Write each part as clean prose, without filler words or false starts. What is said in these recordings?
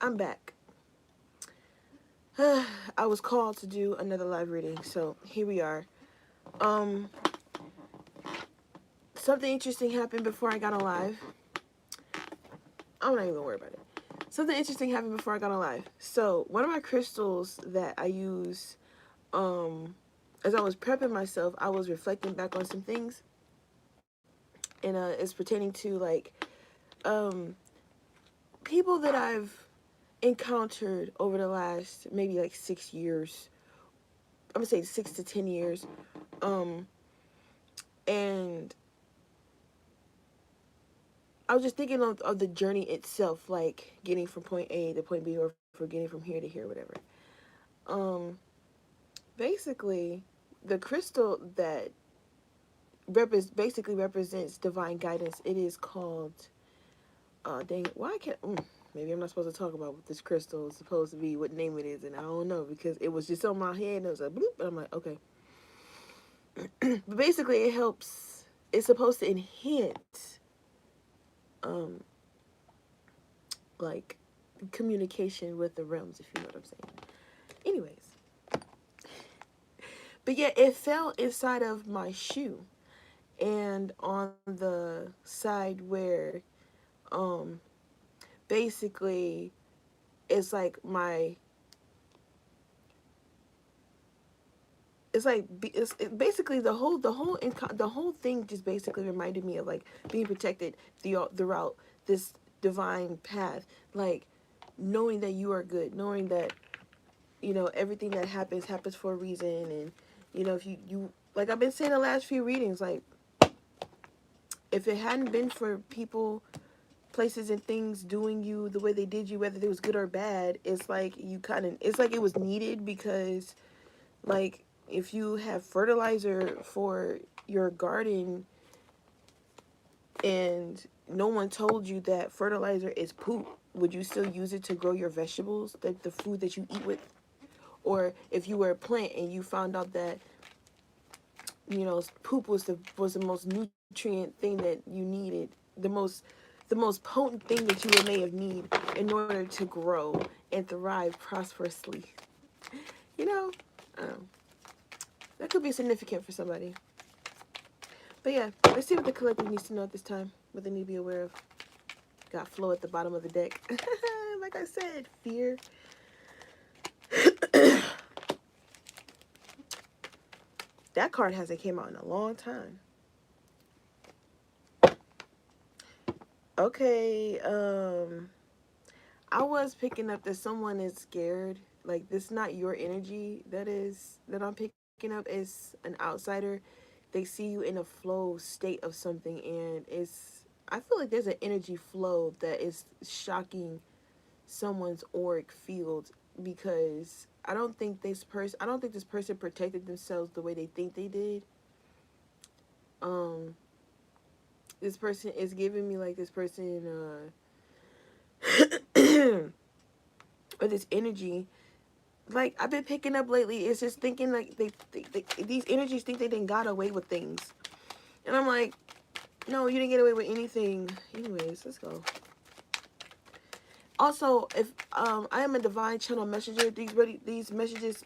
I'm back. I was called to do another live reading, so here we are. Um, Something interesting happened before I got on live. I'm not even gonna worry about it. Something interesting happened before I got on live. So one of my crystals that I use, um, as I was prepping myself, I was reflecting back on some things, and it's pertaining to like um people that I've encountered over the last maybe like 6 years. I'm gonna say 6 to 10 years. Um, and I was just thinking of the journey itself, like getting from point A to point B, or for getting from here to here, whatever. Um, Basically, the crystal that basically represents divine guidance. It is called. Dang it! Why can't? Maybe I'm not supposed to talk about what this crystal is supposed to be, what name it is, and I don't know because it was just on my head and it was like bloop, and I'm like, okay. But basically, it helps. It's supposed to enhance, um, like communication with the realms, if you know what I'm saying. Anyways, but yeah, it fell inside of my shoe, and on the side where, um, basically, it's like my, it's like basically the whole thing just basically reminded me of like being protected throughout this divine path, like knowing that you are good, knowing that everything that happens for a reason. And if you like I've been saying the last few readings, like if it hadn't been for people, places, and things doing you the way they did you, whether it was good or bad, it's like it's like it was needed. Because like if you have fertilizer for your garden and no one told you that fertilizer is poop, would you still use it to grow your vegetables, the food that you eat with? Or if you were a plant and you found out that poop was the most nutrient thing that you needed, the most potent thing that you may have need in order to grow and thrive prosperously. You know, um, that could be significant for somebody. But yeah, let's see what the collective needs to know at this time. What they need to be aware of. Got Flo at the bottom of the deck. Like I said, fear. That card hasn't came out in a long time. Okay, I was picking up that someone is scared. Like this not your energy that I'm picking up is an outsider. They see you in a flow state of something, and I feel like there's an energy flow that is shocking someone's auric field. Because I don't think this person protected themselves the way they think they did. Um this person is giving me like this person or this energy, like I've been picking up lately. It's just thinking like these energies think they didn't got away with things, and I'm like, no, you didn't get away with anything. Anyways, let's go. Also, if I am a divine channel messenger, these messages,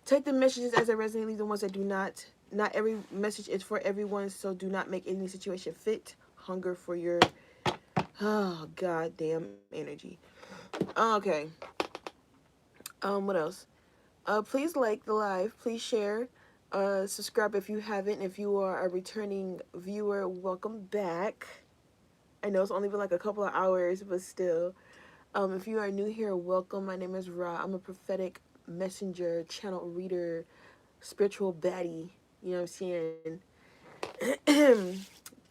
take the messages as they resonate. Leave the ones that do not. Not every message is for everyone, so do not make any situation fit. Hunger for your goddamn energy. Okay. What else? Please like the live. Please share. Subscribe if you haven't. If you are a returning viewer, welcome back. I know it's only been like a couple of hours, but still. If you are new here, welcome. My name is Ra. I'm a prophetic messenger, channel reader, spiritual baddie. You know what I'm saying?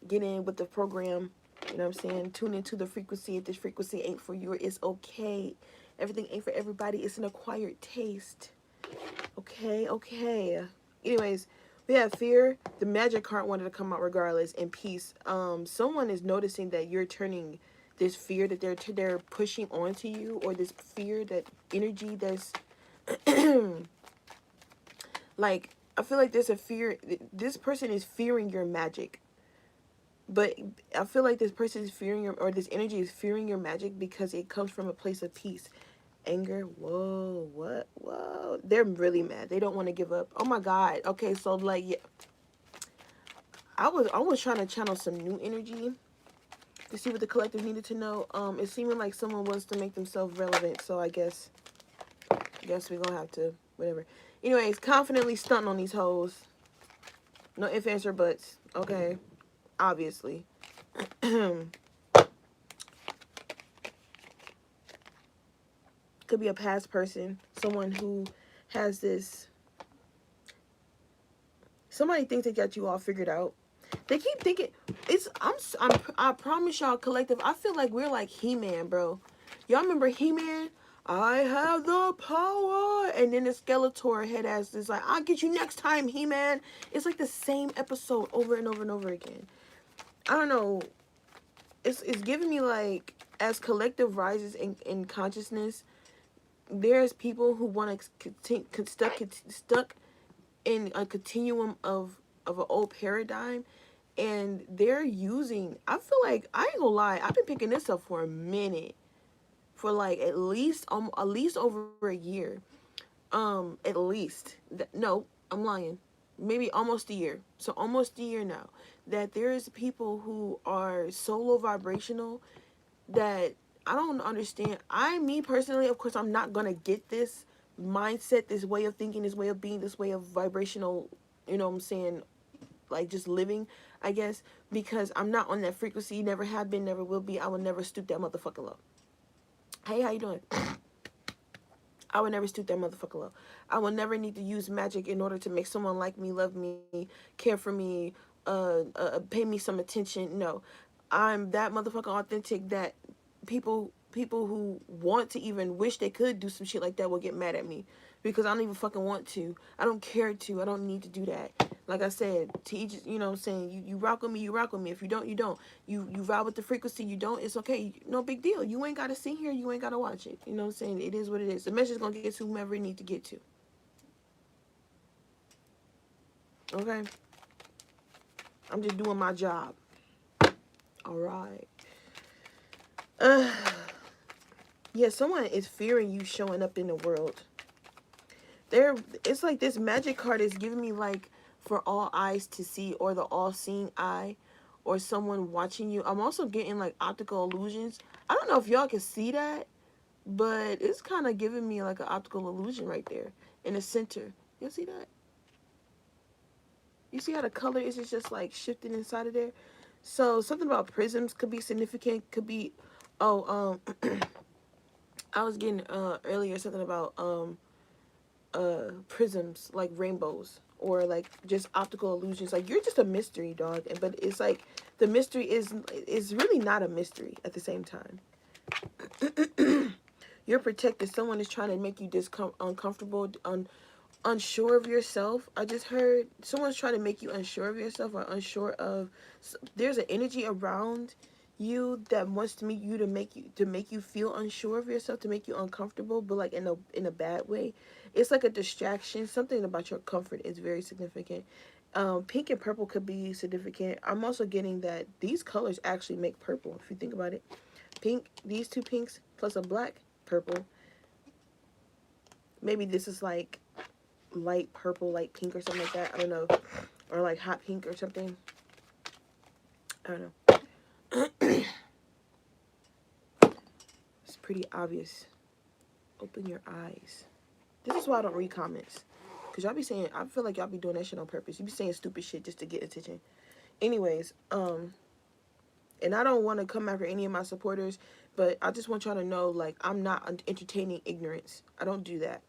Get in with the program. You know what I'm saying? Tune into the frequency. If this frequency ain't for you, it's okay. Everything ain't for everybody. It's an acquired taste. Okay, okay. Anyways, we have fear. The magic card wanted to come out regardless, and peace. Someone is noticing that you're turning this fear that they're pushing onto you, or this fear, that energy that's like, I feel like there's a fear. This person is fearing your magic. But I feel like this person is fearing your, or this energy is fearing your magic because it comes from a place of peace. Anger, whoa, what, whoa. They're really mad. They don't want to give up. Oh my God. Okay, so like, yeah, I was trying to channel some new energy to see what the collective needed to know. It's seeming like someone wants to make themselves relevant, so I guess we're gonna have to, whatever. Anyways, confidently stunting on these hoes. No ifs, ands, or buts. Okay, obviously. Could be a past person, someone who has this. Somebody thinks they got you all figured out. They keep thinking it's. I promise y'all, collective. I feel like we're like He-Man, bro. Y'all remember He-Man? I have the power, and then the Skeletor head ass is like, "I'll get you next time, He-Man." It's like the same episode over and over and over again. I don't know. It's giving me like, as collective rises in consciousness, there's people who want to stuck in a continuum of an old paradigm, and they're using, I feel like, I ain't gonna lie, I've been picking this up for a minute, for like at least over a year, at least. No, I'm lying, maybe almost a year, so almost a year now, that there's people who are solo vibrational, that I don't understand. Me personally, of course, I'm not gonna get this mindset, this way of thinking, this way of being, this way of vibrational, you know what I'm saying, like just living, I guess, because I'm not on that frequency, never have been, never will be. I will never stoop that motherfucker low. Hey, how you doing? I would never stoop that motherfucker low. I will never need to use magic in order to make someone like me, love me, care for me, pay me some attention. No, I'm that motherfucker authentic that people who want to even wish they could do some shit like that will get mad at me, because I don't even fucking want to. I don't care to. I don't need to do that. Like I said, to each, you know what I'm saying, you rock with me, you rock with me. If you don't, you don't. You vibe with the frequency, you don't, it's okay. No big deal. You ain't gotta sit here, you ain't gotta watch it. You know what I'm saying? It is what it is. The message is gonna get to whomever it need to get to. Okay? I'm just doing my job. Alright. Uh yeah, someone is fearing you showing up in the world. It's like this magic card is giving me like, for all eyes to see, or the all-seeing eye, or someone watching you. I'm also getting like optical illusions. I don't know if y'all can see that, but it's kind of giving me like an optical illusion right there in the center. You see that? You see how the color is just like shifting inside of there? So something about prisms could be significant. Could be, oh, I was getting earlier something about prisms, like rainbows, or like just optical illusions. Like, you're just a mystery, dog. But it's like the mystery is really not a mystery at the same time. You're protected. Someone is trying to make you uncomfortable, unsure of yourself. I just heard someone's trying to make you unsure of yourself, or unsure of. There's an energy around you that wants to meet you, to make you feel unsure of yourself, to make you uncomfortable, but like in a bad way. It's like a distraction. Something about your comfort is very significant. Pink and purple could be significant. I'm also getting that these colors actually make purple, if you think about it. Pink, these two pinks plus a black, purple. Maybe this is like light purple, light pink, or something like that. I don't know. Or like hot pink or something. I don't know. It's pretty obvious. Open your eyes. This is why I don't read comments. Because y'all be saying, I feel like y'all be doing that shit on purpose. You be saying stupid shit just to get attention. Anyways, and I don't want to come after any of my supporters, but I just want y'all to know, like, I'm not entertaining ignorance. I don't do that.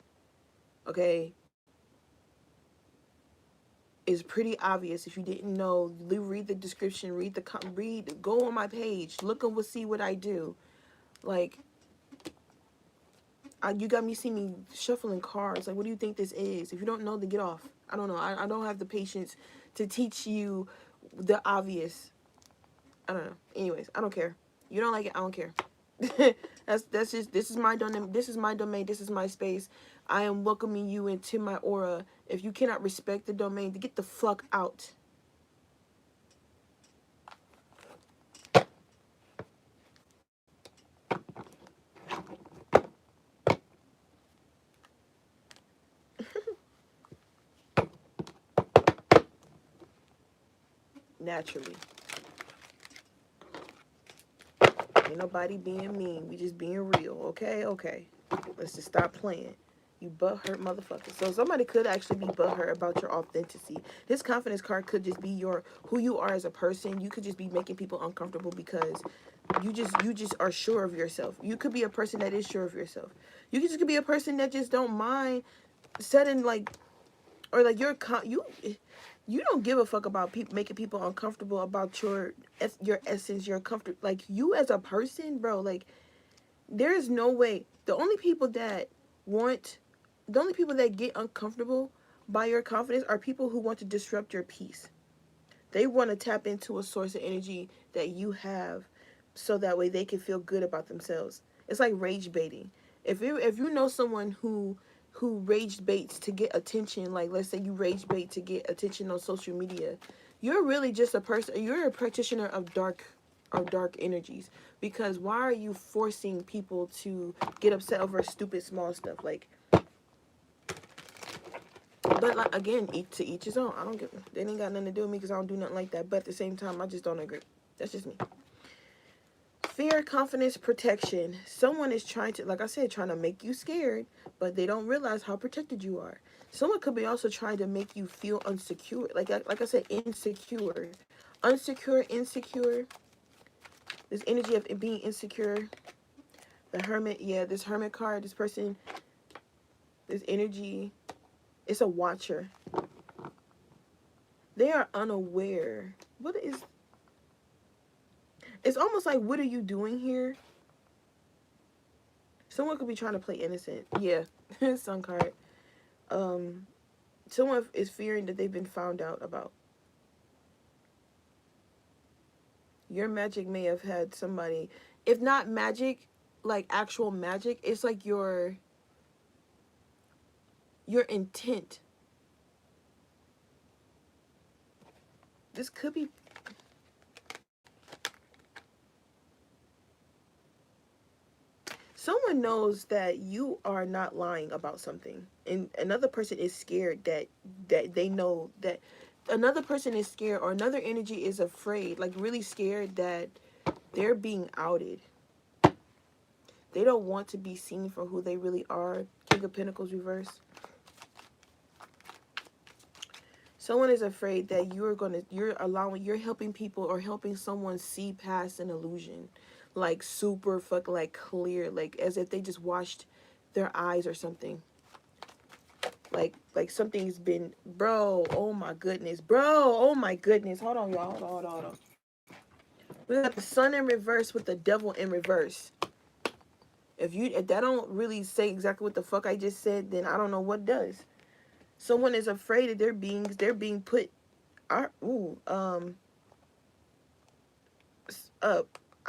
Okay? Is pretty obvious. If you didn't know, read the description, go on my page, look and see what I do. Like, you got me see me shuffling cards. Like, what do you think this is? If you don't know, then get off. I don't know. I don't have the patience to teach you the obvious. I don't know. Anyways, I don't care. You don't like it, I don't care. that's just, this is my domain. This is my domain. This is my space. I am welcoming you into my aura. If you cannot respect the domain, to get the fuck out. naturally. Ain't nobody being mean. We just being real. Okay? Okay. Let's just stop playing. You butthurt motherfucker. So somebody could actually be butthurt about your authenticity. This confidence card could just be your who you are as a person. You could just be making people uncomfortable because you just are sure of yourself. You could be a person that is sure of yourself. You could be a person that just don't mind setting like or like you don't give a fuck about people making people uncomfortable about your essence, your comfort. Like you as a person, bro. Like there is no way. Want the only people that get uncomfortable by your confidence are people who want to disrupt your peace. They want to tap into a source of energy that you have so that way they can feel good about themselves. It's like rage baiting. If you know someone who rage baits to get attention, like let's say you rage bait to get attention on social media, you're really just a person, you're a practitioner of dark energies, because why are you forcing people to get upset over stupid small stuff? Like, but like again, to each his own. I don't get. They ain't got nothing to do with me because I don't do nothing like that. But at the same time, I just don't agree. That's just me. Fear, confidence, protection. Someone is trying to, like I said, trying to make you scared, but they don't realize how protected you are. Someone could be also trying to make you feel insecure. Like I said, insecure, insecure. This energy of being insecure. The hermit, yeah, this hermit card. This person, this energy. It's a watcher. They are unaware. What is? It's almost like, what are you doing here? Someone could be trying to play innocent. Yeah, sun card. Someone is fearing that they've been found out about. Your magic may have had somebody, if not magic, like actual magic. It's like your intent. This could be. Someone knows that you are not lying about something, and another person is scared that they know that another person is scared, or another energy is afraid, like really scared that they're being outed. They don't want to be seen for who they really are. King of Pentacles reverse. Someone is afraid that you're helping people or helping someone see past an illusion. Like super like clear, like as if they just washed their eyes or something. Like something's been, bro, oh my goodness. Bro, oh my goodness. Hold on, y'all. Hold on. We got the sun in reverse with the devil in reverse. If that don't really say exactly what the fuck I just said, then I don't know what does. Someone is afraid that they're being put up.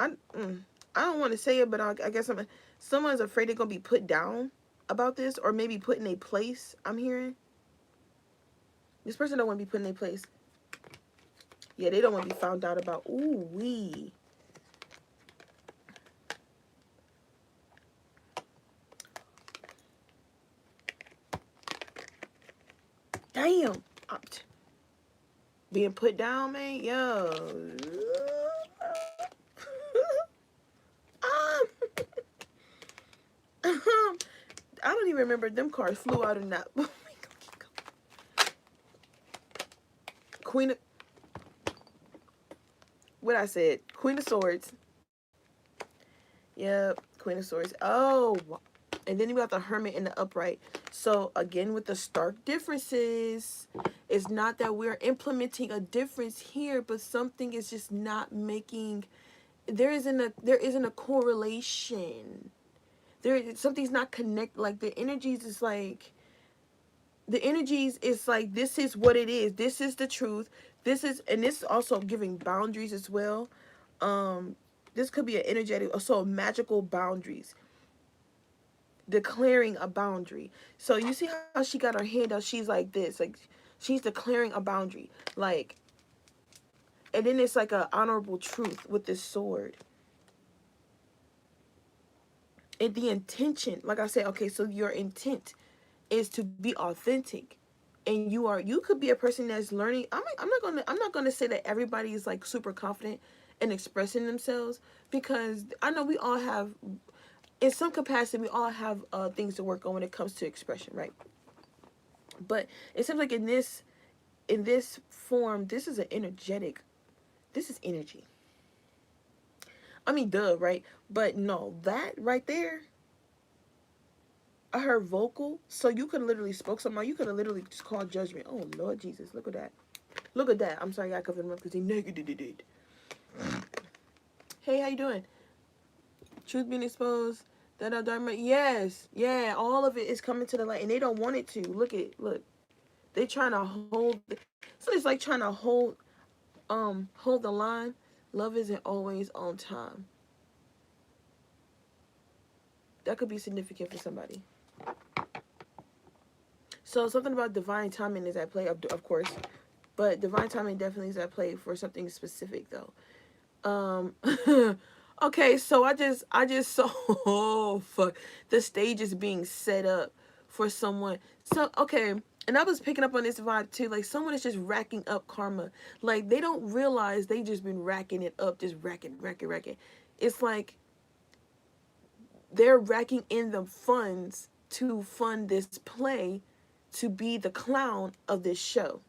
I don't want to say it, but I guess someone's afraid they're gonna be put down about this, or maybe put in a place. I'm hearing this person don't want to be put in a place. Yeah, they don't want to be found out about. Ooh wee. Damn. Being put down, man. Yo. I don't even remember them cards flew out or not. Queen of, what I said, Queen of Swords. Yep, Queen of Swords. Oh, and then you got the Hermit in the upright. So again, with the stark differences, it's not that we're implementing a difference here, but something is just not making. There isn't a correlation. Something's not connect. Like the energies is like. The energies is like, this is what it is. This is the truth. And this is also giving boundaries as well. This could be an energetic, also magical boundaries, declaring a boundary. So you see how she got her hand out, she's like this, like she's declaring a boundary, like, and then it's like a honorable truth with this sword. And the intention, like I said, okay, so your intent is to be authentic. and you could be a person that's learning. I'm not gonna say that everybody is like super confident in expressing themselves, because I know we all have, in some capacity, we all have things to work on when it comes to expression, right? But it seems like in this form, this is an energetic. This is energy. I mean, duh, right? But no, that right there, I heard vocal. So you could literally spoke something. You could have literally just called judgment. Oh Lord Jesus, look at that. Look at that. I'm sorry, I covered him up because he negated it. Hey, how you doing? Truth being exposed. That Dharma. Yes, yeah. All of it is coming to the light, and they don't want it to. Look. They trying to hold. So it's like trying to hold the line. Love isn't always on time. That could be significant for somebody. So something about divine timing is at play, of course, but divine timing definitely is at play for something specific though. Okay, so I just saw, oh fuck, the stage is being set up for someone. So okay, and I was picking up on this vibe too. Like someone is just racking up karma. Like they don't realize they just been racking it up, just racking. It's like they're racking in the funds to fund this play, to be the clown of this show.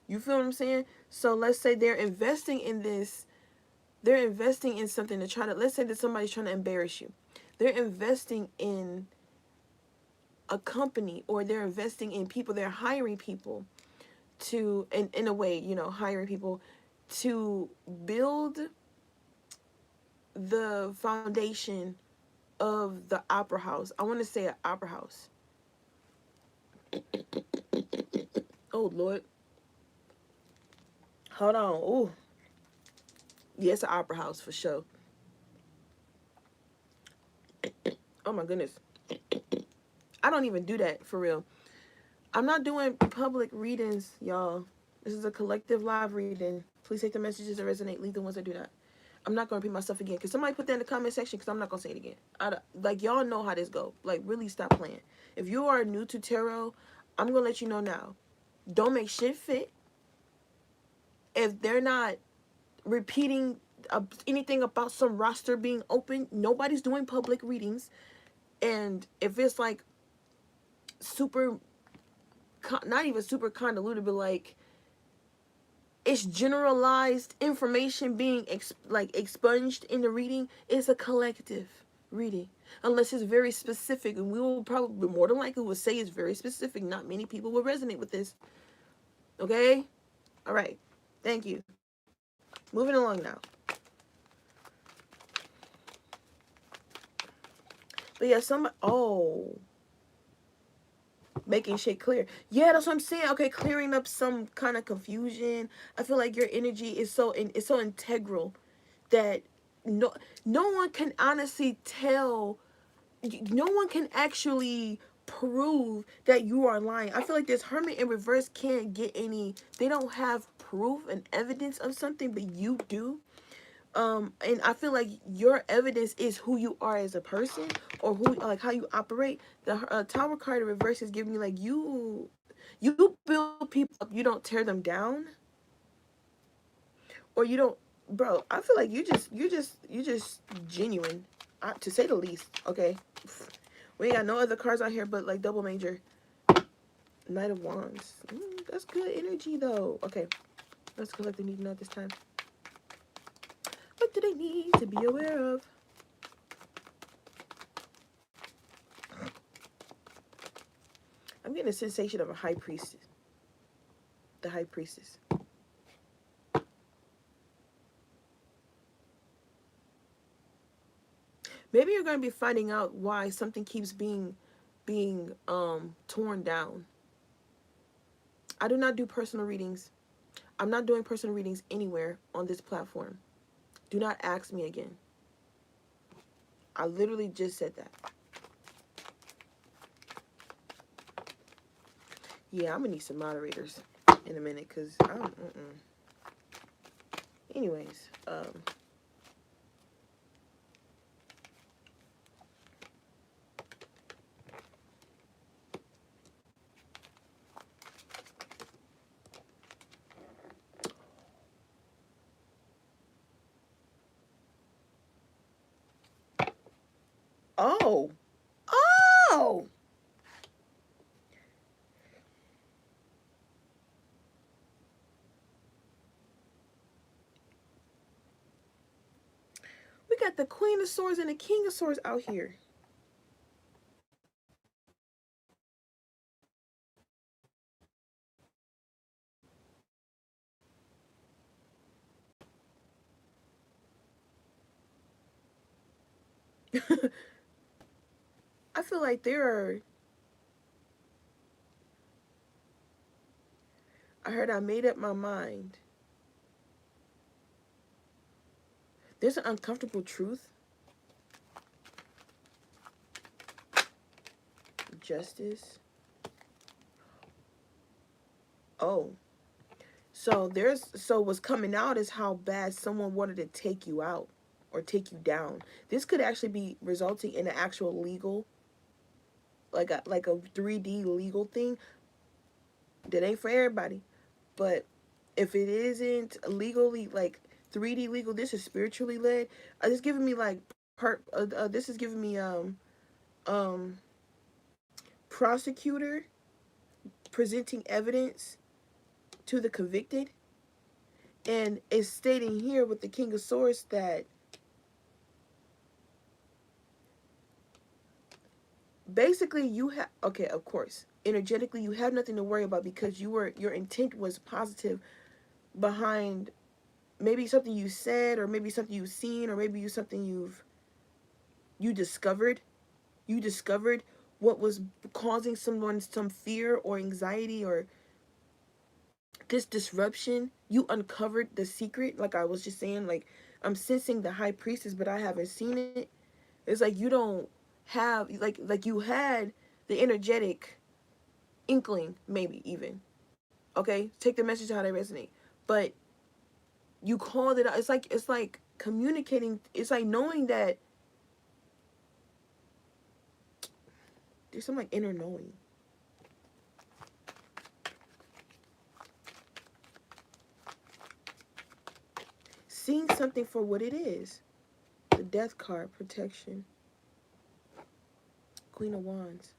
You feel what I'm saying? So let's say they're investing in this, they're investing in something to try to, let's say that somebody's trying to embarrass you. They're investing in a company, or they're investing in people, they're hiring people to, in a way, hiring people to build the foundation of the opera house. I want to say an opera house. Oh Lord. Hold on. Ooh. Yes, an opera house for sure. Oh my goodness. I don't even do that for real. I'm not doing public readings, y'all. This is a collective live reading. Please take the messages that resonate. Leave the ones that do not. I'm not going to repeat myself again. Because somebody put that in the comment section, because I'm not going to say it again. Like, y'all know how this go. Like, really stop playing. If you are new to tarot, I'm going to let you know now. Don't make shit fit. If they're not repeating anything about some roster being open, nobody's doing public readings. And if it's like super, not even super convoluted, but like it's generalized information being expunged in the reading, it's a collective reading. Unless it's very specific, and we will probably more than likely will say it's very specific. Not many people will resonate with this. Okay? All right. Thank you. Moving along now. But yeah, making shit clear. Yeah, that's what I'm saying. Okay, clearing up some kind of confusion. I feel like your energy is it's so integral that no one can honestly tell, no one can actually prove that you are lying. I feel like this Hermit in reverse can't get any, they don't have proof and evidence of something, but you do. And I feel like your evidence is who you are as a person, or who, like, how you operate. The Tower card in reverse is giving me like you build people up, you don't tear them down, or you don't, bro. I feel like you just genuine, to say the least. Okay, we ain't got no other cards out here but like double major. Knight of Wands. That's good energy though. Okay, let's collect the need to know this time. What do they need to be aware of? I'm getting a sensation of a high priestess. The high priestess. Maybe you're going to be finding out why something keeps being torn down. I do not do personal readings. I'm not doing personal readings anywhere on this platform. Do not ask me again. I literally just said that. Yeah, I'm gonna need some moderators in a minute, because I don't. Anyways, Oh. Oh. We got the Queen of Swords and the King of Swords out here. I feel like there are. I heard I made up my mind. There's an uncomfortable truth. Justice. Oh. So what's coming out is how bad someone wanted to take you out or take you down. This could actually be resulting in an actual legal, like a 3D legal thing that ain't for everybody. But if it isn't legally like 3D legal, this is spiritually led. This giving me like this is giving me um prosecutor presenting evidence to the convicted, and it's stating here with the King of Swords that basically you have, okay, of course, energetically you have nothing to worry about because your intent was positive behind maybe something you said, or maybe something you've seen, or maybe something you discovered. You discovered what was causing someone some fear or anxiety or this disruption. You uncovered the secret, like I was just saying. Like, I'm sensing the high priestess, but I haven't seen it. It's like you don't have, like you had the energetic inkling, maybe even. Okay, take the message how they resonate, but you called it out. It's like communicating. It's like knowing that there's some like inner knowing. Seeing something for what it is. The Death card, protection. Queen of Wands.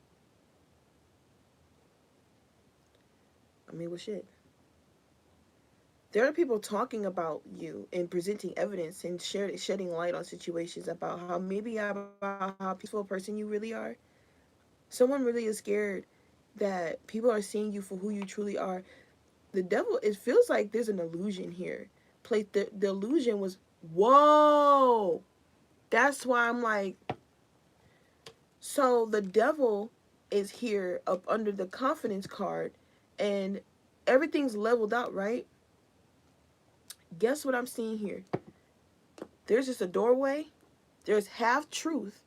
I mean, well, shit. There are people talking about you and presenting evidence and shedding light on situations about how maybe about how peaceful a person you really are. Someone really is scared that people are seeing you for who you truly are. The devil, it feels like there's an illusion here. The illusion was, whoa. That's why I'm like, so the devil is here up under the confidence card, and everything's leveled out, right? Guess what I'm seeing here? There's just a doorway. There's half truth,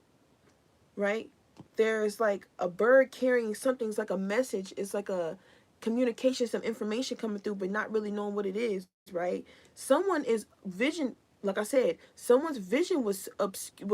right? There's like a bird carrying something. It's like a message. It's like a communication, some information coming through, but not really knowing what it is, right? Someone is vision, like I said, someone's vision was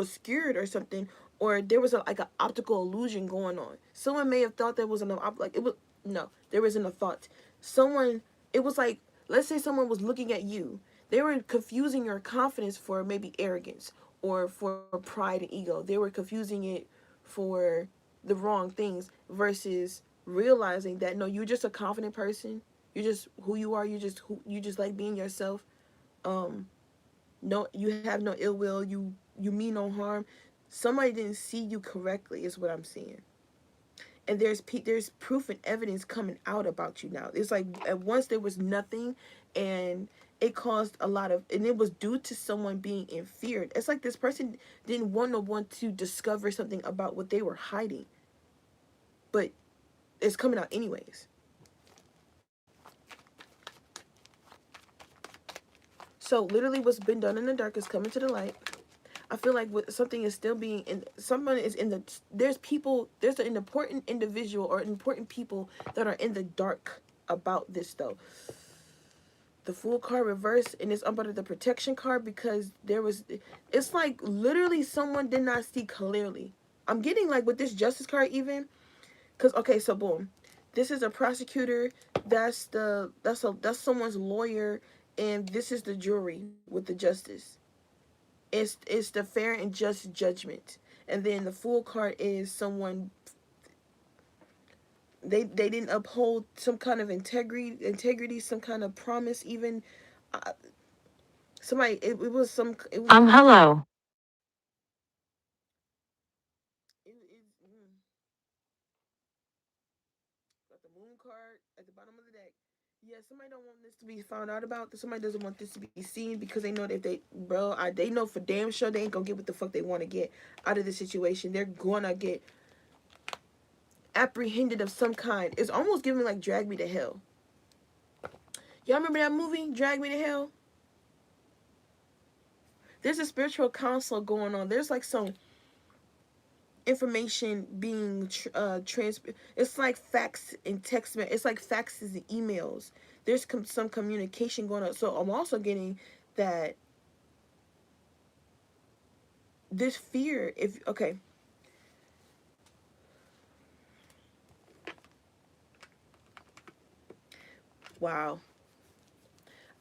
skewed or something, or there was like an optical illusion going on. Someone may have thought there was like it was, no, there isn't a thought. Someone, it was like, let's say someone was looking at you. They were confusing your confidence for maybe arrogance or for pride and ego. They were confusing it for the wrong things versus realizing that no, you're just a confident person. You're just who you are. You just like being yourself. Um, no, you have no ill will. You mean no harm. Somebody didn't see you correctly, is what I'm seeing. And there's proof and evidence coming out about you now. It's like at once there was nothing, and it caused a lot of, and it was due to someone being in fear. It's like this person didn't want to discover something about what they were hiding, but it's coming out anyways. So literally, what's been done in the dark is coming to the light. I feel like something is still being in. Someone is in the. There's people. There's an important individual or important people that are in the dark about this though. The Fool card reversed, and it's up under the protection card because there was. It's like literally someone did not see clearly. I'm getting like with this Justice card even, because okay, so boom, this is a prosecutor. That's someone's lawyer, and this is the jury with the justice. It's the fair and just judgment. And then the Fool card is someone, they didn't uphold some kind of integrity, some kind of promise. Even uh, somebody, it was some, it was Hello. got the Moon card at the bottom of the deck. Yeah, somebody don't want this to be found out about. Somebody doesn't want this to be seen because they know that if they, bro, they know for damn sure they ain't gonna get what the fuck they want to get out of the situation. They're gonna get apprehended of some kind. It's almost giving like Drag Me to Hell. Y'all remember that movie, Drag Me to Hell? There's a spiritual council going on. There's like some information being it's like fax and text. It's like faxes and emails. There's some communication going on. So I'm also getting that this fear, if okay, wow,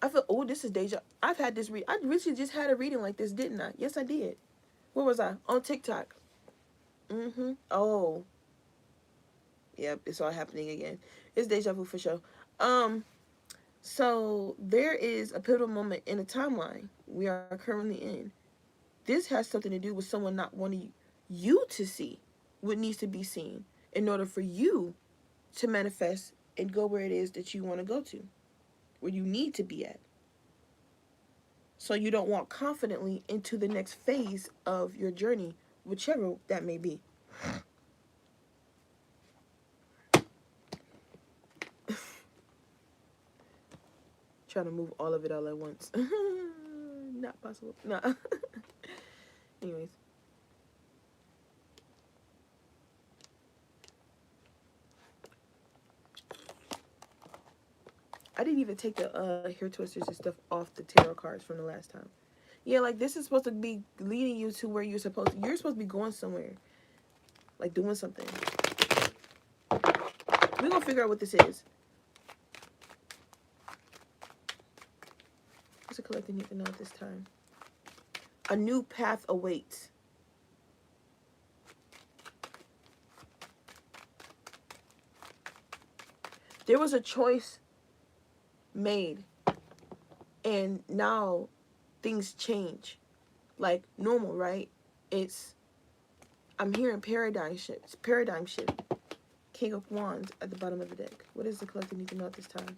I feel, oh, this is deja. I've had this read. I recently just had a reading like this, didn't I? Yes, I did. Where was I? On TikTok. Oh, yep, it's all happening again. It's deja vu for sure. Um, so there is a pivotal moment in the timeline we are currently in. This has something to do with someone not wanting you to see what needs to be seen in order for you to manifest and go where it is that you want to go to, where you need to be at. So you don't walk confidently into the next phase of your journey, whichever that may be. Trying to move all of it all at once. Not possible. Nah. Anyways. I didn't even take the hair twisters and stuff off the tarot cards from the last time. Yeah, like this is supposed to be leading you to where you're supposed to be going somewhere. Like doing something. We're gonna figure out what this is. What's the collective need to know at this time? A new path awaits. There was a choice made, and now things change. Like normal, right? It's, I'm hearing paradigm shift. Paradigm shift. King of Wands at the bottom of the deck. What does the collective need to know at this time?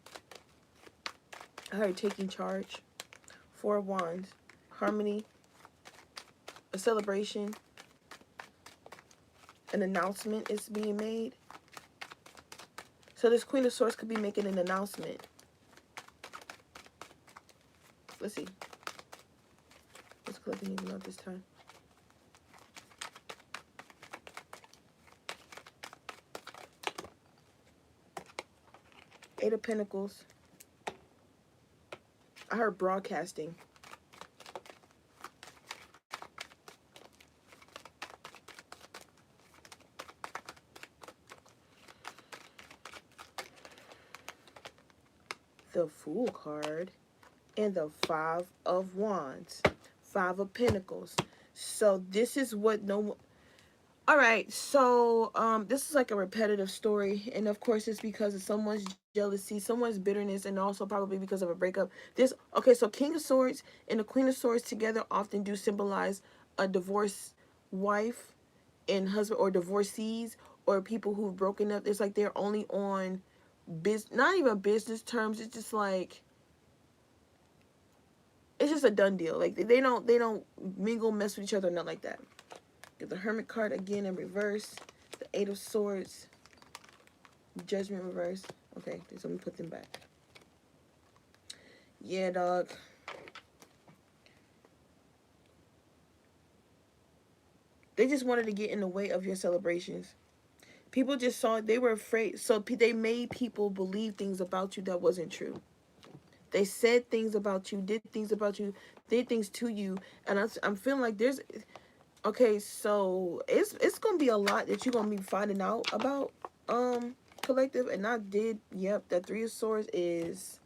I heard taking charge. Four of Wands. Harmony. A celebration. An announcement is being made. So this Queen of Swords could be making an announcement. Let's see. What's collecting even out this time? Eight of Pentacles. I heard broadcasting. The Fool card. And the Five of Wands. Five of Pentacles. So this is what no... Alright, so this is like a repetitive story. And of course it's because of someone's jealousy, someone's bitterness, and also probably because of a breakup. This, okay, so King of Swords and the Queen of Swords together often do symbolize a divorced wife and husband, or divorcees, or people who've broken up. It's like they're only on not even business terms. It's just like, it's just a done deal. Like they don't mingle, mess with each other, nothing like that. Get the Hermit card again in reverse. The Eight of Swords. Judgment reverse. Okay, so let me put them back. Yeah, dog. They just wanted to get in the way of your celebrations. People just saw it. They were afraid. So they made people believe things about you that wasn't true. They said things about you, did things about you, did things to you. And I'm feeling like there's... Okay, so it's going to be a lot that you're going to be finding out about, collective. And I did, yep, that Three of Swords is...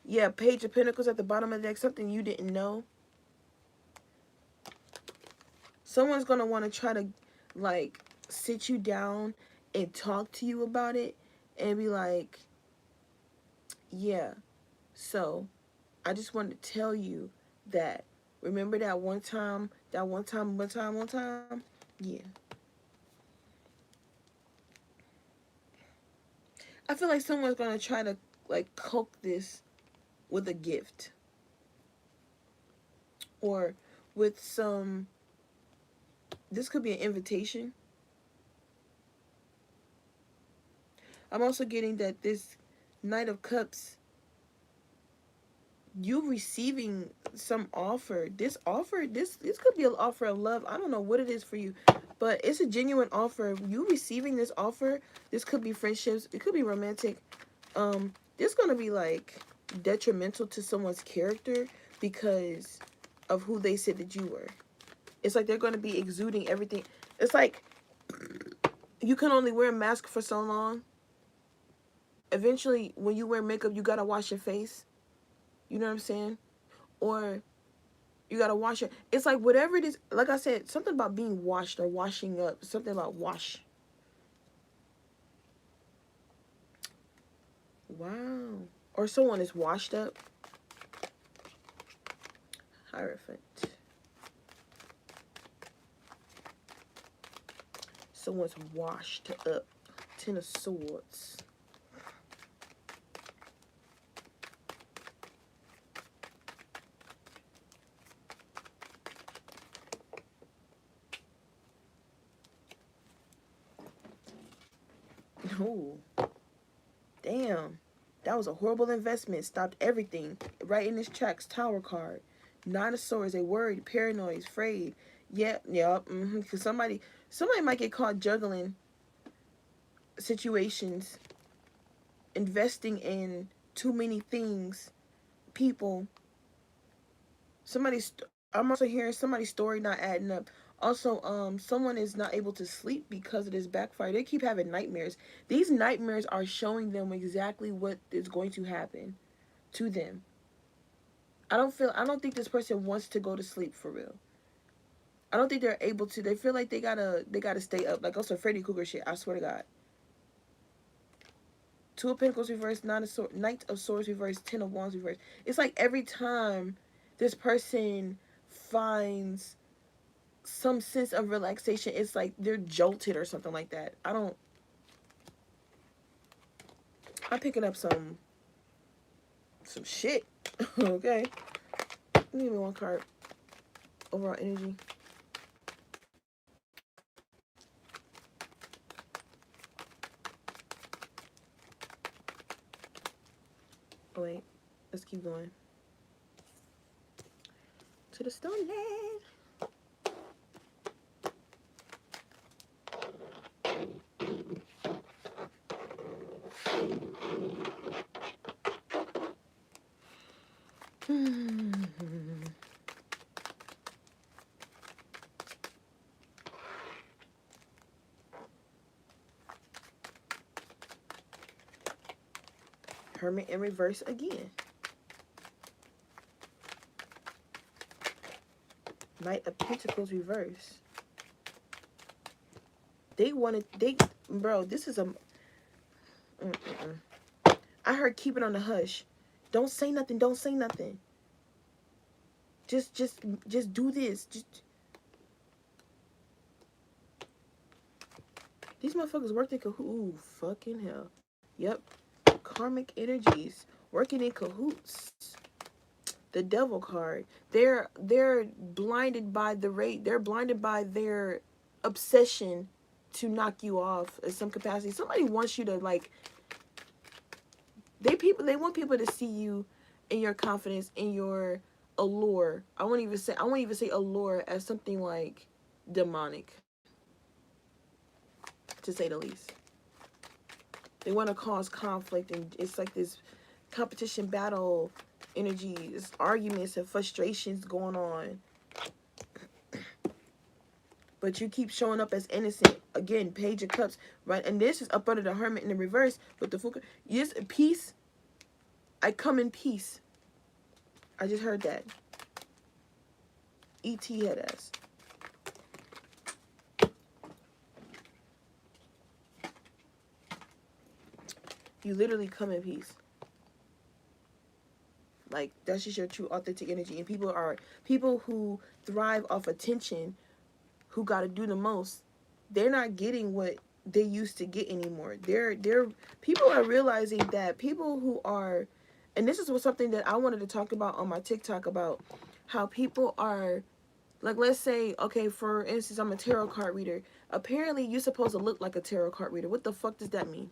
Yeah, Page of Pentacles at the bottom of the deck. Something you didn't know. someone's going to want to try to, like, sit you down and talk to you about it and be like, yeah, so I just wanted to tell you that, remember that one time, yeah. I feel like someone's going to try to, like, cook this with a gift or with some, this could be an invitation. I'm also getting that this Knight of Cups, you receiving some offer. This offer, this could be an offer of love. I don't know what it is for you, but it's a genuine offer. You receiving this offer, this could be friendships, it could be romantic. This gonna be like detrimental to someone's character because of who they said that you were. It's like they're gonna be exuding everything. It's like you can only wear a mask for so long. Eventually, when you wear makeup, you gotta wash your face. You know what I'm saying? Or you gotta wash it. It's like whatever it is. Like I said, something about being washed or washing up. Something about wash. Wow. Or someone is washed up. Hierophant. Someone's washed up. Ten of Swords. Oh, damn. That was a horrible investment. Stopped everything. Right in this tracks. Tower card. Nine of Swords. They worried, paranoid, afraid. Yep. Because somebody might get caught juggling situations, investing in too many things, people. I'm also hearing somebody's story not adding up. Also, someone is not able to sleep because of this backfire. They keep having nightmares. These nightmares are showing them exactly what is going to happen to them. I don't think this person wants to go to sleep for real. I don't think they're able to. They feel like they gotta stay up. Like also Freddy Krueger shit. I swear to God. Two of Pentacles reversed, Knight of Swords reversed, Ten of Wands reversed. It's like every time this person finds some sense of relaxation, it's like they're jolted or something like that. I'm picking up some shit. Okay. Give me one card. Overall energy. Oh wait. Let's keep going. To the Stone Land. Hermit in reverse again. Knight of Pentacles reverse. Bro, this is a... I heard keep it on the hush. Don't say nothing, don't say nothing. Just do this. These motherfuckers worked in cahoots. Ooh, fucking hell. Yep. Karmic energies. Working in cahoots. The Devil card. They're blinded by the rate. They're blinded by their obsession to knock you off in some capacity. Somebody wants you to, like... They want people to see you in your confidence, in your allure. I won't even say allure as something like demonic, to say the least. They want to cause conflict, and it's like this competition battle energy, this arguments and frustrations going on. But you keep showing up as innocent. Again, Page of Cups, right? And this is up under the Hermit in the reverse, but the Fuka. Yes, peace. I come in peace. I just heard that. E.T. head ass. You literally come in peace. Like, that's just your true authentic energy. And people who thrive off attention, who got to do the most, they're not getting what they used to get anymore. They're people are realizing that people who are, and this is what something that I wanted to talk about on my TikTok, about how people are, like, let's say, okay, for instance, I'm a tarot card reader. Apparently you're supposed to look like a tarot card reader. What the fuck does that mean?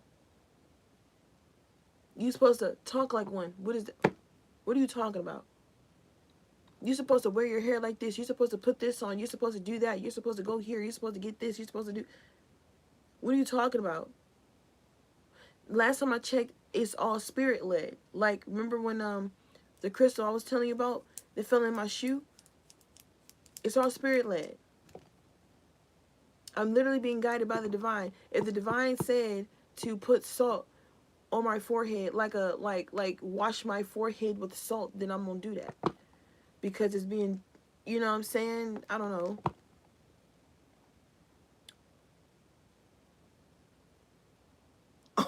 You're supposed to talk like one. What are you talking about? You're supposed to wear your hair like this. You're supposed to put this on. You're supposed to do that. You're supposed to go here. You're supposed to get this. You're supposed to do... What are you talking about? Last time I checked, it's all spirit led. Like, remember when the crystal I was telling you about that fell in my shoe? It's all spirit led. I'm literally being guided by the divine. If the divine said to put salt on my forehead, like wash my forehead with salt, then I'm gonna do that. Because it's being, you know what I'm saying? I don't know.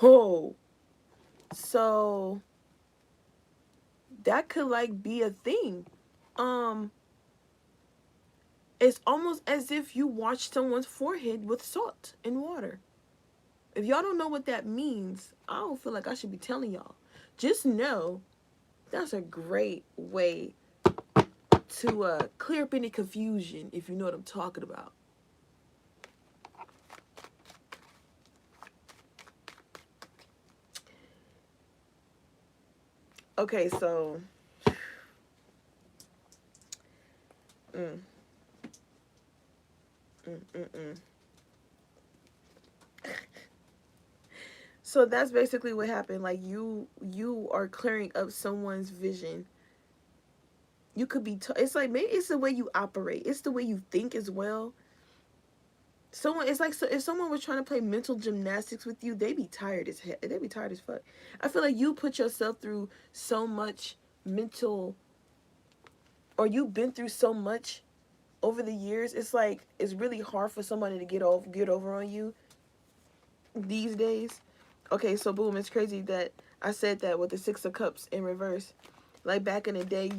Oh, so that could like be a thing. It's almost as if you wash someone's forehead with salt and water. If y'all don't know what that means, I don't feel like I should be telling y'all. Just know that's a great way to clear up any confusion, if you know what I'm talking about. Okay, so mm, mm, mm, mm. So that's basically what happened. Like, you are clearing up someone's vision. You could be it's like, maybe it's the way you operate, it's the way you think as well. Someone, it's like, so if someone was trying to play mental gymnastics with you, they be tired as hell. They be tired as fuck. I feel like you put yourself through so much mental, or you've been through so much over the years. It's like, it's really hard for somebody to get over on you these days. Okay, so boom, it's crazy that I said that with the Six of Cups in reverse. Like, back in the day, it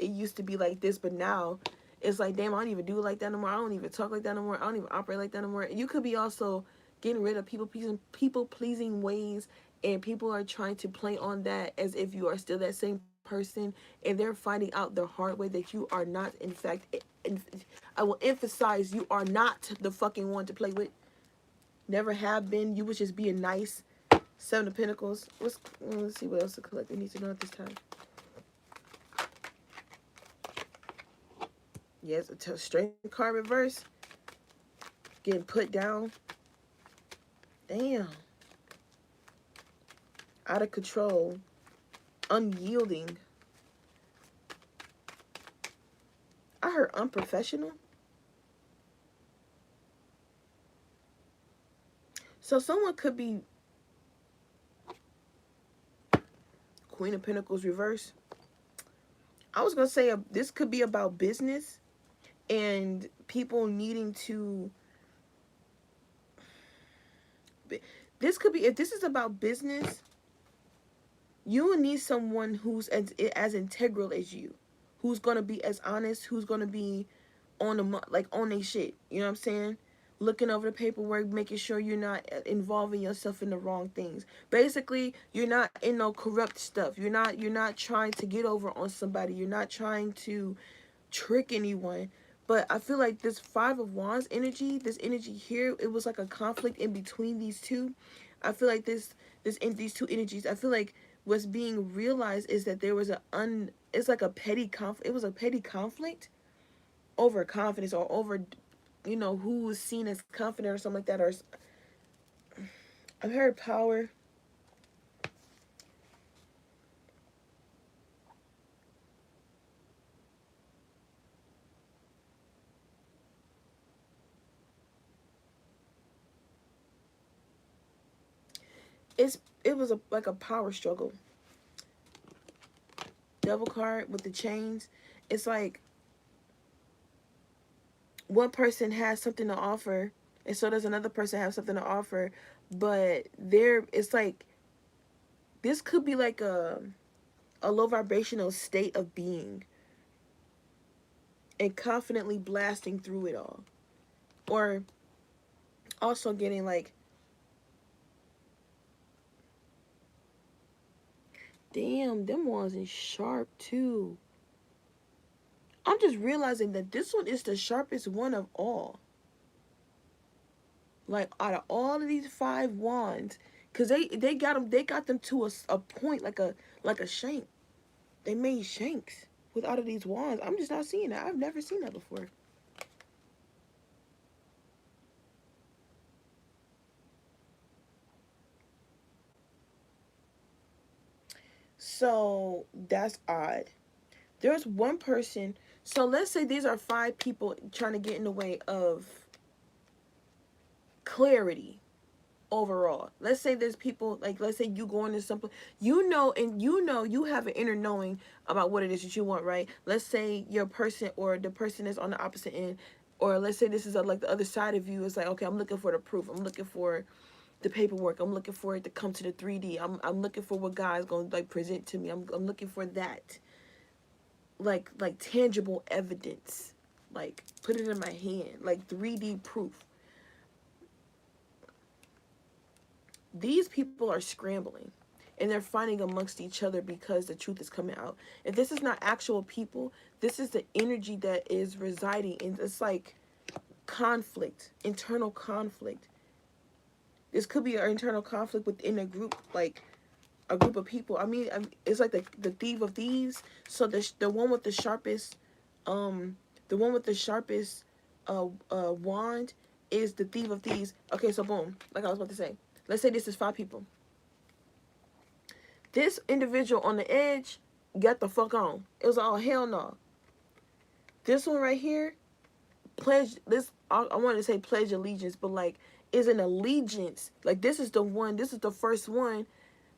used to be like this, but now it's like, damn, I don't even do it like that no more. I don't even talk like that no more. I don't even operate like that no more. You could be also getting rid of people pleasing ways, and people are trying to play on that as if you are still that same person, and they're finding out the hard way that you are not, in fact, I will emphasize, you are not the fucking one to play with. Never have been. You was just being nice. Seven of Pentacles. Let's see what else the collector needs to know at this time. Yes, a straight card reverse. Getting put down. Damn. Out of control. Unyielding. I heard unprofessional. So someone could be Queen of Pentacles reverse. I was going to say this could be about business and people needing to... This could be, if this is about business, you will need someone who's as integral as you, who's going to be as honest, who's going to be on their shit. You know what I'm saying? Looking over the paperwork, making sure you're not involving yourself in the wrong things. Basically, you're not in no corrupt stuff. You're not trying to get over on somebody. You're not trying to trick anyone. But I feel like this Five of Wands energy, this energy here, it was like a conflict in between these two. I feel like these two energies, I feel like what's being realized is that there was it's like a petty conflict. It was a petty conflict over confidence, or over, you know, who was seen as confident or something like that. Or I've heard power. It was like a power struggle. Devil card with the chains. It's like one person has something to offer, and so does another person have something to offer, but it's like This could be like a low vibrational state of being and confidently blasting through it all. Or also getting like, damn, them ones is sharp too. I'm just realizing that this one is the sharpest one of all. Like out of all of these 5 wands, cause they got them to a point like a shank. They made shanks with out of these wands. I'm just not seeing that. I've never seen that before. So that's odd. There's one person. So let's say these are 5 people trying to get in the way of clarity overall. Let's say there's people, like, let's say you go into something, and you have an inner knowing about what it is that you want, right? Let's say your person or the person is on the opposite end, or let's say this is like the other side of you. It's like, okay, I'm looking for the proof. I'm looking for the paperwork. I'm looking for it to come to the 3D. I'm looking for what God's going to like present to me. I'm looking for that, like tangible evidence, like put it in my hand, like 3D proof. These people are scrambling and they're fighting amongst each other because the truth is coming out. If this is not actual people, this is the energy that is residing in. It's like conflict, internal conflict. This could be an internal conflict within a group, like a group of people. I mean, it's like the thief of thieves. So the one with the sharpest, um, the one with the sharpest, wand is the thief of thieves. Okay, so boom, like I was about to say. Let's say this is 5 people. This individual on the edge got the fuck on. It was all hell no. This one right here, pledge this. I wanted to say pledge allegiance, but like is an allegiance. Like this is the one. This is the first one.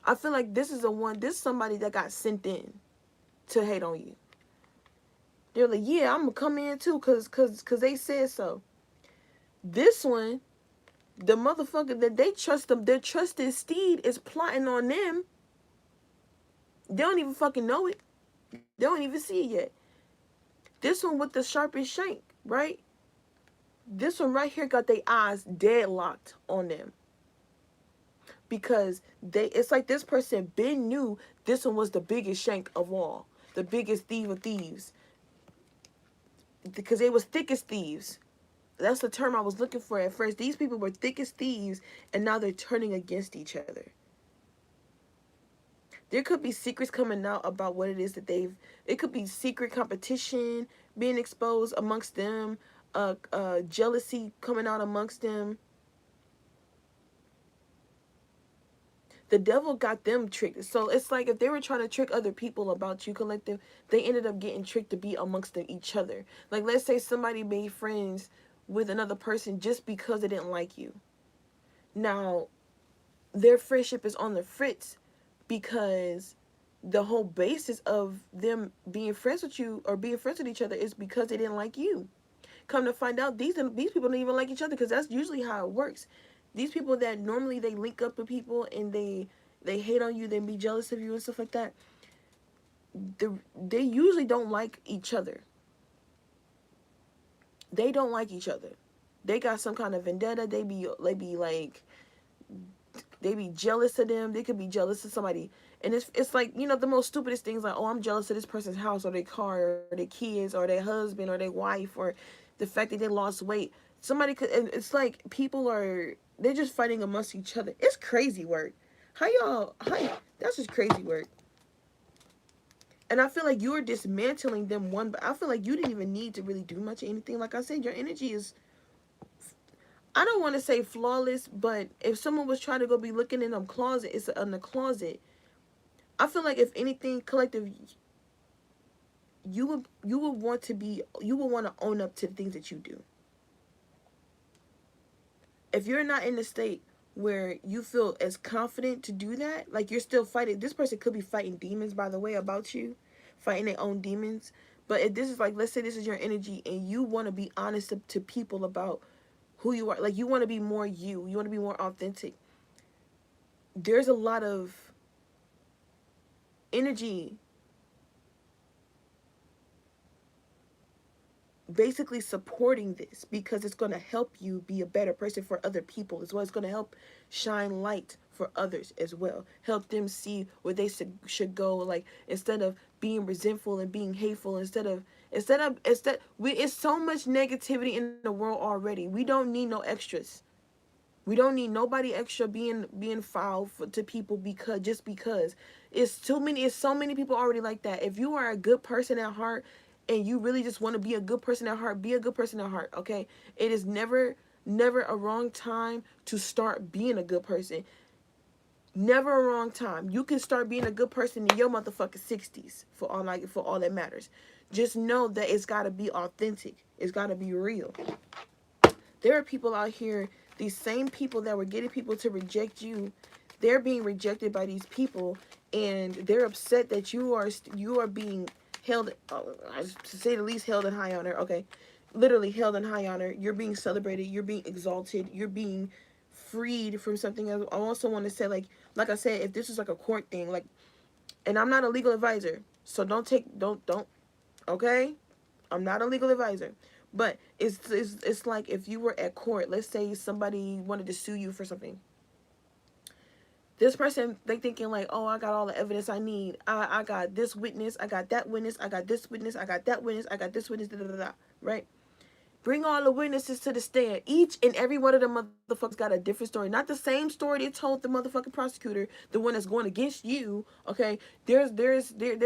I feel like this is the one. This is somebody that got sent in to hate on you. They're like, yeah, I'm gonna come in too, cause they said so. This one, the motherfucker that they trust them, their trusted steed is plotting on them. They don't even fucking know it. They don't even see it yet. This one with the sharpest shank, right? This one right here got their eyes deadlocked on them. Because it's like this person been knew this one was the biggest shank of all. The biggest thief of thieves. Because they was thick as thieves. That's the term I was looking for at first. These people were thick as thieves, and now they're turning against each other. There could be secrets coming out about what it is that it could be secret competition being exposed amongst them, jealousy coming out amongst them. The devil got them tricked. So it's like if they were trying to trick other people about you, collective, they ended up getting tricked to be amongst each other. Like, let's say somebody made friends with another person just because they didn't like you. Now, their friendship is on the fritz because the whole basis of them being friends with you or being friends with each other is because they didn't like you. Come to find out, these people don't even like each other, because that's usually how it works. These people that normally they link up with people and they hate on you, they be jealous of you and stuff like that, they usually don't like each other. They don't like each other. They got some kind of vendetta. They be like, they be jealous of them. They could be jealous of somebody. And it's like, the most stupidest things, like, oh, I'm jealous of this person's house or their car or their kids or their husband or their wife or the fact that they lost weight. Somebody could, and it's like they're just fighting amongst each other. It's crazy work. That's just crazy work. And I feel like you're dismantling them but I feel like you didn't even need to really do much of anything. Like I said, your energy is, I don't want to say flawless, but if someone was trying to go be looking in them closet, it's in the closet. I feel like if anything, collective, you would want to own up to the things that you do. If you're not in the state where you feel as confident to do that, like you're still fighting, this person could be fighting demons, by the way, about you, fighting their own demons. But if this is like, let's say this is your energy and you want to be honest to people about who you are, like you want to be more you want to be more authentic. There's a lot of energy basically supporting this because it's going to help you be a better person for other people as well. It's going to help shine light for others as well, help them see where they should go. Like, instead of being resentful and being hateful, instead we, it's so much negativity in the world already. We don't need no extras. We don't need nobody extra being foul to people because just because it's so many people already like that. If you are a good person at heart and you really just want to be a good person at heart, be a good person at heart, okay? It is never a wrong time to start being a good person. Never a wrong time. You can start being a good person in your motherfucking 60s for all that matters. Just know that it's got to be authentic. It's got to be real. There are people out here, these same people that were getting people to reject you, they're being rejected by these people, and they're upset that you are being held, to say the least, held in high honor. Okay, literally held in high honor. You're being celebrated. You're being exalted. You're being freed from something else. I also want to say, like I said, if this is like a court thing, like, and I'm not a legal advisor, so don't, okay? I'm not a legal advisor. But it's like if you were at court, let's say somebody wanted to sue you for something. This person, they thinking like, oh, I got all the evidence I need. I got this witness, I got that witness, I got this witness, I got that witness, I got this witness, da da da da, right? Bring all the witnesses to the stand. Each and every one of the motherfuckers got a different story. Not the same story they told the motherfucking prosecutor, the one that's going against you, okay? They're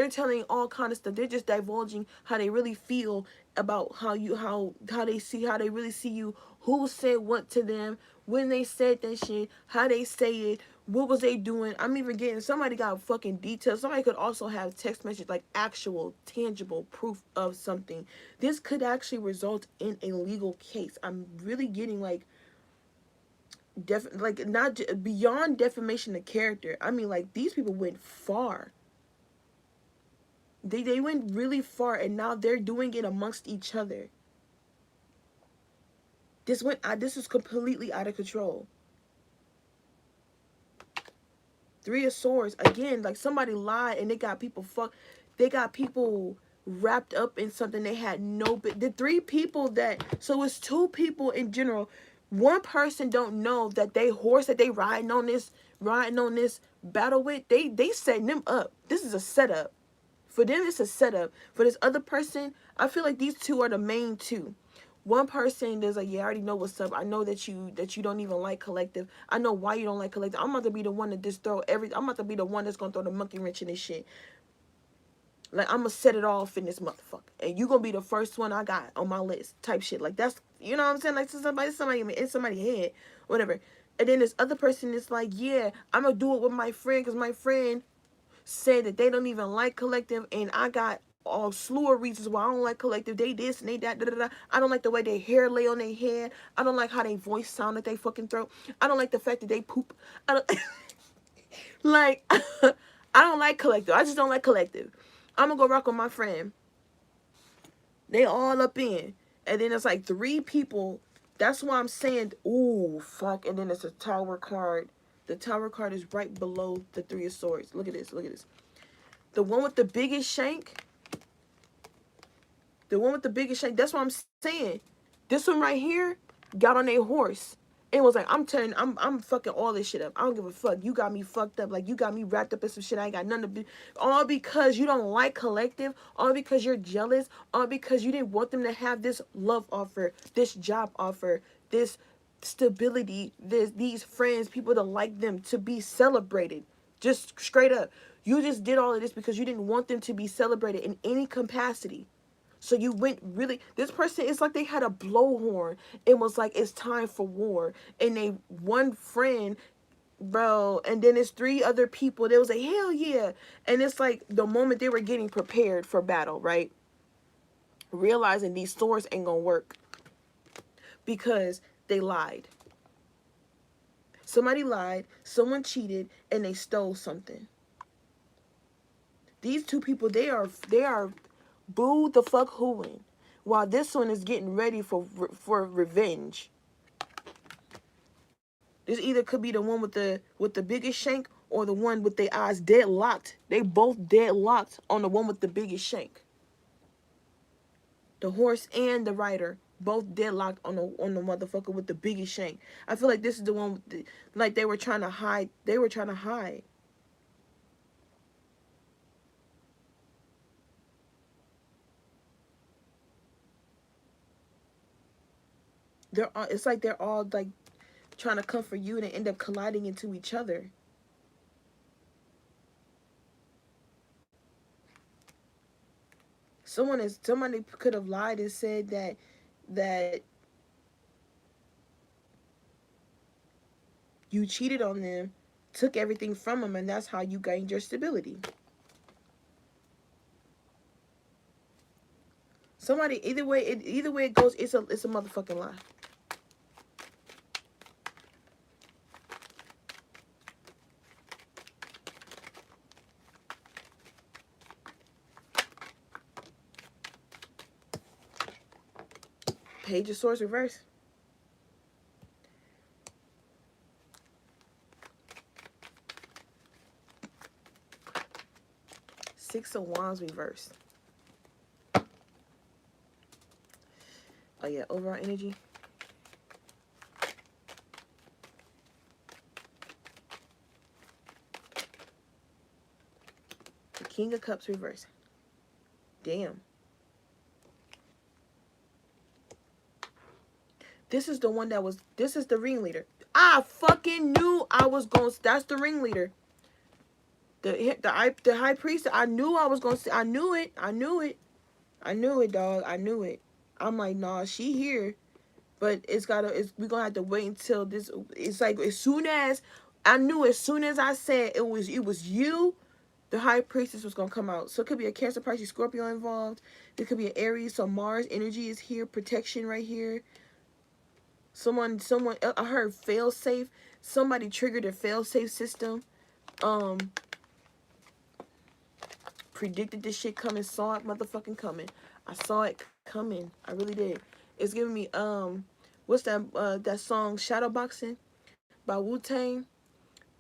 telling all kind of stuff. They're just divulging how they really feel about how they really see you, who said what to them, when they said that shit, how they say it, what was they doing. I'm even getting, somebody got fucking details. Somebody could also have text message, like actual tangible proof of something. This could actually result in a legal case. I'm really getting like not beyond defamation of character. I mean, like, these people went far. They went really far, and now they're doing it amongst each other. This is completely out of control. Three of Swords, again, like, somebody lied and they got people wrapped up in something they had no the three people that, so it's two people in general. One person don't know that they horse that they riding on this battle with, they setting them up. This is a setup. For them, it's a setup. For this other person, I feel like these two are the main two. One person is like, yeah, I already know what's up. I know that you don't even like collective. I know why you don't like collective. I'm about to be the one to just I'm about to be the one that's gonna throw the monkey wrench in this shit. Like, I'm gonna set it off in this motherfucker, and you gonna be the first one I got on my list, type shit. Like, that's, you know what I'm saying? Like, somebody in somebody's head, whatever. And then this other person is like, yeah, I'm gonna do it with my friend because my friend said that they don't even like collective, and I got all slew of reasons why I don't like collective. They this and they that, da, da, da. I don't like the way their hair lay on their head. I don't like how their voice sound at their fucking throat. I don't like the fact that they poop. I don't like I don't like collective. I just don't like collective. I'm gonna go rock with my friend. They all up in. And then it's like three people. That's why I'm saying, ooh, fuck. And then it's a tower card. The tower card is right below the Three of Swords. Look at this. Look at this. The one with the biggest shank. The one with the biggest shank. That's what I'm saying. This one right here got on a horse. It was like, I'm fucking all this shit up. I don't give a fuck. You got me fucked up. Like, you got me wrapped up in some shit I ain't got nothing to be. All because you don't like collective. All because you're jealous. All because you didn't want them to have this love offer, this job offer, this stability, these friends, people to like them, to be celebrated. Just straight up. You just did all of this because you didn't want them to be celebrated in any capacity. So you went really, this person, it's like they had a blowhorn. It was like, it's time for war. And they, one friend, bro, and then it's three other people. They was like, hell yeah. And it's like the moment they were getting prepared for battle, right? Realizing these swords ain't gonna work because they lied. Somebody lied, someone cheated, and they stole something. These two people, they are boo the fuck hooing, while this one is getting ready for revenge. This either could be the one with the biggest shank, or the one with their eyes deadlocked. They both deadlocked on the one with the biggest shank. The horse and the rider both deadlocked on the motherfucker with the biggest shank. I feel like this is the one with the, like they were trying to hide. They were trying to hide. They're all, it's like they're all like trying to come for you and they end up colliding into each other. Somebody could have lied and said that you cheated on them, took everything from them, and that's how you gained your stability. Somebody, either way it goes, it's a motherfucking lie. Page of Swords reverse. Six of Wands reverse. Oh yeah, overall energy. The King of Cups reverse. Damn. This is the one that was, this is the ringleader. I fucking knew I was going to, that's the ringleader. The high priest, I knew I was going to, I knew it. I knew it. I knew it, dog. I knew it. I'm like, nah, she here. But we're going to have to wait until this, it's like as soon as, I knew as soon as I said it was you, the high priestess was going to come out. So it could be a Cancer, Pisces, Scorpio involved. It could be an Aries. So Mars energy is here. Protection right here. Someone, I heard fail safe. Somebody triggered a fail safe system. Predicted this shit coming. Saw it motherfucking coming. I saw it coming. I really did. It's giving me, what's that song, Shadowboxing by Wu-Tang?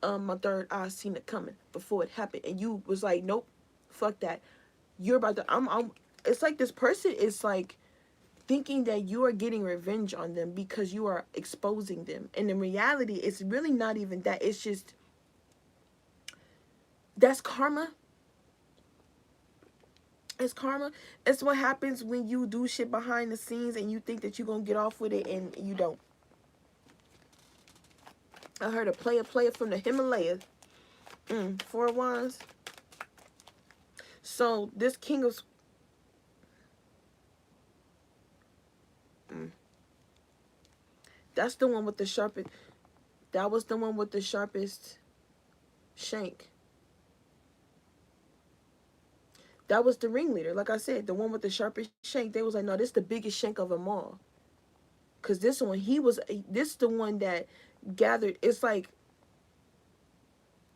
My third eye seen it coming before it happened. And you was like, nope, fuck that. You're about to, it's like this person is like, thinking that you are getting revenge on them because you are exposing them. And in reality, it's really not even that. It's just, that's karma. It's karma. It's what happens when you do shit behind the scenes and you think that you're going to get off with it and you don't. I heard a player from the Himalayas. Four of Wands. So this King of... That's the one with the sharpest... That was the one with the sharpest shank. That was the ringleader. Like I said, the one with the sharpest shank. They was like, no, this is the biggest shank of them all. Because this one, this is the one that gathered... It's like...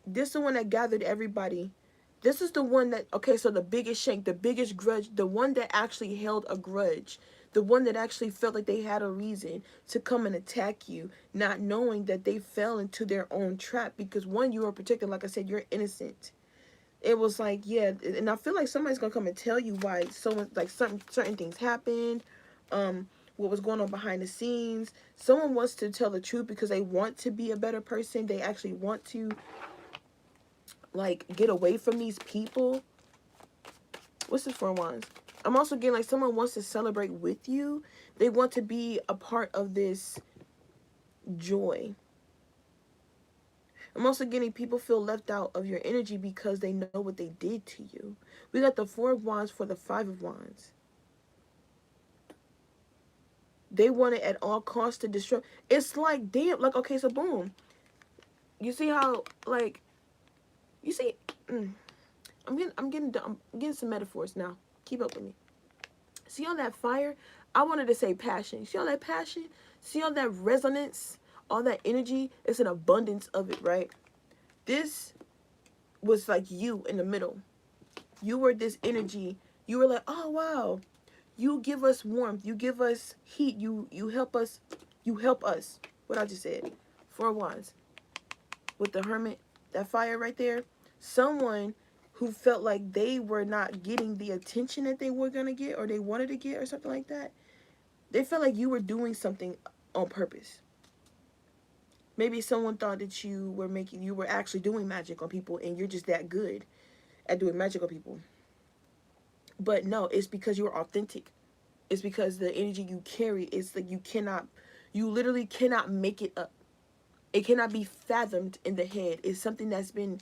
This is the one that gathered everybody. This is the one that... Okay, so the biggest shank, the biggest grudge. The one that actually held a grudge. The one that actually felt like they had a reason to come and attack you, not knowing that they fell into their own trap. Because one, you are protected. Like I said, you're innocent. It was like, yeah, and I feel like somebody's gonna come and tell you why someone, like certain things happened, what was going on behind the scenes. Someone wants to tell the truth because they want to be a better person. They actually want to, like, get away from these people. What's this for Wands? I'm also getting like someone wants to celebrate with you. They want to be a part of this joy. I'm also getting people feel left out of your energy because they know what they did to you. We got the Four of Wands for the Five of Wands. They want it at all costs to destroy. It's like, damn, like, okay, so boom. You see how, like, you see, I'm getting some metaphors now. Keep up with me. See all that fire? I wanted to say passion. See all that passion? See all that resonance? All that energy? It's an abundance of it, right? This was like you in the middle. You were this energy. You were like, oh, wow. You give us warmth. You give us heat. You help us. You help us. What I just said. Four of Wands. With the Hermit. that fire right there, someone who felt like they were not getting the attention that they were going to get or they wanted to get or something like that, they felt like you were doing something on purpose. Maybe someone thought that you were actually doing magic on people and you're just that good at doing magic on people. But no, it's because you're authentic. It's because the energy you carry is like you literally cannot make it up. It cannot be fathomed in the head. It's something that's been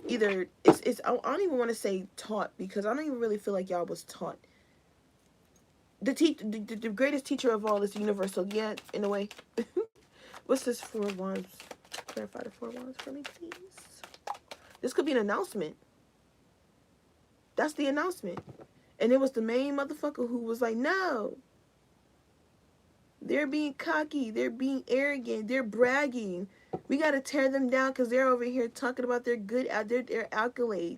either it's I don't even want to say taught because I don't even really feel like y'all was taught. The greatest teacher of all is universal. Yeah, in a way. What's this 4 wands? Clarify the 4 wands for me, please. This could be an announcement. That's the announcement. And it was the main motherfucker who was like, no. They're being cocky. They're being arrogant. They're bragging. We got to tear them down because they're over here talking about their accolades.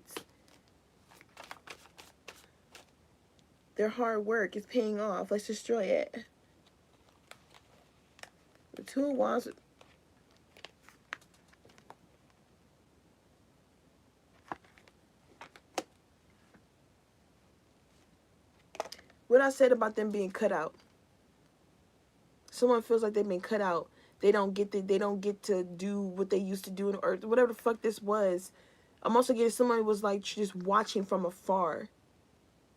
Their hard work is paying off. Let's destroy it. The 2 of wands. What I said about them being cut out. Someone feels like they've been cut out. They don't get to do what they used to do in earth. Whatever the fuck this was. I'm also getting somebody was like just watching from afar.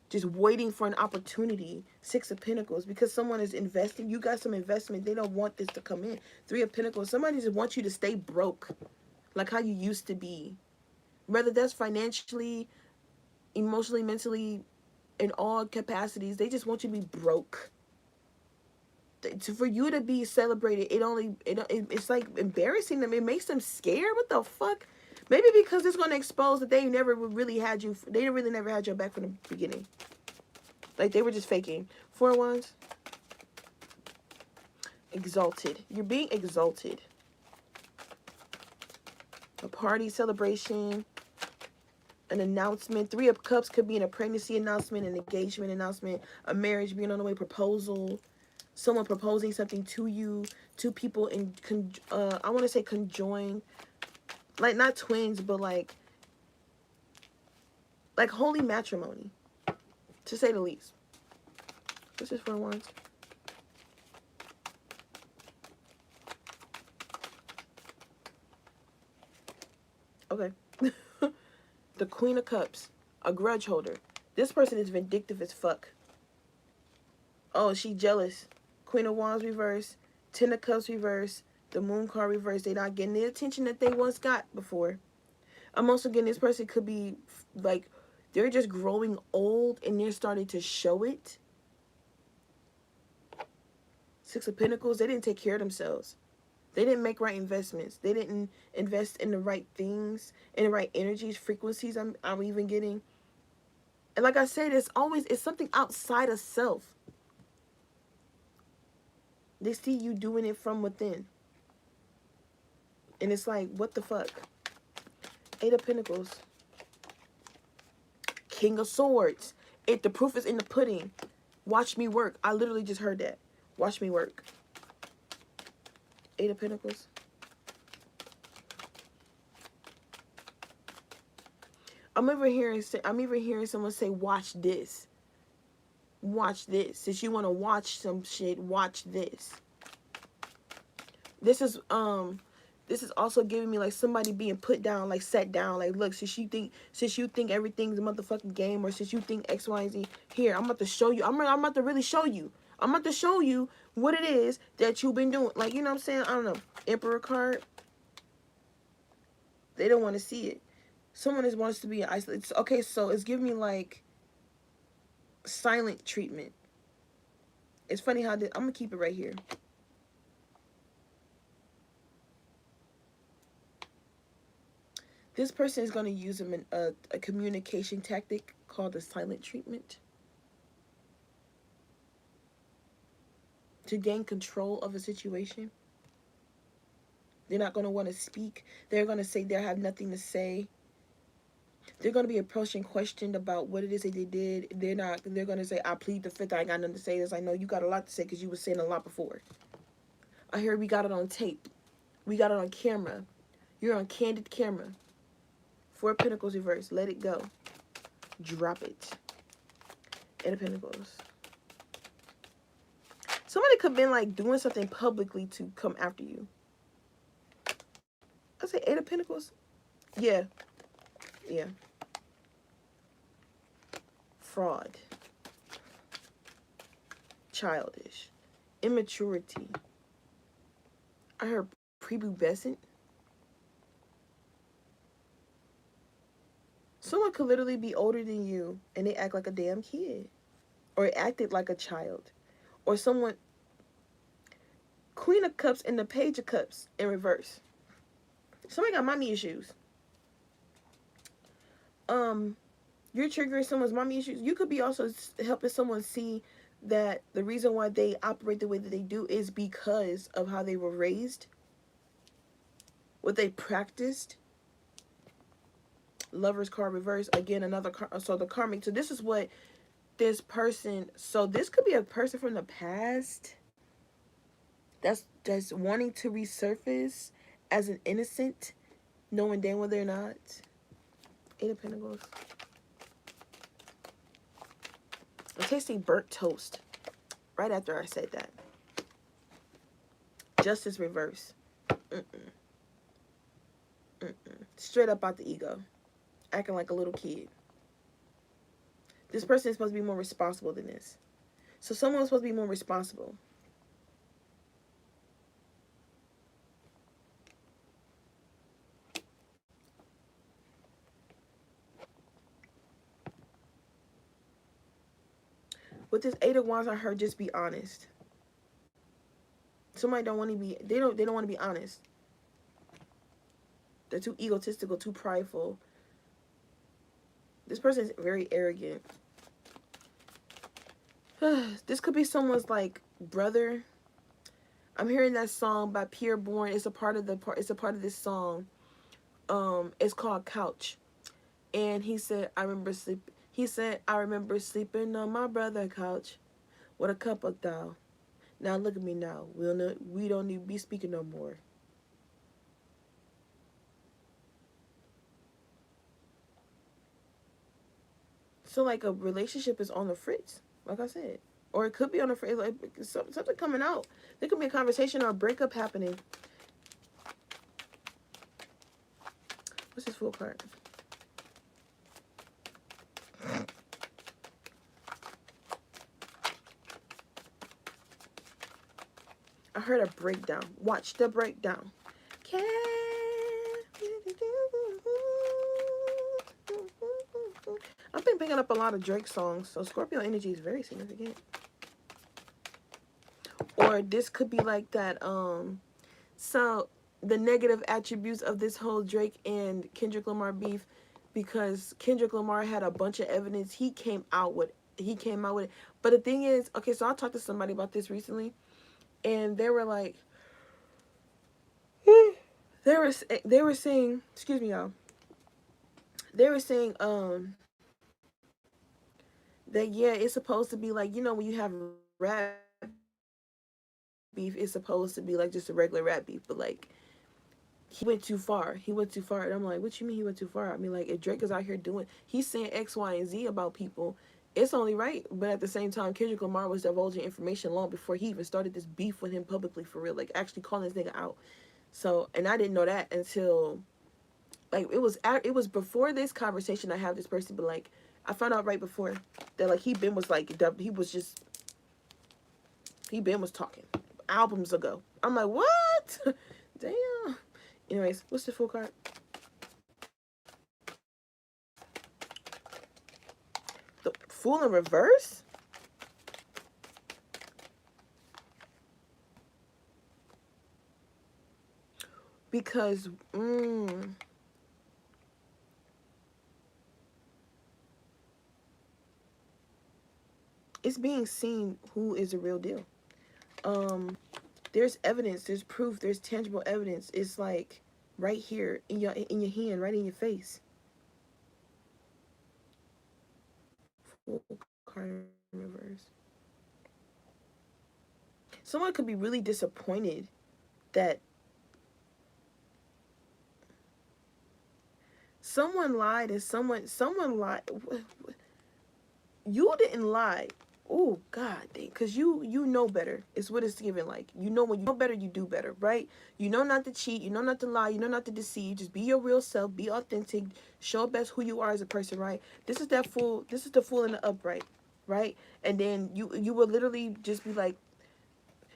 Just waiting for an opportunity. 6 of Pentacles. Because someone is investing. You got some investment. They don't want this to come in. 3 of Pentacles. Somebody just wants you to stay broke. Like how you used to be. Whether that's financially, emotionally, mentally, in all capacities. They just want you to be broke. For you to be celebrated, it's like embarrassing them. It makes them scared. What the fuck? Maybe because it's going to expose that they never really had you. They really never had your back from the beginning. Like they were just faking. 4 wands. Exalted. You're being exalted. A party, celebration, an announcement. 3 of Cups could be in a pregnancy announcement, an engagement announcement, a marriage being on the way, proposal. Someone proposing something to you, 2 people in, I want to say conjoined, like not twins, but like holy matrimony, to say the least. This is 4 wands. Okay. The Queen of Cups, a grudge holder. This person is vindictive as fuck. Oh, she jealous. Queen of Wands reverse, 10 of Cups reverse, the Moon card reverse. They're not getting the attention that they once got before. I'm also getting this person could be like they're just growing old and they're starting to show it. 6 of Pentacles, they didn't take care of themselves. They didn't make right investments. They didn't invest in the right things, in the right energies, frequencies I'm even getting. And like I said, it's something outside of self. They see you doing it from within. And it's like, what the fuck? 8 of Pentacles. King of Swords. The proof is in the pudding. Watch me work. I literally just heard that. Watch me work. 8 of Pentacles. I'm even hearing someone say, watch this. Watch this. Since you want to watch some shit, watch this. This is also giving me like somebody being put down, like set down, like look, since you think everything's a motherfucking game, or since you think X, Y, and Z, here, I'm about to show you. I'm about to really show you. I'm about to show you what it is that you've been doing. Like, you know what I'm saying? I don't know. Emperor card. They don't want to see it. Someone wants to be isolated. Okay, so it's giving me like silent treatment. It's funny how I'm gonna keep it right here. This person is going to use a communication tactic called the silent treatment to gain control of a situation. They're not going to want to speak. They're going to say they have nothing to say. They're going to be approached and questioned about what it is that they did. They're going to say, I plead the fifth. I ain't got nothing to say. It's like, no, you got a lot to say because you were saying a lot before. I hear we got it on tape. We got it on camera. You're on candid camera. Four of Pentacles reverse. Let it go. Drop it. Eight of Pentacles. Somebody could have been like doing something publicly to come after you. I say Eight of Pentacles. Yeah. Yeah. Fraud. Childish. Immaturity. I heard prepubescent. Someone could literally be older than you and they act like a damn kid. Or acted like a child. Or someone... Queen of Cups and the Page of Cups in reverse. Somebody got mommy issues. You're triggering someone's mommy issues. You could be also helping someone see that the reason why they operate the way that they do is because of how they were raised, what they practiced. Lover's card reverse. Again, another card. So the karmic. So this is what this person... So this could be a person from the past that's wanting to resurface as an innocent, knowing damn well they're not. Eight of Pentacles. I'm tasting burnt toast right after I said that. Justice reverse. Straight up out the ego. Acting like a little kid. This person is supposed to be more responsible than this. So someone's supposed to be more responsible. With this Eight of Wands, I heard just be honest. Somebody don't want to be... They don't want to be honest. They're too egotistical, too prideful. This person is very arrogant. This could be someone's like brother. I'm hearing that song by Pierre Bourne. It's a part of this song. It's called Couch. And he said, I remember sleeping on my brother's couch with a cup of thou. Now look at me now. We don't need to be speaking no more. So like a relationship is on the fritz, like I said. Or it could be on the fritz, like something coming out. There could be a conversation or a breakup happening. What's this Fool card? I heard a breakdown. Watch the breakdown. I've been picking up a lot of Drake songs, so Scorpio energy is very significant. Or this could be like that, so the negative attributes of this whole Drake and Kendrick Lamar beef, because Kendrick Lamar had a bunch of evidence. He came out with it. But the thing is, okay, so I talked to somebody about this recently, and they were like, they were saying, excuse me, y'all. They were saying, that, yeah, it's supposed to be like, you know, when you have rap beef, it's supposed to be like just a regular rap beef, but like, he went too far. And I'm like, what you mean he went too far? I mean, like, if Drake is out here he's saying X, Y, and Z about people, it's only right. But at the same time, Kendrick Lamar was divulging information long before he even started this beef with him publicly, for real, like actually calling this nigga out. So, and I didn't know that until, like, it was before this conversation I have this person, but like, I found out right before that, like, he was talking albums ago. I'm like, what? Damn. Anyways, what's the Fool card? The Fool in reverse? Because, it's being seen who is the real deal. There's evidence, there's proof, there's tangible evidence. It's like right here in your hand, right in your face. Fool card in reverse. Someone could be really disappointed that Someone lied, and someone lied. You didn't lie. Oh God, because you know better. It's what it's given. Like, you know, when you know better, you do better, right? You know not to cheat. You know not to lie. You know not to deceive. Just be your real self. Be authentic. Show best who you are as a person, right? This is that fool. This is the fool in the upright, right? And then you will literally just be like,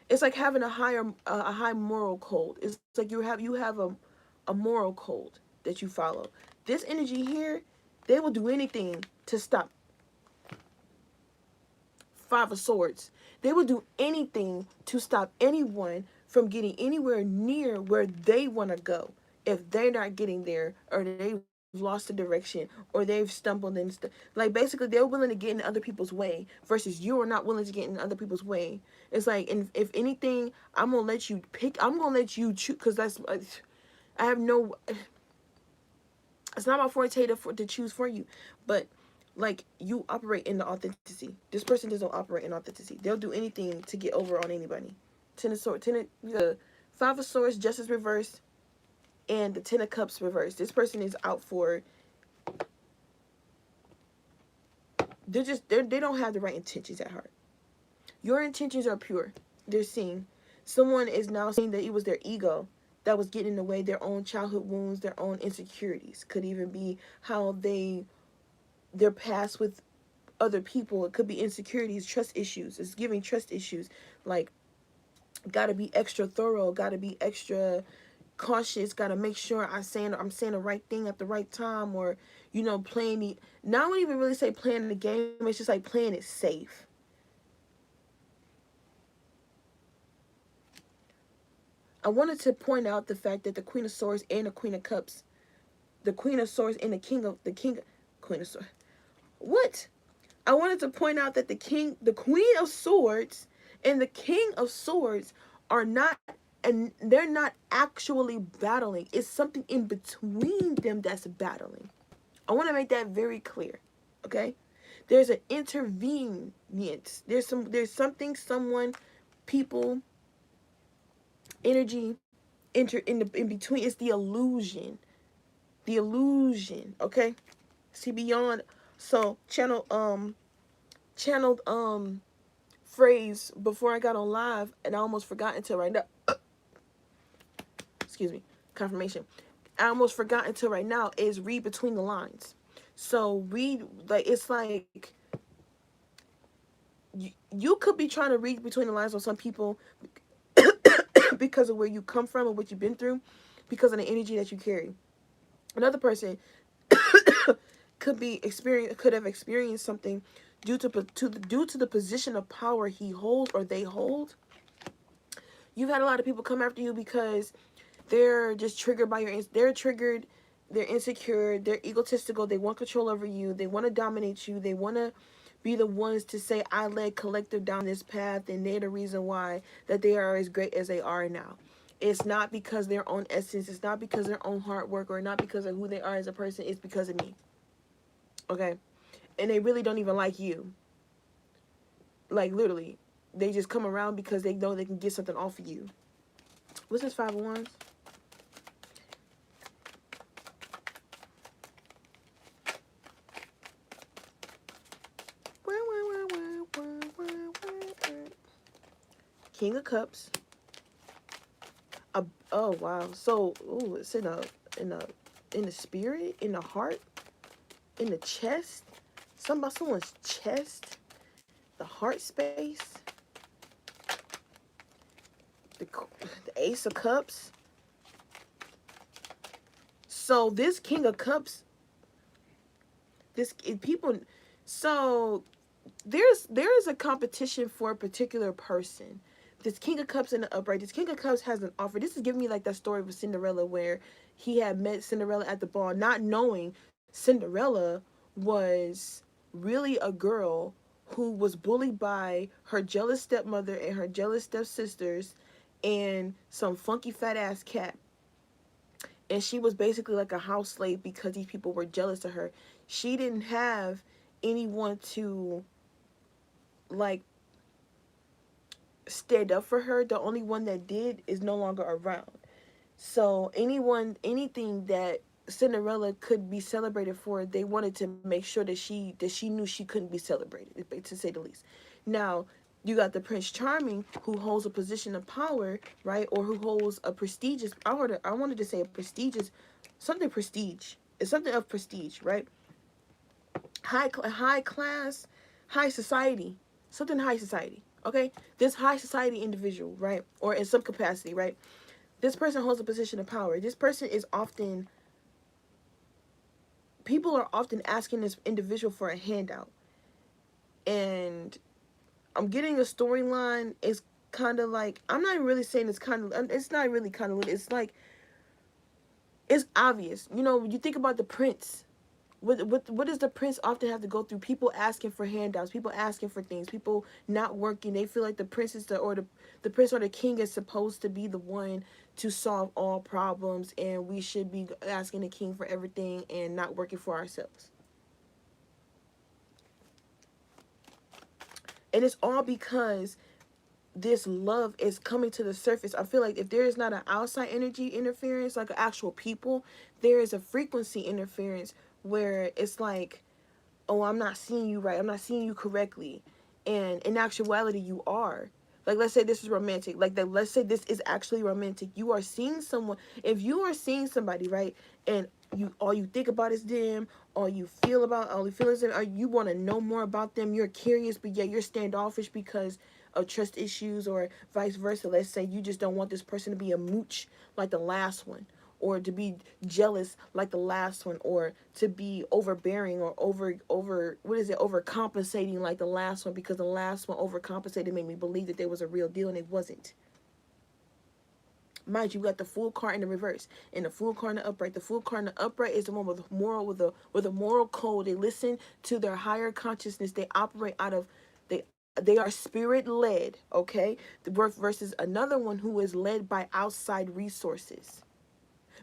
it's like having a high moral code. It's like you have a moral code that you follow. This energy here, they will do anything to stop Five of Swords. They will do anything to stop anyone from getting anywhere near where they want to go. If they're not getting there, or they've lost the direction, or they've stumbled and like, basically they're willing to get in other people's way versus you are not willing to get in other people's way. It's like, and if anything, I'm gonna let you pick. I'm gonna let you choose, because that's I have no. It's not my forte to choose for you, but like, you operate in the authenticity. This person doesn't operate in authenticity. They'll do anything to get over on anybody. The Five of Swords, Justice reversed, and the Ten of Cups reversed. This person is out for. They don't have the right intentions at heart. Your intentions are pure. They're seeing. Someone is now seeing that it was their ego that was getting in the way, their own childhood wounds, their own insecurities. Could even be how their past with other people. It could be insecurities, trust issues. It's giving trust issues. Like, gotta be extra thorough, gotta be extra cautious, gotta make sure I'm saying the right thing at the right time, or playing the. Now I wouldn't even really say playing the game. It's just like playing it safe. I wanted to point out the fact that the Queen of Swords and the Queen of Cups, the Queen of Swords and Queen of Swords. What? I wanted to point out that the Queen of Swords and the King of Swords are not, and they're not actually battling. It's something in between them that's battling. I want to make that very clear. Okay? There's an intervenience. There's something, someone, people, energy in between. It's the illusion. The illusion, okay? See beyond. So channeled phrase before I got on live, and I almost forgot until right now. Excuse me, confirmation. I almost forgot until right now, is read between the lines. So read, like, it's like you could be trying to read between the lines on some people because of where you come from or what you've been through, because of the energy that you carry. Another person could have experienced something due to the position of power he holds or they hold. You've had a lot of people come after you because they're just triggered by they're triggered, they're insecure, they're egotistical, they want control over you, they want to dominate you, they want to be the ones to say, I led collective down this path, and they're the reason why that they are as great as they are now. It's not because their own essence, it's not because their own hard work, or not because of who they are as a person, it's because of me. Okay? And they really don't even like you. Like, literally. They just come around because they know they can get something off of you. What's this 5 of Wands? King of Cups. Oh wow. So, it's in the spirit, in the heart, in the chest. Something about someone's chest, the heart space, the Ace of Cups. So this King of Cups, people. So there is a competition for a particular person. This King of Cups in the upright. This King of Cups has an offer. This is giving me like that story with Cinderella, where he had met Cinderella at the ball, not knowing Cinderella was really a girl who was bullied by her jealous stepmother and her jealous stepsisters and some funky fat ass cat. And she was basically like a house slave because these people were jealous of her. She didn't have anyone to, like, stand up for her. The only one that did is no longer around. So anything that Cinderella could be celebrated for, they wanted to make sure that she knew she couldn't be celebrated, to say the least. Now, you got the Prince Charming, who holds a position of power, right, or who holds a prestigious. I wanted to say a prestigious, something prestige. It's something of prestige, right? High class, high society, something high society. Okay, this high society individual, right, or in some capacity, right. This person holds a position of power. This person is often, people are often asking this individual for a handout. And I'm getting a storyline. It's kind of like, I'm not really saying it's kind of, it's not really kind of, it's like, it's obvious. You know, you think about the prince. What does the prince often have to go through? People asking for handouts, people asking for things, people not working. They feel like the prince is the prince or the king is supposed to be the one to solve all problems, and we should be asking the king for everything and not working for ourselves. And it's all because this love is coming to the surface. I feel like if there is not an outside energy interference, like actual people, there is a frequency interference where it's like, oh, I'm not seeing you right. I'm not seeing you correctly. And in actuality, you are. Like, let's say this is romantic. Like, that. Let's say this is actually romantic. You are seeing someone. If you are seeing somebody, right, and you all you think about is them, all you feel is them, or you want to know more about them. You're curious, but yet you're standoffish because of trust issues, or vice versa. Let's say you just don't want this person to be a mooch like the last one, or to be jealous like the last one, or to be overbearing, or overcompensating like the last one, because the last one overcompensated, made me believe that there was a real deal and it wasn't. Mind you, got the Fool card in the reverse and the Fool card in the upright. The Fool card in the upright is the one with moral, with a moral code. They listen to their higher consciousness. They operate out of, they are spirit led, okay? The birth versus another one who is led by outside resources.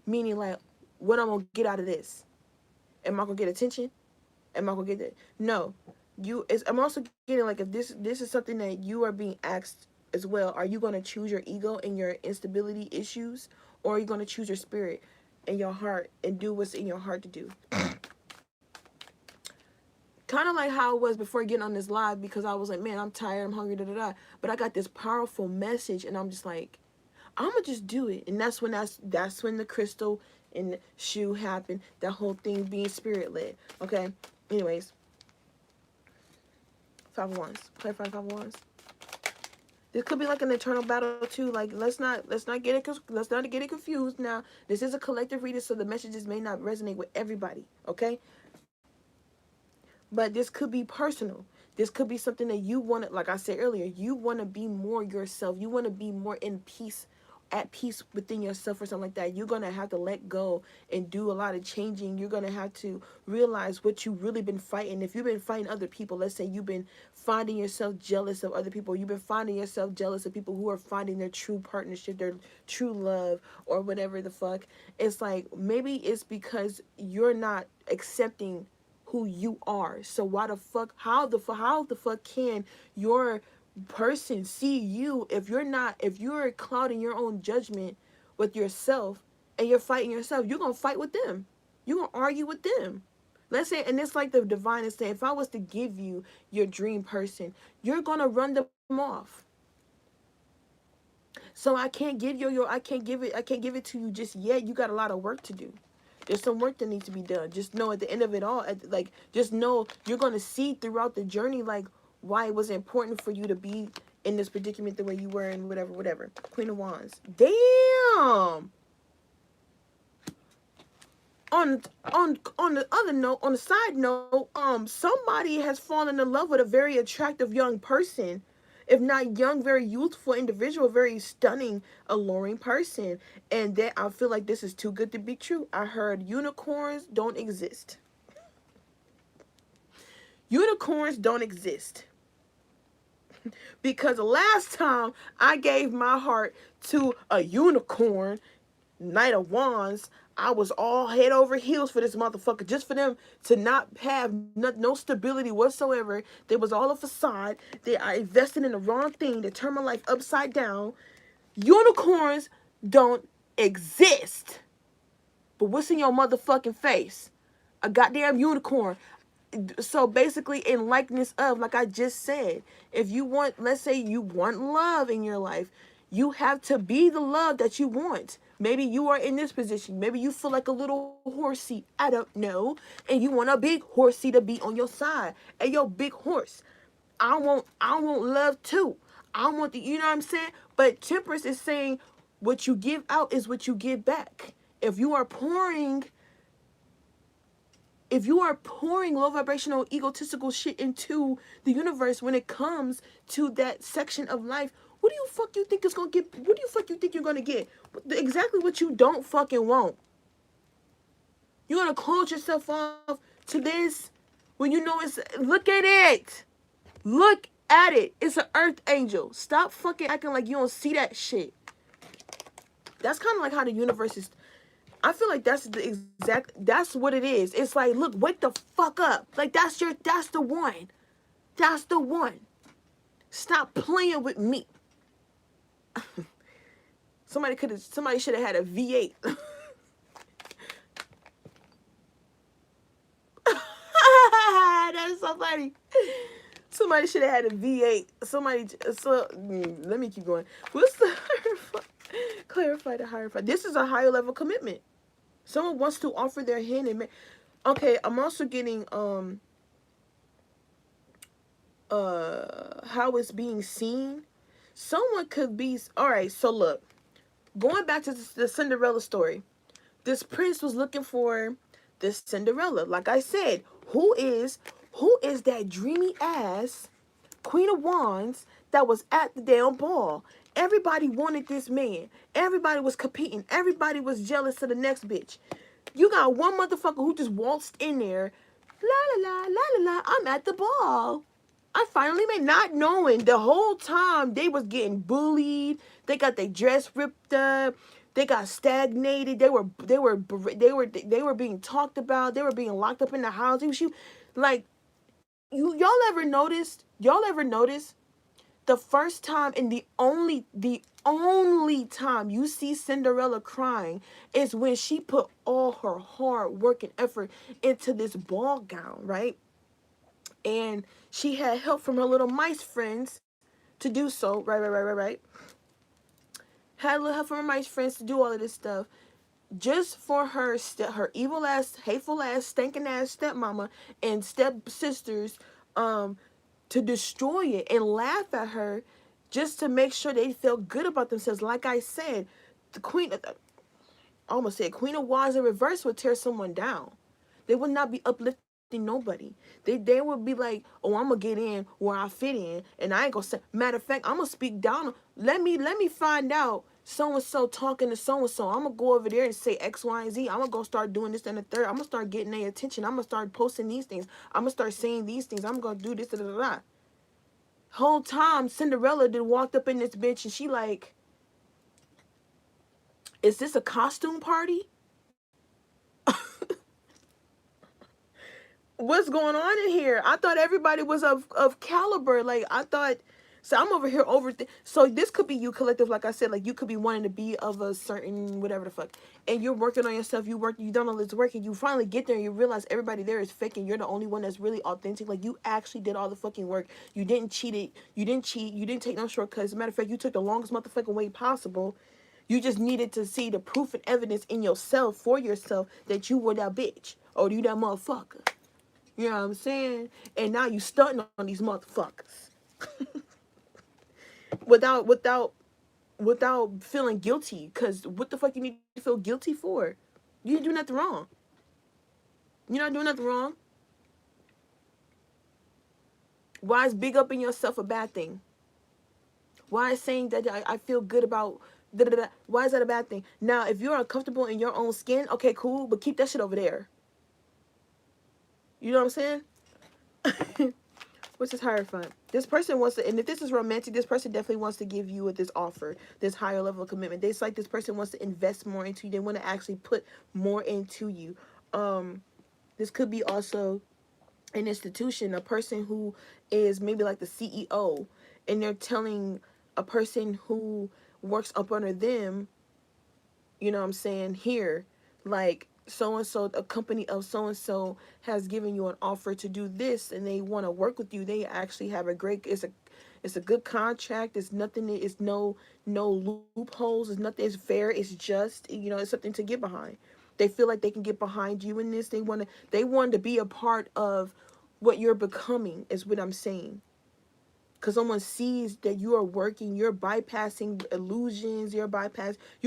Meaning, like, what I'm gonna get out of this? Am I gonna get attention? Am I gonna get that? No. I'm also getting, like, if this is something that you are being asked as well, are you gonna choose your ego and your instability issues, or are you gonna choose your spirit and your heart and do what's in your heart to do? Kind of like how it was before getting on this live, because I was like, man, I'm tired, I'm hungry, da da da. But I got this powerful message, and I'm just like, I'm gonna just do it. And that's when the crystal and the shoe happened. That whole thing being spirit led. Okay. Anyways, 5 of Wands. Play 5 of Wands. This could be like an eternal battle too. Like, let's not get it confused. Now, this is a collective reading, so the messages may not resonate with everybody. Okay. But this could be personal. This could be something that you want to, like I said earlier, you want to be more yourself. You want to be more in peace, at peace within yourself, or something like that. You're going to have to let go and do a lot of changing. You're going to have to realize what you've really been fighting. If you've been fighting other people, let's say you've been finding yourself jealous of other people. You've been finding yourself jealous of people who are finding their true partnership, their true love, or whatever the fuck. It's like, maybe it's because you're not accepting who you are. So why the fuck, how the fuck can your person see you if you're clouding your own judgment with yourself, and you're fighting yourself? You're gonna fight with them. You're gonna argue with them. Let's say, and it's like the divine is saying, if I was to give you your dream person, you're gonna run them off. So I can't give I can't give it to you just yet. You got a lot of work to do. There's some work that needs to be done. Just know at the end of it all, like, just know you're going to see throughout the journey, like, why it was important for you to be in this predicament the way you were, and whatever. Queen of Wands. Damn! On the other note, on the side note, somebody has fallen in love with a very attractive young person. If not young, very youthful individual, very stunning, alluring person. And that, I feel like this is too good to be true. I heard unicorns don't exist. Unicorns don't exist. Because the last time I gave my heart to a unicorn, Knight of Wands, I was all head over heels for this motherfucker, just for them to not have no stability whatsoever. There was all a facade. They are invested in the wrong thing. They turn my life upside down. Unicorns don't exist. But what's in your motherfucking face? A goddamn unicorn. So basically, in likeness of, like I just said, if you want, let's say you want love in your life, you have to be the love that you want. Maybe you are in this position. Maybe you feel like a little horsey. I don't know. And you want a big horsey to be on your side. Hey, yo, big horse. I want love too. I want the, you know what I'm saying? But temperance is saying what you give out is what you give back. If you are pouring if you are pouring low vibrational egotistical shit into the universe when it comes to that section of life, what do you fuck you think is gonna get? What do you fuck you think you're gonna get? Exactly what you don't fucking want. You're gonna close yourself off to this when you know it's. Look at it. Look at it. It's an earth angel. Stop fucking acting like you don't see that shit. That's kind of like how the universe is. I feel like that's the exact, that's what it is. It's like, look, wake the fuck up. Like, that's the one. That's the one. Stop playing with me. Somebody should have had a V8. That's so funny. Somebody should have had a V8. Let me keep going. What's the clarify the higher? This is a higher level commitment. Someone wants to offer their hand and okay, I'm also getting how it's being seen. Someone could be, all right, so look, going back to the Cinderella story. This prince was looking for this Cinderella. Like I said, who is that dreamy ass Queen of Wands that was at the damn ball? Everybody wanted this man. Everybody was competing. Everybody was jealous of the next bitch. You got one motherfucker who just waltzed in there. La la la la la la. I'm at the ball. I finally made, not knowing the whole time they was getting bullied. They got their dress ripped up. They got stagnated. They were being talked about. They were being locked up in the house. Like, y'all ever noticed? Y'all ever notice the first time and the only time you see Cinderella crying is when she put all her hard work and effort into this ball gown, right? And she had help from her little mice friends to do so, right. Had a little help from her mice friends to do all of this stuff, just for her evil ass, hateful ass, stinking ass stepmama and stepsisters, to destroy it and laugh at her, just to make sure they felt good about themselves. Like I said, the queen, I almost said Queen of Wands in reverse would tear someone down. They would not be uplifting nobody. They would be like, oh, I'm gonna get in where I fit in, and I ain't gonna say. Matter of fact, I'm gonna speak down. Let me find out so and so talking to so and so. I'm gonna go over there and say X, Y, and Z. I'm gonna go start doing this and the third. I'm gonna start getting their attention. I'm gonna start posting these things. I'm gonna start saying these things. I'm gonna do this. Da, da, da, da. Whole time Cinderella did walked up in this bitch and she like, is this a costume party? What's going on in here? I thought everybody was of caliber. Like, I thought, so I'm over here so this could be you, collective. Like I said, like, you could be wanting to be of a certain whatever the fuck, and you're working on yourself. You done all this work, and you finally get there and you realize everybody there is fake and you're the only one that's really authentic. Like, you actually did all the fucking work. You didn't cheat it. You didn't cheat. You didn't take no shortcuts. As a matter of fact, you took the longest motherfucking way possible. You just needed to see the proof and evidence in yourself, for yourself, that you were that bitch or you that motherfucker. You know what I'm saying? And now you stunting on these motherfuckers. without feeling guilty. Cause what the fuck you need to feel guilty for? You didn't do nothing wrong. You're not doing nothing wrong. Why is big up in yourself a bad thing? Why is saying that I feel good about da, da, da, why is that a bad thing? Now, if you're uncomfortable in your own skin, okay, cool, but keep that shit over there. You know what I'm saying? What's this Hierophant? This person wants to, and if this is romantic, this person definitely wants to give you this offer, this higher level of commitment. It's like this person wants to invest more into you. They want to actually put more into you. This could be also an institution, a person who is maybe like the CEO, and they're telling a person who works up under them, you know what I'm saying, here, like so and so, a company of so and so has given you an offer to do this, and they want to work with you. They actually have a great, it's a good contract. It's nothing. It's no loopholes. It's nothing. It's fair. It's just, it's something to get behind. They feel like they can get behind you in this. They want to be a part of what you're becoming. Is what I'm saying. Because someone sees that you are working, you're bypassing illusions, you're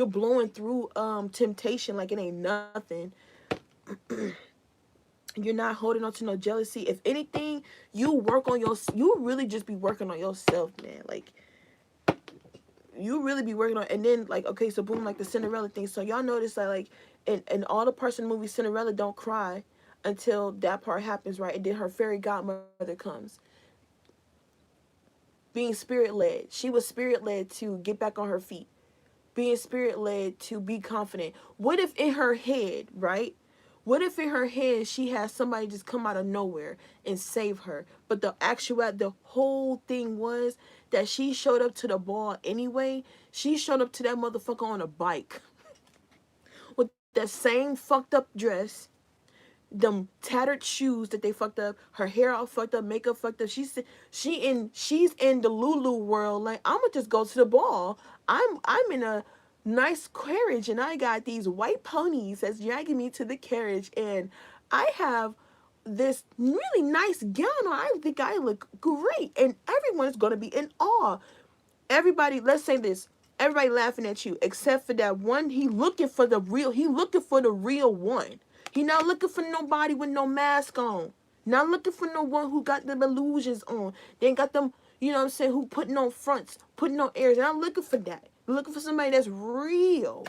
blowing through temptation like it ain't nothing. You're not holding on to no jealousy. If anything, you really just be working on yourself, man. Like, you really be working on, and then, like, okay, so boom, like the Cinderella thing. So y'all notice that, like, in all the person movies, Cinderella don't cry until that part happens, right? And then her fairy godmother comes, being spirit led. She was spirit led to get back on her feet, being spirit led to be confident. What if in her head, right? What if in her head she has somebody just come out of nowhere and save her? But the whole thing was that she showed up to the ball anyway. She showed up to that motherfucker on a bike with that same fucked up dress, them tattered shoes that they fucked up, her hair all fucked up, makeup fucked up. She's in the Lulu world. Like, I'ma just go to the ball. I'm in a nice carriage, and I got these white ponies that's dragging me to the carriage, and I have this really nice gown on. I think I look great, and everyone's gonna be in awe. Everybody, let's say this. Everybody laughing at you except for that one. He looking for the real one. He not looking for nobody with no mask on. Not looking for no one who got them illusions on. They ain't got them, you know what I'm saying, who putting on fronts, putting on airs. Not looking for that. Looking for somebody that's real.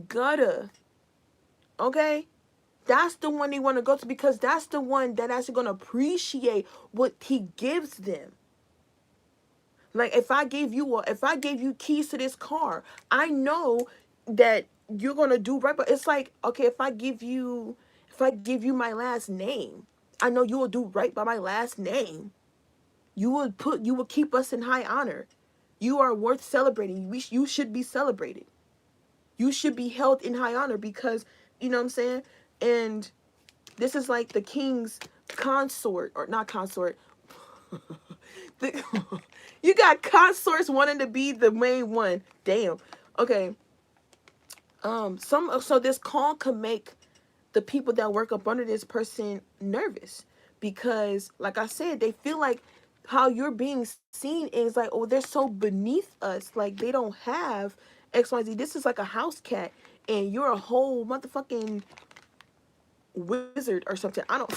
Gutter. Okay? That's the one they want to go to, because that's the one that actually going to appreciate what he gives them. Like, if I gave you keys to this car, I know that you're gonna do right. But it's like, okay, if I give you my last name, I know you will do right by my last name. You will keep us in high honor. You are worth celebrating. You should be celebrated. You should be held in high honor, because, you know what I'm saying? And this is like the king's consort, or not consort. the, you got consorts wanting to be the main one. Damn. Okay. So this call can make the people that work up under this person nervous, because, like I said, they feel like how you're being seen is like, oh, they're so beneath us. Like, they don't have XYZ. This is like a house cat, and you're a whole motherfucking wizard or something. I don't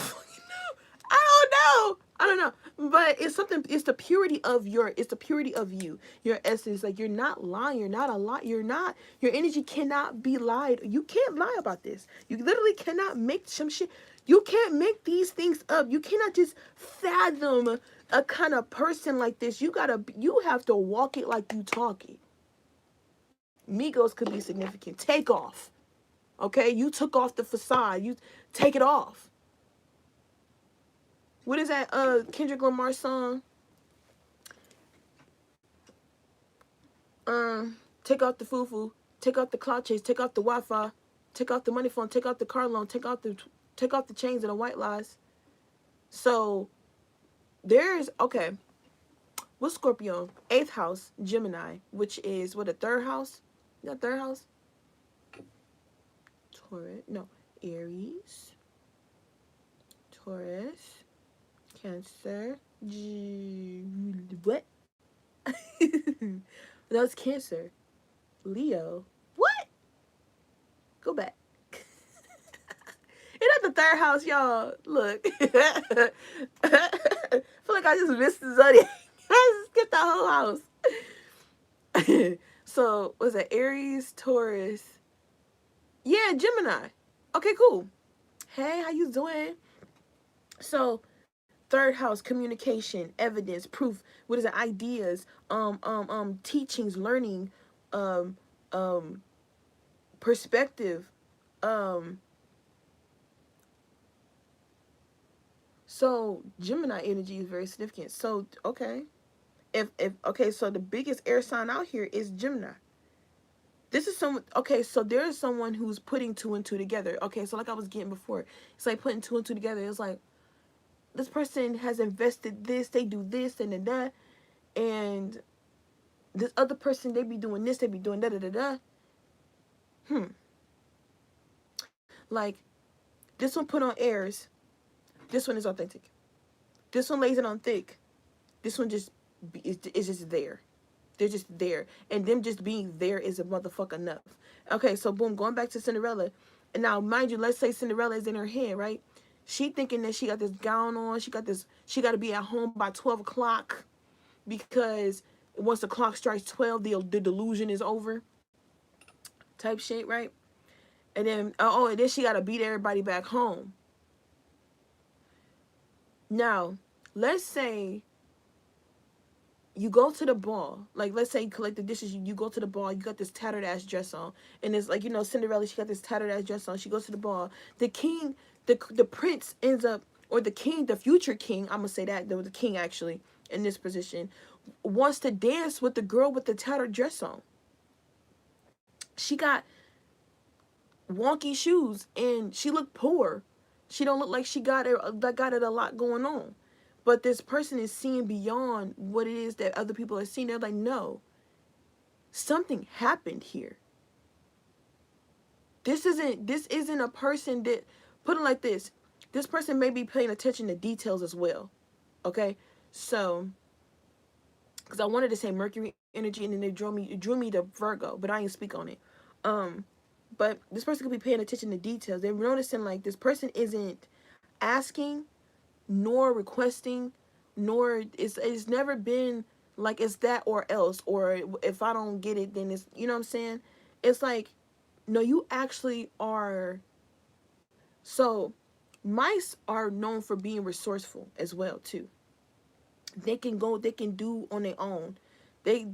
I don't know. But it's something. It's the purity of you, your essence. Like, you're not lying. You're not a lie. You're not. Your energy cannot be lied. You can't lie about this. You literally cannot make some shit. You can't make these things up. You cannot just fathom a kind of person like this. You have to walk it like you talk it. Migos could be significant. Take off. Okay? You took off the facade. You take it off. What is that Kendrick Lamar song? Take out the foo-foo, take out the cloud chase, take out the Wi-Fi, take out the money phone, take out the car loan, take out the chains and the white lies. So there's, okay, what's Scorpio? 8th house, Gemini, which is what, a third house? Yeah, third house? Taurus, no, Aries, Taurus, Cancer, what? That's Cancer. Leo. What? Go back. It's not the third house, y'all. Look. I feel like I just missed the zodiac. I just skipped that whole house. So, was it Aries, Taurus? Yeah, Gemini. Okay, cool. Hey, how you doing? So, third house, communication, evidence, proof. What is it? Ideas, teachings, learning, um, um, perspective. So Gemini energy is very significant. So, okay. If okay, so the biggest air sign out here is Gemini. This is someone, okay, so there is someone who's putting two and two together. Okay, so like I was getting before, it's like putting two and two together. It's like, this person has invested this, they do this and then that, and this other person, they be doing this, they be doing da da da da. Like, this one put on airs, this one is authentic. This one lays it on thick. This one just is just there. They're just there, and them just being there is a motherfucker enough. Okay, so boom, going back to Cinderella, and now mind you, let's say Cinderella is in her head, right? She thinking that she got this gown on, she got to be at home by 12 o'clock, because once the clock strikes 12, the delusion is over, type shit, right? And then and then she got to beat everybody back home. Now, let's say you go to the ball, like let's say you collect the dishes, you go to the ball, you got this tattered ass dress on, and it's like, Cinderella, she got this tattered ass dress on, she goes to the ball, the king, the prince ends up, or the king, the future king, I'm gonna say that, the king actually, in this position, wants to dance with the girl with the tattered dress on. She got wonky shoes, and she looked poor, she don't look like she got it a lot going on. But this person is seeing beyond what it is that other people are seeing. They're like, no, something happened here. This isn't a person that, put it like this person may be paying attention to details as well. Okay? So, because I wanted to say Mercury energy, and then it drew me to Virgo, but I ain't speak on it. But this person could be paying attention to details. They're noticing like this person isn't asking nor requesting, nor it's never been like it's that or else, or if I don't get it, then it's, you know what I'm saying? It's like, no, you actually are. So mice are known for being resourceful as well too. They can do on their own. They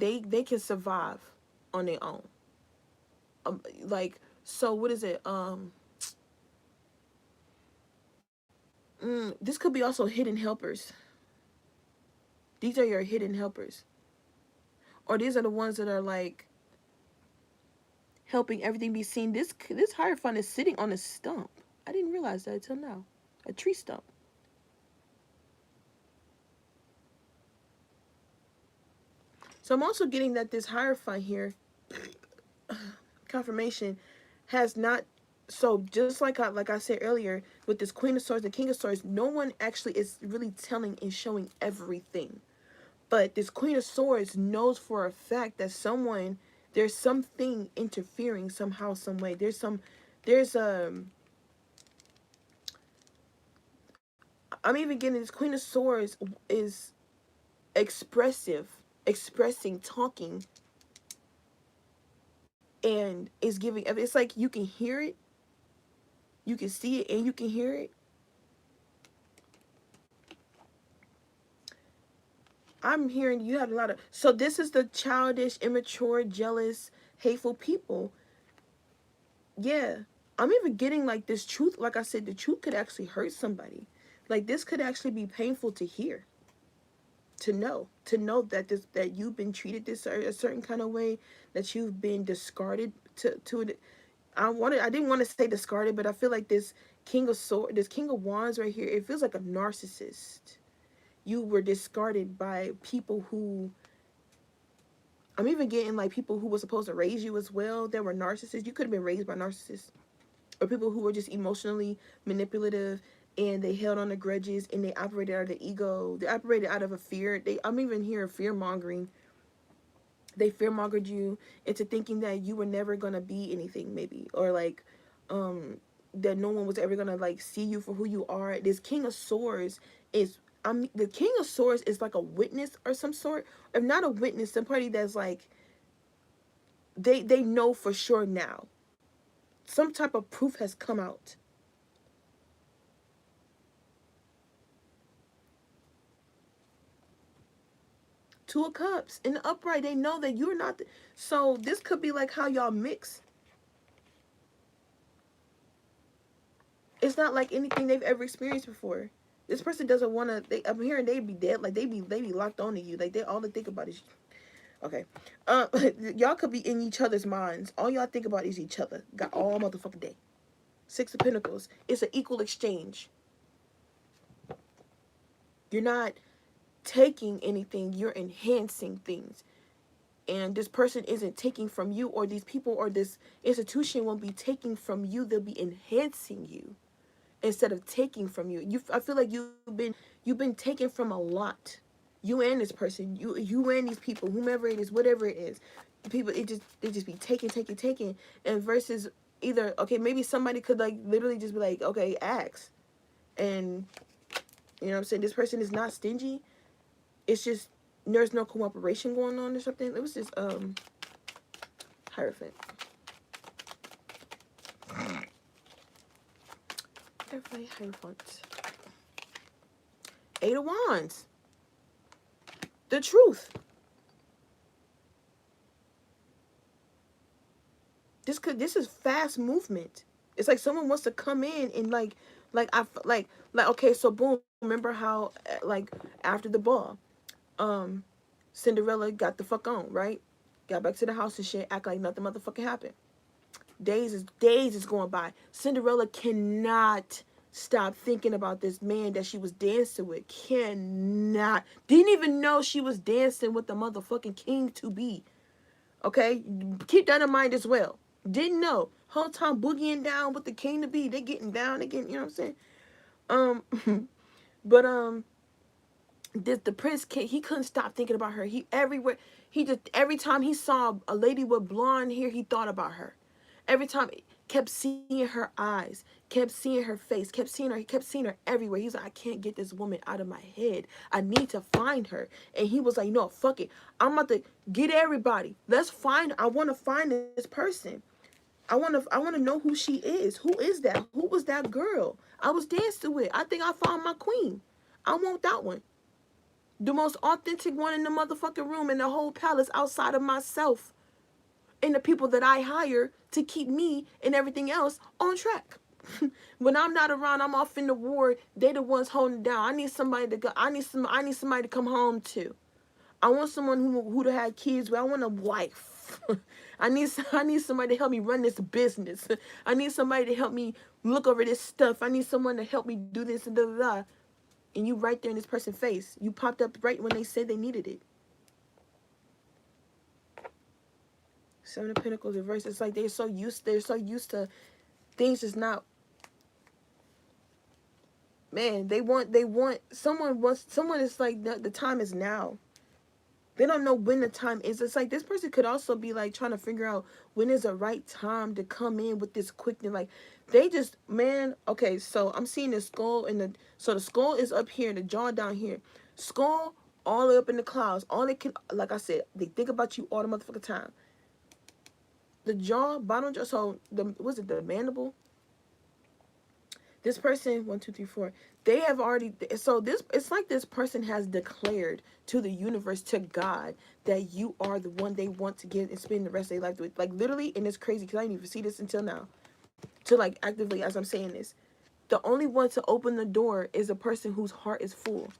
can survive on their own. Like, so what is it? This could be also hidden helpers. These are your hidden helpers. Or these are the ones that are like helping everything be seen. This Hierophant is sitting on a stump. I didn't realize that until now. A tree stump. So I'm also getting that this Hierophant here, confirmation, has not. So just like I said earlier, with this Queen of Swords and King of Swords, no one actually is really telling and showing everything. But this Queen of Swords knows for a fact that there's something interfering somehow, some way. I'm even getting this Queen of Swords is expressing, talking, and is giving. It's like you can hear it, you can see it, and you can hear it. I'm hearing you have a lot of. So this is the childish, immature, jealous, hateful people. Yeah. I'm even getting like this truth. Like I said, the truth could actually hurt somebody. Like this could actually be painful to hear. To know that you've been treated this a certain kind of way, that you've been discarded to it. I didn't want to say discarded, but I feel like this this King of Wands right here, it feels like a narcissist. You were discarded by people who, I'm even getting like people who were supposed to raise you as well, that were narcissists. You could have been raised by narcissists, or people who were just emotionally manipulative, and they held on to grudges, and they operated out of the ego. They operated out of a fear. I'm even hearing fear mongering. They fear mongered you into thinking that you were never gonna be anything, maybe, or like, that no one was ever gonna like see you for who you are. This King of Swords is, the King of Swords is like a witness or some sort. If not a witness, somebody that's like, they know for sure now. Some type of proof has come out. Two of Cups in the upright, they know that you're not so this could be like how y'all mix. It's not like anything they've ever experienced before. This person doesn't want to. I'm hearing they be dead. Like they be locked onto you. Like they all they think about is. Okay. Y'all could be in each other's minds. All y'all think about is each other. Got all motherfucking day. Six of Pentacles. It's an equal exchange. You're not taking anything. You're enhancing things. And this person isn't taking from you, or these people or this institution won't be taking from you. They'll be enhancing you instead of taking from you. I feel like you've been taken from a lot. You and this person, you and these people, whomever it is, whatever it is, people, they just be taking, and versus either, okay, maybe somebody could like literally just be like, okay, ask, and you know what I'm saying, this person is not stingy. It's just there's no cooperation going on or something. It was just Hierophant. Everybody Hierophant. Eight of Wands. The truth. This is fast movement. It's like someone wants to come in and like okay, so boom, remember how like after the ball, Cinderella got the fuck on, right? Got back to the house and shit, act like nothing motherfucking happened. Days is going by. Cinderella cannot stop thinking about this man that she was dancing with. Cannot. Didn't even know she was dancing with the motherfucking king to be. Okay? Keep that in mind as well. Didn't know. Whole time boogieing down with the king to be. They getting down, they getting, you know what I'm saying? But the prince he couldn't stop thinking about her. Every time he saw a lady with blonde hair, he thought about her. Every time, kept seeing her eyes, kept seeing her face, kept seeing her. He kept seeing her everywhere. He's like, I can't get this woman out of my head. I need to find her. And he was like, no, fuck it. I'm about to get everybody. Let's find her. I want to find this person. I want to know who she is. Who is that? Who was that girl I was dancing with? I think I found my queen. I want that one. The most authentic one in the motherfucking room in the whole palace outside of myself and the people that I hire to keep me and everything else on track. When I'm not around, I'm off in the war. They the ones holding down. I need somebody to go. I need somebody to come home to. I want someone who to have kids with. I want a wife. I need somebody to help me run this business. I need somebody to help me look over this stuff. I need someone to help me do this and da da da. And you right there in this person's face. You popped up right when they said they needed it. Seven of Pentacles reverse. It's like they're so used to things just not. Man, someone is like the time is now. They don't know when the time is. It's like this person could also be like trying to figure out when is the right time to come in with this quickness. Like they just, man, okay, so I'm seeing the skull so the skull is up here and the jaw down here. Skull all the way up in the clouds. All they can, like I said, they think about you all the motherfucking time. The jaw, bottom jaw, so the mandible? This person, 1, 2, 3, 4, they have already, so it's like this person has declared to the universe, to God, that you are the one they want to get and spend the rest of their life with. Like literally, and it's crazy because I didn't even see this until now, to like actively, as I'm saying this, the only one to open the door is a person whose heart is full.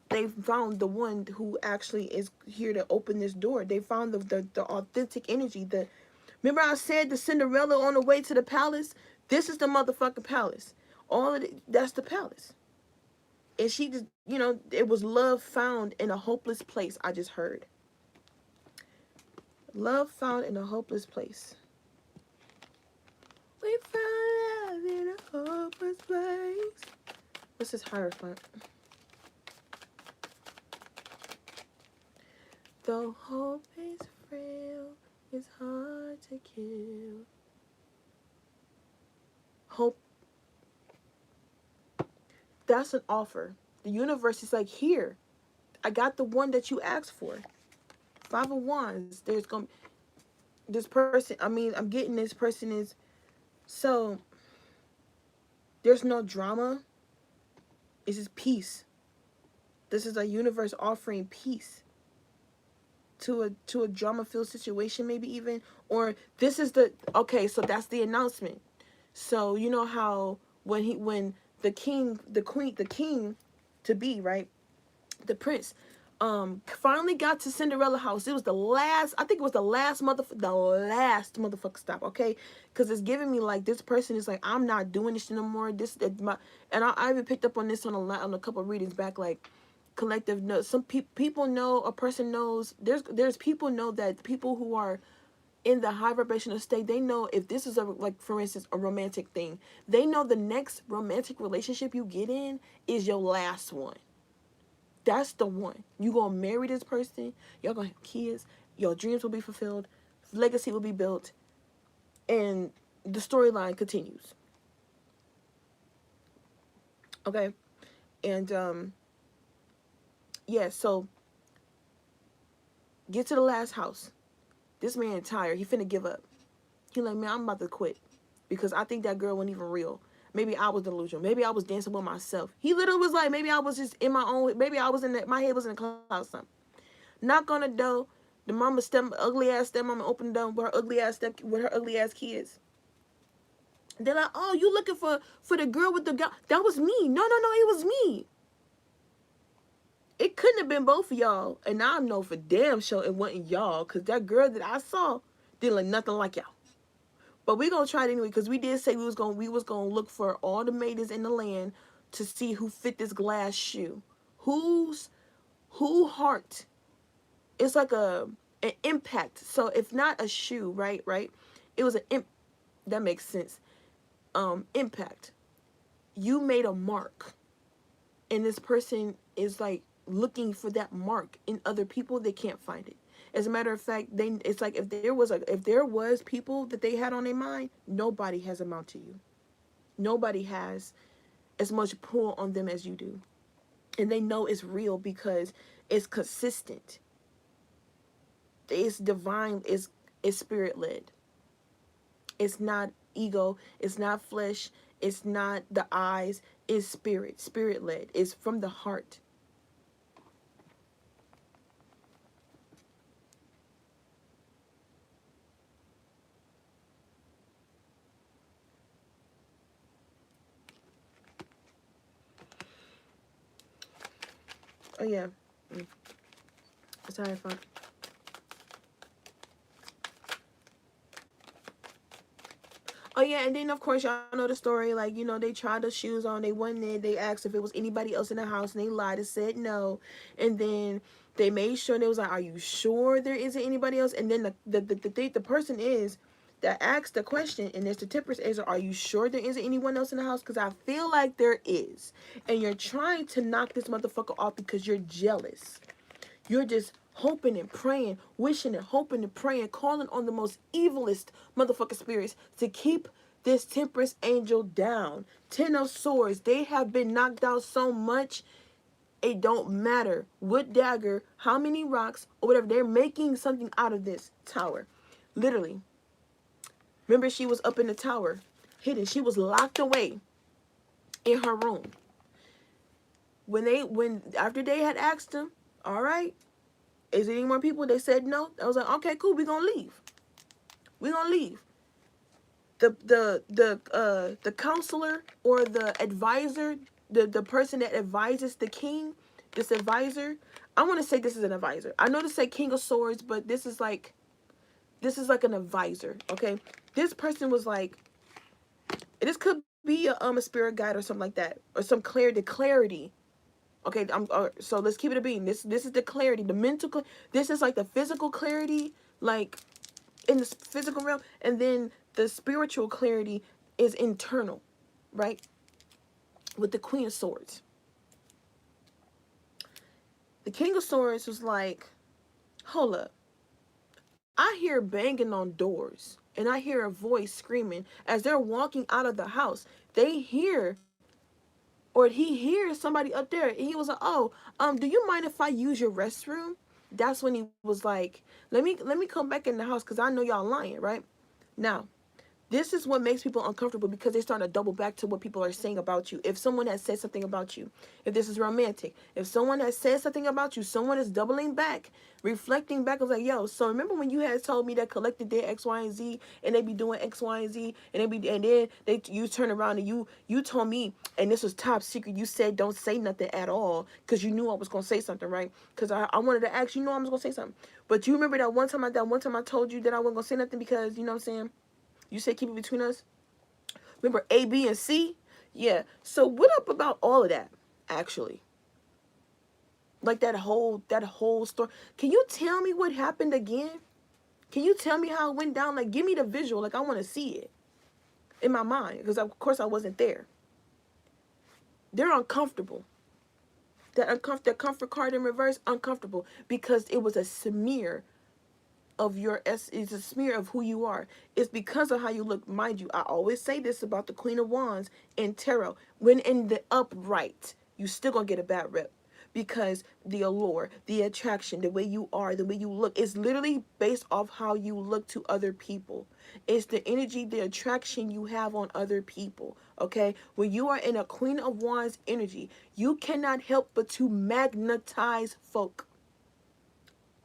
They found the one who actually is here to open this door. They found the authentic energy. Remember I said the Cinderella on the way to the palace? This is the motherfucking palace. All of it, that's the palace. And she just, it was love found in a hopeless place, I just heard. Love found in a hopeless place. We found love in a hopeless place. What's this Hierophant? Though hope is frail, it's hard to kill. Hope. That's an offer. The universe is like, here, I got the one that you asked for. 5 of Wands. This person, I'm getting this person is, so there's no drama. It's just peace. This is a universe offering peace to a drama-filled situation, maybe even, or this is okay, so that's the announcement. So you know how when the king to be, right, the prince, Finally got to Cinderella house. It was the last, I think it was the last motherfucker stop, okay? Because it's giving me like, this person is like, I'm not doing this no more. This my, and I even picked up on this on a couple of readings back, like collective notes. Some people know, a person knows, there's people know that people who are in the high vibrational state, they know if this is a, like for instance, a romantic thing, they know the next romantic relationship you get in is your last one. That's the one. You gonna marry this person, y'all gonna have kids, your dreams will be fulfilled, legacy will be built, and the storyline continues. Okay? And yeah, so get to the last house. This man tired. He finna give up. He like, man, I'm about to quit. Because I think that girl wasn't even real. Maybe I was delusional. Maybe I was dancing with myself. He literally was like, maybe I was just in my own, maybe I was in the, my head was in the cloud or something. Knock on the door. The mama ugly ass stepmama opened the door with her ugly ass with her ugly ass kids. They're like, oh, you looking for the girl with the guy? That was me. No, it was me. It couldn't have been both of y'all. And I know for damn sure it wasn't y'all. Because that girl that I saw didn't look nothing like y'all. But we gonna try it anyway, because we did say we was gonna look for all the maidens in the land to see who fit this glass shoe. Who heart. It's like an impact. So if not a shoe, right? It was that makes sense. Impact. You made a mark. And this person is like looking for that mark in other people. They can't find it. As a matter of fact, it's like if there was people that they had on their mind, nobody has amount to you. Nobody has as much pull on them as you do. And they know it's real because it's consistent. It's divine, it's spirit led. It's not ego, it's not flesh, it's not the eyes, it's spirit led. It's from the heart. Oh yeah. Sorry, I found. Oh yeah, and then of course y'all know the story. Like, you know, they tried the shoes on. They went in. They asked if it was anybody else in the house, and they lied and said no. And then they made sure they was like, "Are you sure there isn't anybody else?" And then the person is that asked the question, and there's the Temperance answer. Are you sure there isn't anyone else in the house? Because I feel like there is, and you're trying to knock this motherfucker off because you're jealous. You're just hoping and praying, wishing and hoping and praying, calling on the most evilest motherfucking spirits to keep this Temperance angel down. 10 of Swords, they have been knocked out so much, it don't matter. Wood dagger, how many rocks, or whatever, they're making something out of this tower. Literally. Remember, she was up in the tower, hidden. She was locked away in her room. After they had asked him, all right, is there any more people? They said no. I was like, okay, cool, we're gonna leave. We're gonna leave. The counselor or the advisor, the person that advises the king, this advisor, I want to say this is an advisor. I know to say King of Swords, but this is like an advisor, okay? This person was like, this could be a spirit guide or something like that, or some clarity. Okay, so let's keep it a beam. This is the clarity, the mental. This is like the physical clarity, like in the physical realm, and then the spiritual clarity is internal, right? With the Queen of Swords, the King of Swords was like, hold up, I hear banging on doors, and I hear a voice screaming as they're walking out of the house. They hear. Or he hears somebody up there, and he was like, "Oh, do you mind if I use your restroom?" That's when he was like, "Let me come back in the house, because I know y'all lying, right?" Now, This is what makes people uncomfortable, because they start to double back to what people are saying about you. If someone has said something about you, if this is romantic, if someone has said something about you, someone is doubling back, reflecting back. I was like, yo, so remember when you had told me that Collective did X, Y, and Z, and they be doing X, Y, and Z, and then you turn around and you told me, and this was top secret. You said don't say nothing at all because you knew I was gonna say something, right? Because I wanted to ask, I was gonna say something, but you remember that one time I told you that I wasn't gonna say nothing because you know what I'm saying. You said keep it between us. Remember A, B, and C? Yeah. So what up about all of that, actually? Like that whole story. Can you tell me what happened again? Can you tell me how it went down? Like, give me the visual. Like, I want to see it in my mind. Because, of course, I wasn't there. They're uncomfortable. That comfort card in reverse, uncomfortable. Because it was a smear of it's a smear of who you are. It's because of how you look. Mind you, I always say this about the Queen of Wands in tarot. When in the upright, you still gonna get a bad rep, because the allure, the attraction, the way you are, the way you look, is literally based off how you look to other people. It's the energy, the attraction you have on other people. Okay, when you are in a Queen of Wands energy, you cannot help but to magnetize folk.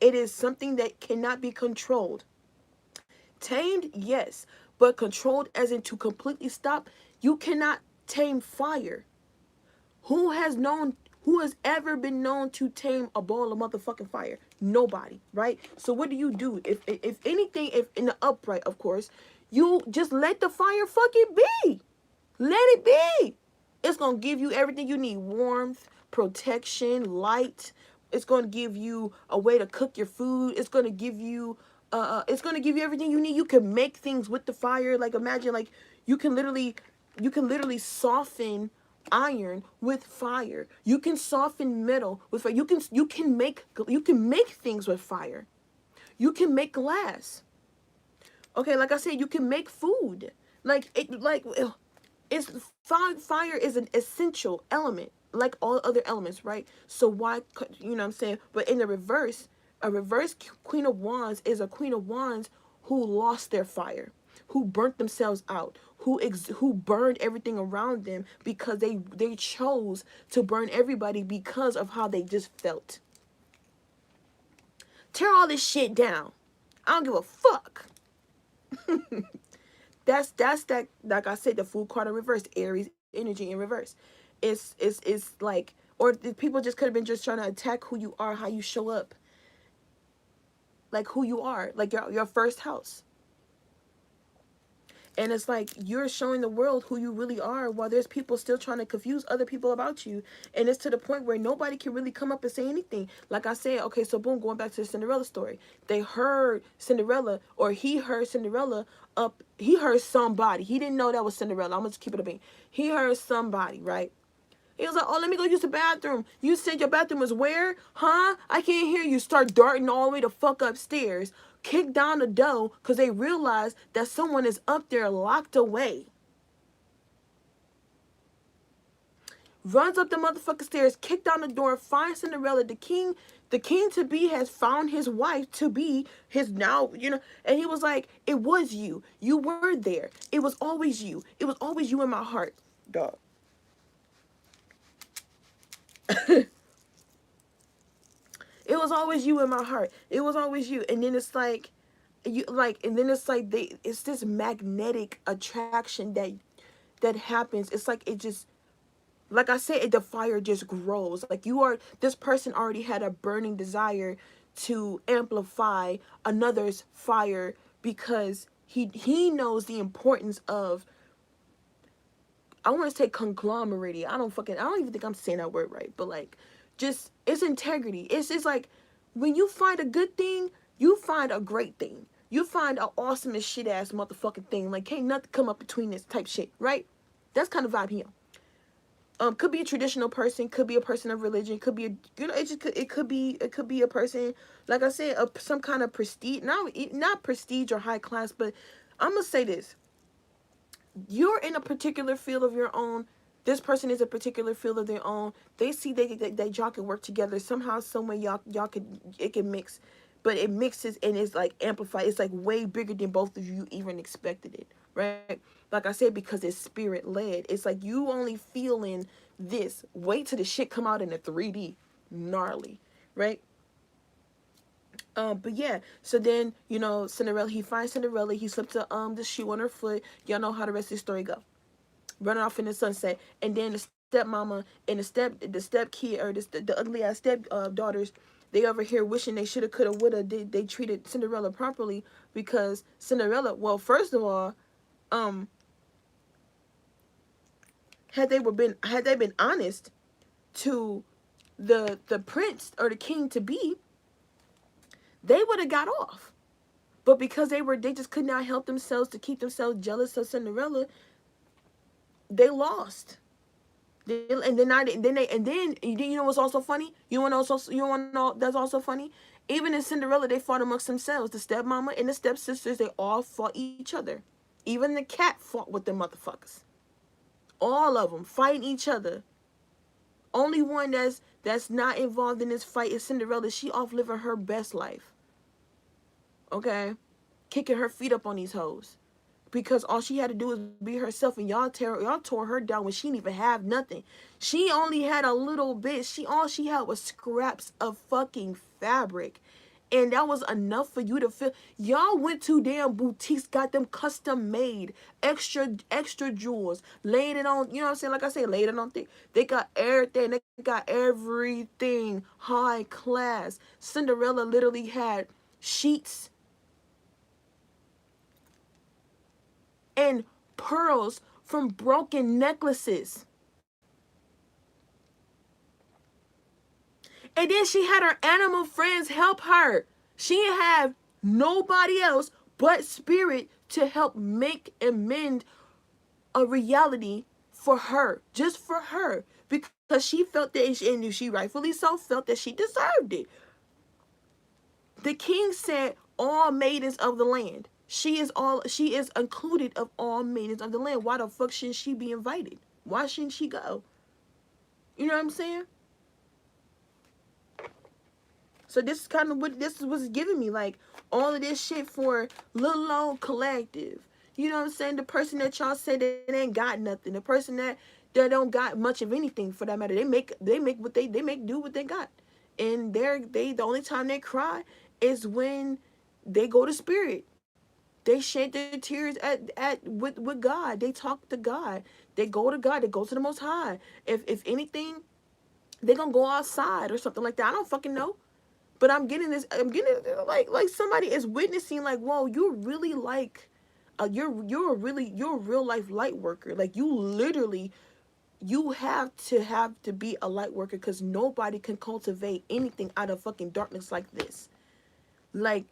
It is something that cannot be controlled. Tamed, yes, but controlled as in to completely stop. You cannot tame fire. Who has ever been known to tame a ball of motherfucking fire? Nobody, right? So what do? If anything, if in the upright, of course, you just let the fire fucking be. Let it be. It's gonna give you everything you need: warmth, protection, light. It's gonna give you a way to cook your food. It's gonna give you everything you need. You can make things with the fire. Like, imagine, like, you can literally soften iron with fire. You can soften metal with fire. You can make things with fire. You can make glass. Okay, like I said, you can make food. It's fire is an essential element, like all other elements, right? So why, you know what I'm saying? But in the reverse, a reverse Queen of Wands is a Queen of Wands who lost their fire, who burnt themselves out, who burned everything around them, because they chose to burn everybody because of how they just felt. Tear all this shit down. I don't give a fuck. That's that, like I said, the Fool card in reverse, Aries energy in reverse. It's like, or the people just could have been just trying to attack who you are, how you show up, like who you are, like your first house. And it's like you're showing the world who you really are, while there's people still trying to confuse other people about you. And it's to the point where nobody can really come up and say anything. Like I said, okay, so boom, going back to the Cinderella story. They heard Cinderella, or he heard Cinderella up. He heard somebody. He didn't know that was Cinderella. I'm going to just keep it a bean. He heard somebody, right? He was like, oh, let me go use the bathroom. You said your bathroom was where? Huh? I can't hear you. Start darting all the way the fuck upstairs. Kick down the door because they realize that someone is up there locked away. Runs up the motherfucking stairs, kick down the door, finds Cinderella. The king to be has found his wife to be his now, and he was like, it was you. You were there. It was always you. It was always you in my heart. Dog. It was always you in my heart. It was always you. And then it's like, it's this magnetic attraction that happens. It's like, it just, like I said, the fire just grows. Like, this person already had a burning desire to amplify another's fire, because he knows the importance of, I want to say conglomerate. I don't even think I'm saying that word right, but like, just, it's integrity. It's just like, when you find a good thing, you find a great thing. You find an awesome as shit ass motherfucking thing. Like, can't nothing come up between this type shit, right? That's kind of vibe here. Could be a traditional person, could be a person of religion, could be it could be a person, like I said, some kind of prestige, not prestige or high class, but I'm gonna say this: you're in a particular field of your own. This person is a particular field of their own. They see that y'all can work together somehow, some way. Y'all could, it can mix. but it mixes and it's like amplified. It's like way bigger than both of you even expected it, right? Like I said, because it's spirit led. It's like you only feeling this. Wait till the shit come out in a 3D, gnarly, right? But yeah, so then Cinderella. He finds Cinderella. He slips the shoe on her foot. Y'all know how the rest of the story go. Running off in the sunset, and then the stepmama and the step kid or the ugly ass step daughters, they over here wishing they shoulda coulda woulda they treated Cinderella properly, because Cinderella, well, first of all, um had they been honest to the prince or the king to be, they would have got off. But because they just could not help themselves to keep themselves jealous of Cinderella, they lost. And then you know what's also funny? You want to know that's also funny? Even in Cinderella, they fought amongst themselves. The stepmama and the stepsisters, they all fought each other. Even the cat fought with the motherfuckers. All of them fighting each other. Only one that's not involved in this fight is Cinderella. She off living her best life. Okay, kicking her feet up on these hoes, because all she had to do was be herself, and y'all tore her down when she didn't even have nothing. She only had a little bit. All she had was scraps of fucking fabric. And that was enough for you to feel. Y'all went to damn boutiques, got them custom made, extra jewels, laid it on, you know what I'm saying? Like I say, laid it on thick. They got everything. They got everything high class. Cinderella literally had sheets and pearls from broken necklaces. And then she had her animal friends help her. She didn't have nobody else but spirit to help make and mend a reality for her, just for her, because she felt that, and she rightfully so felt that she deserved it. The king said, all maidens of the land. She is included of all maidens of the land. Why the fuck shouldn't she be invited? Why shouldn't she go? You know what I'm saying? So this is kind of what this was giving me, like all of this shit for little old collective. You know what I'm saying? The person that y'all say that ain't got nothing, the person that don't got much of anything for that matter. They make what they make do what they got, and the only time they cry is when they go to spirit. They shed their tears with God. They talk to God. They go to God. They go to the Most High. If anything, they gonna go outside or something like that. I don't fucking know. But I'm getting like somebody is witnessing, like, whoa, you're really like you're a real life light worker. Like, you literally, you have to be a light worker, because nobody can cultivate anything out of fucking darkness like this. Like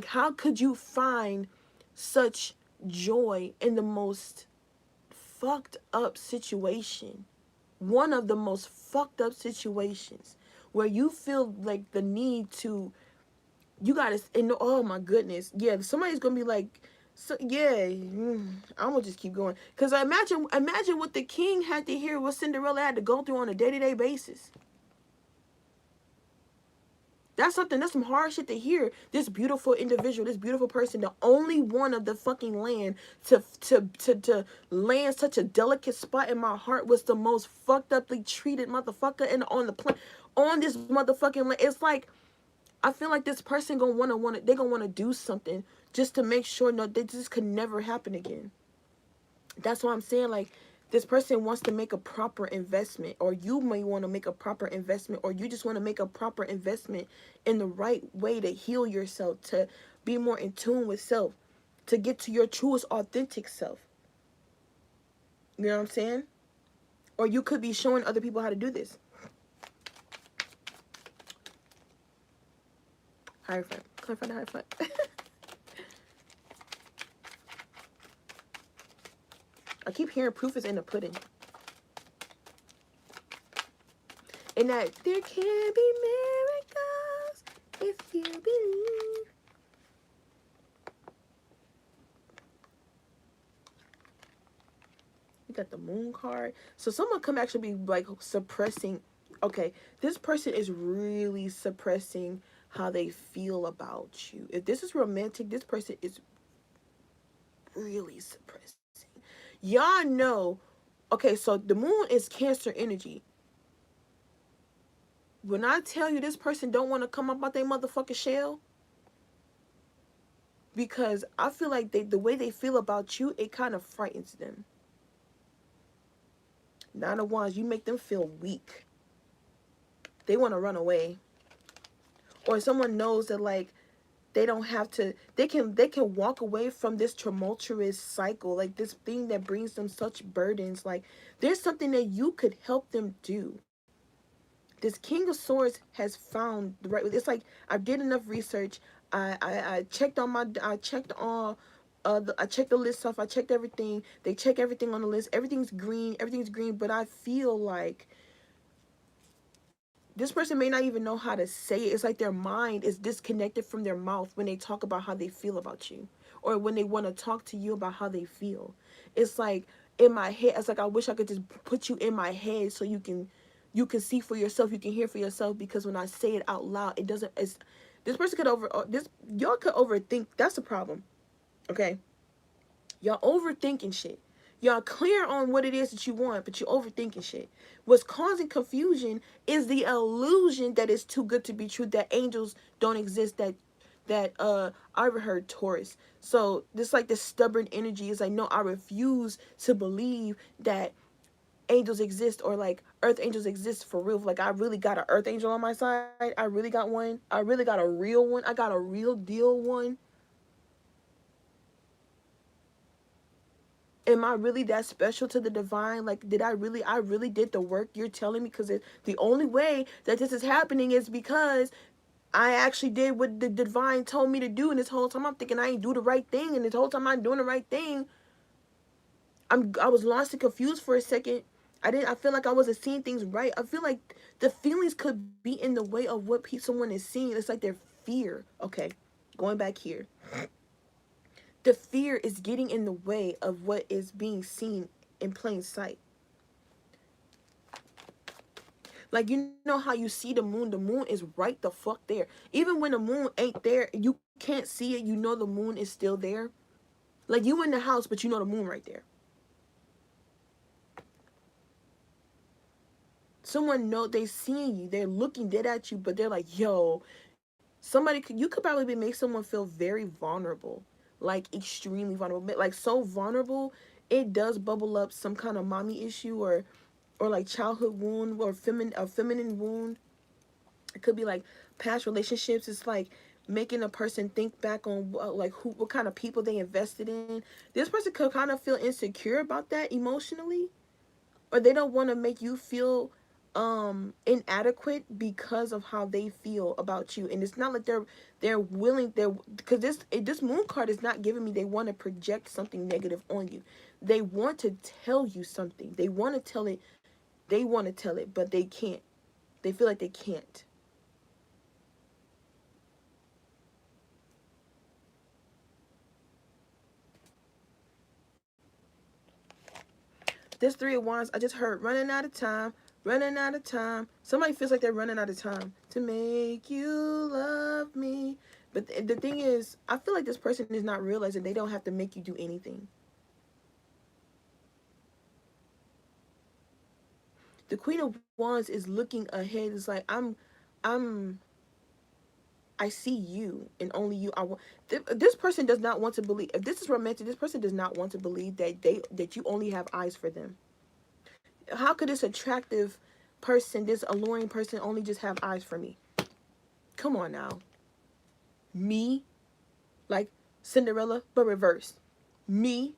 how could you find such joy in the most fucked up situation? One of the most fucked up situations where you feel like the need to, you gotta, and oh my goodness, yeah, somebody's gonna be like, so yeah, I'm gonna just keep going, because imagine what the king had to hear, what Cinderella had to go through on a day-to-day basis. That's some hard shit to hear. This beautiful individual, this beautiful person, the only one of the fucking land to land such a delicate spot in my heart, was the most fucked uply treated motherfucker on the planet, on this motherfucking land. It's like, I feel like this person gonna wanna do something just to make sure that this could never happen again. That's what I'm saying. Like, this person wants to make a proper investment, or you may want to make a proper investment, or you just want to make a proper investment in the right way to heal yourself, to be more in tune with self, to get to your truest authentic self. You know what I'm saying? Or you could be showing other people how to do this. High five. Can I find a high five? I keep hearing proof is in the pudding. And that there can be miracles if you believe. You got the moon card. So someone come actually be like suppressing. Okay, this person is really suppressing how they feel about you. If this is romantic, this person is really suppressing. Y'all know, okay, so the moon is Cancer energy. When I tell you this person don't want to come up out their motherfucking shell, because I feel like the way they feel about you, it kind of frightens them. Nine of Wands, you make them feel weak. They want to run away. Or someone knows that, like, they don't have to, they can walk away from this tumultuous cycle, like this thing that brings them such burdens. Like, there's something that you could help them do. This King of Swords has found the right, it's like I did enough research. I checked on my, I checked on I checked the list off, I checked everything. They check everything on the list. Everything's green, but I feel like this person may not even know how to say it. It's like their mind is disconnected from their mouth when they talk about how they feel about you, or when they want to talk to you about how they feel. It's like in my head, it's like I wish I could just put you in my head so you can see for yourself, you can hear for yourself, because when I say it out loud, it doesn't, it's, this person could y'all could overthink. That's the problem. Okay? Y'all overthinking shit. Y'all clear on what it is that you want, but you're overthinking shit. What's causing confusion is the illusion that it's too good to be true, that angels don't exist, that I ever heard Taurus. So this, like, this stubborn energy is like, no, I refuse to believe that angels exist, or like earth angels exist for real. Like, I really got an earth angel on my side. I really got one. I really got a real one. I got a real deal one. Am I really that special to the divine? Like, I really did the work you're telling me? Because the only way that this is happening is because I actually did what the divine told me to do. And this whole time I'm thinking I ain't do the right thing. And this whole time I'm doing the right thing, I was lost and confused for a second. I feel like I wasn't seeing things right. I feel like the feelings could be in the way of what someone is seeing. It's like their fear. Okay, going back here. The fear is getting in the way of what is being seen in plain sight. Like, you know how you see the moon is right the fuck there. Even when the moon ain't there, you can't see it, you know the moon is still there. Like, you in the house, but you know the moon right there. Someone know they seeing you, they're looking dead at you, but they're like, yo, you could probably make someone feel very vulnerable, like extremely vulnerable, like so vulnerable it does bubble up some kind of mommy issue, or like childhood wound, or feminine wound. It could be like past relationships. It's like making a person think back on like what kind of people they invested in. This person could kind of feel insecure about that emotionally, or they don't want to make you feel inadequate because of how they feel about you. And it's not like they're willing, because this moon card is not giving me they want to project something negative on you. They want to tell you something. They want to tell it, but they can't. They feel like they can't. This Three of Wands, I just heard running out of time, running out of time. Somebody feels like they're running out of time to make you love me. But the thing is, I feel like this person is not realizing they don't have to make you do anything. The Queen of Wands is looking ahead. It's like, I see you and only you. This person does not want to believe. If this is romantic, this person does not want to believe that you only have eyes for them. How could this attractive person, this alluring person, only just have eyes for me? Come on now. Me? Like Cinderella, but reversed. Me?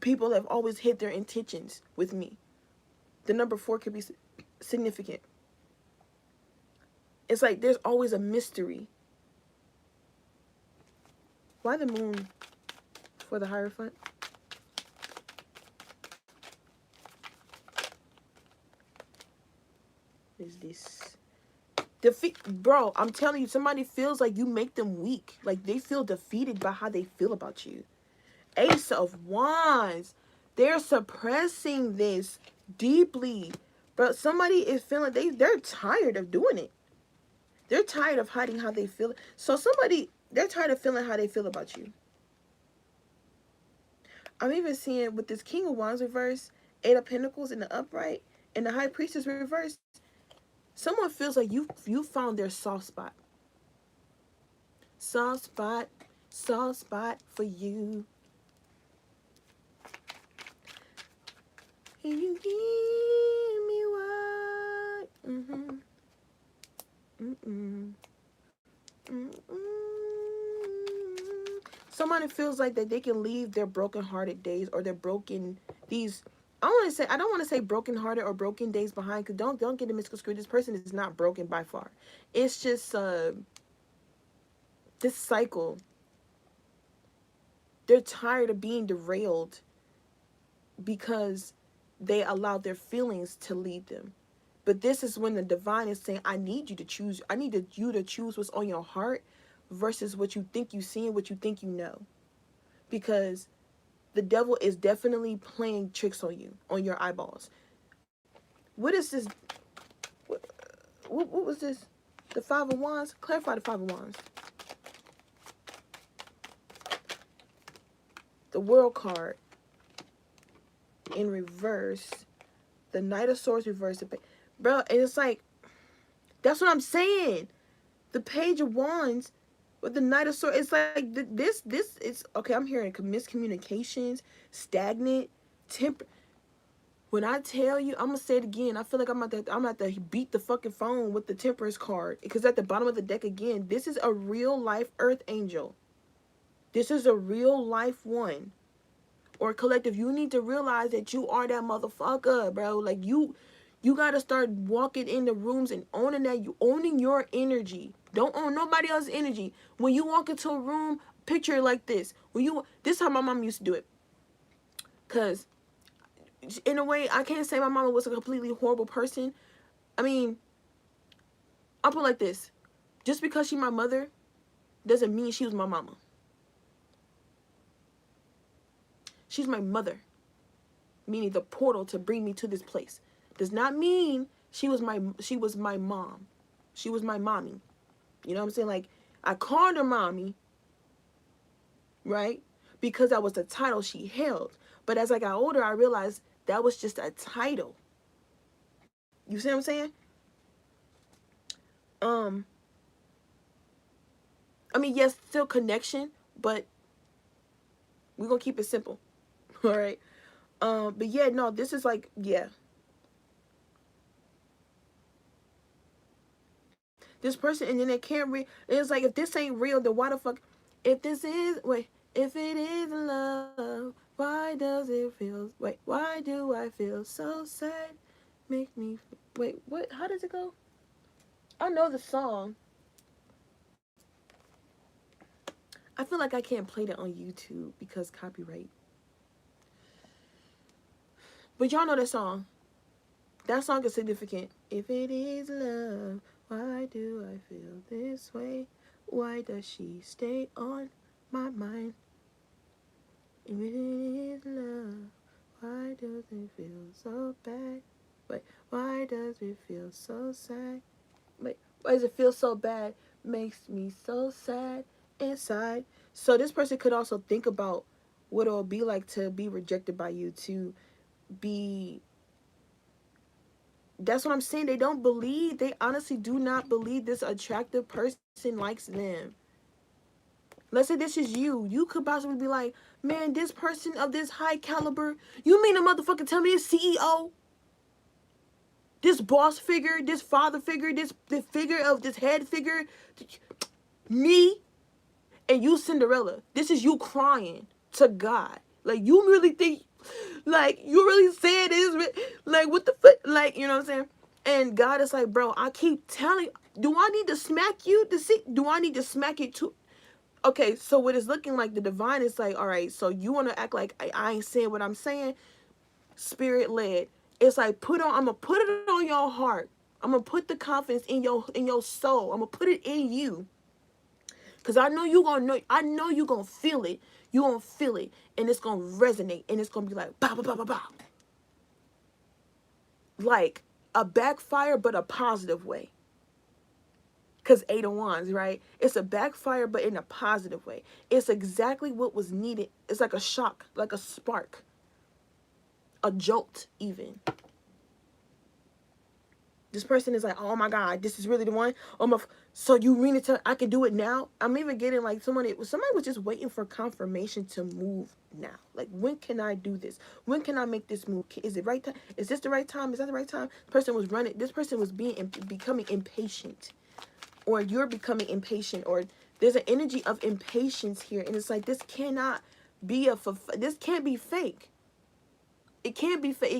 People have always hid their intentions with me. The number 4 could be significant. It's like there's always a mystery. Why the moon for the Hierophant? Is this defeat? Bro, I'm telling you, somebody feels like you make them weak. Like, they feel defeated by how they feel about you. Ace of Wands. They're suppressing this deeply. But somebody is feeling they're tired of doing it. They're tired of hiding how they feel. So somebody, they're tired of feeling how they feel about you. I'm even seeing with this King of Wands reverse, Eight of Pentacles in the upright, and the High Priestess reverse. Someone feels like you found their soft spot. Soft spot, soft spot for you. Can you give me what? Somebody feels like that they can leave their broken-hearted days or their broken these. I don't want to say broken-hearted or broken days behind. Cause don't get it misconstrued. This person is not broken by far. It's just this cycle. They're tired of being derailed because they allowed their feelings to lead them. But this is when the divine is saying, I need you to choose. I need you to choose what's on your heart versus what you think you see and what you think you know. Because the devil is definitely playing tricks on you, on your eyeballs. What is this? What was this? The Five of Wands? Clarify the Five of Wands. The World card in reverse. The Knight of Swords reverse. Bro, and it's like, that's what I'm saying. The Page of Wands with the Knight of Swords. It's like, this is, okay, I'm hearing miscommunications, stagnant, when I tell you, I'm going to say it again. I feel like I'm about to beat the fucking phone with the Temperance card. Because at the bottom of the deck again, this is a real life Earth Angel. This is a real life one. Or collective, you need to realize that you are that motherfucker, bro. Like, you got to start walking in the rooms and owning that. You owning your energy. Don't own nobody else's energy. When you walk into a room, picture it like this. This is how my mom used to do it. Because in a way, I can't say my mama was a completely horrible person. I mean, I'll put it like this. Just because she's my mother doesn't mean she was my mama. She's my mother. Meaning the portal to bring me to this place. Does not mean she was my mom. She was my mommy. You know what I'm saying? Like, I called her mommy, right? Because that was the title she held. But as I got older, I realized that was just a title. You see what I'm saying? I mean, yes, still connection, but we're going to keep it simple. All right? But yeah, no, this is like, yeah. This person, and then they can't read. It's like, if this ain't real, then why the fuck? If it is love, why does it feel, why do I feel so sad? Make me, what, how does it go? I know the song. I feel like I can't play that on YouTube because copyright. But y'all know that song. That song is significant. If it is love, why do I feel this way? Why does she stay on my mind? If it is love, why does it feel so bad? Why does it feel so sad? Why does it feel so bad? Makes me so sad inside. So this person could also think about what it will be like to be rejected by you, to be... That's what I'm saying. They don't believe. They honestly do not believe this attractive person likes them. Let's say this is you. You could possibly be like, man, this person of this high caliber, you mean a motherfucker tell me this CEO? This boss figure, this father figure, the figure of this head figure, me, and you Cinderella. This is you crying to God. Like, you really think, like, you really saying this? Like, what the fuck? Like, you know what I'm saying? And God is like, bro, I keep telling you, do I need to smack you to see? Do I need to smack it too? Okay, so what it's looking like, the divine is like, all right, so you want to act like I ain't saying what I'm saying? Spirit led. It's like, I'm going to put it on your heart. I'm going to put the confidence in your soul. I'm going to put it in you. Because I know you're going to feel it. You're going to feel it. And it's going to resonate. And it's going to be like, bah, bah, bah, bah, bah. Like a backfire, but a positive way. because Eight of Wands, right? It's a backfire, but in a positive way. It's exactly what was needed. It's like a shock, like a spark, a jolt even. This person is like, oh my God, this is really the one. Oh my, so you really tell I can do it now? I'm even getting like somebody was just waiting for confirmation to move now. Like, when can I do this? When can I make this move? Is it right time? Is this the right time? Is that the right time? This person was running. This person was becoming impatient, or you're becoming impatient, or there's an energy of impatience here, and it's like this cannot be this can't be fake. It can't be fake.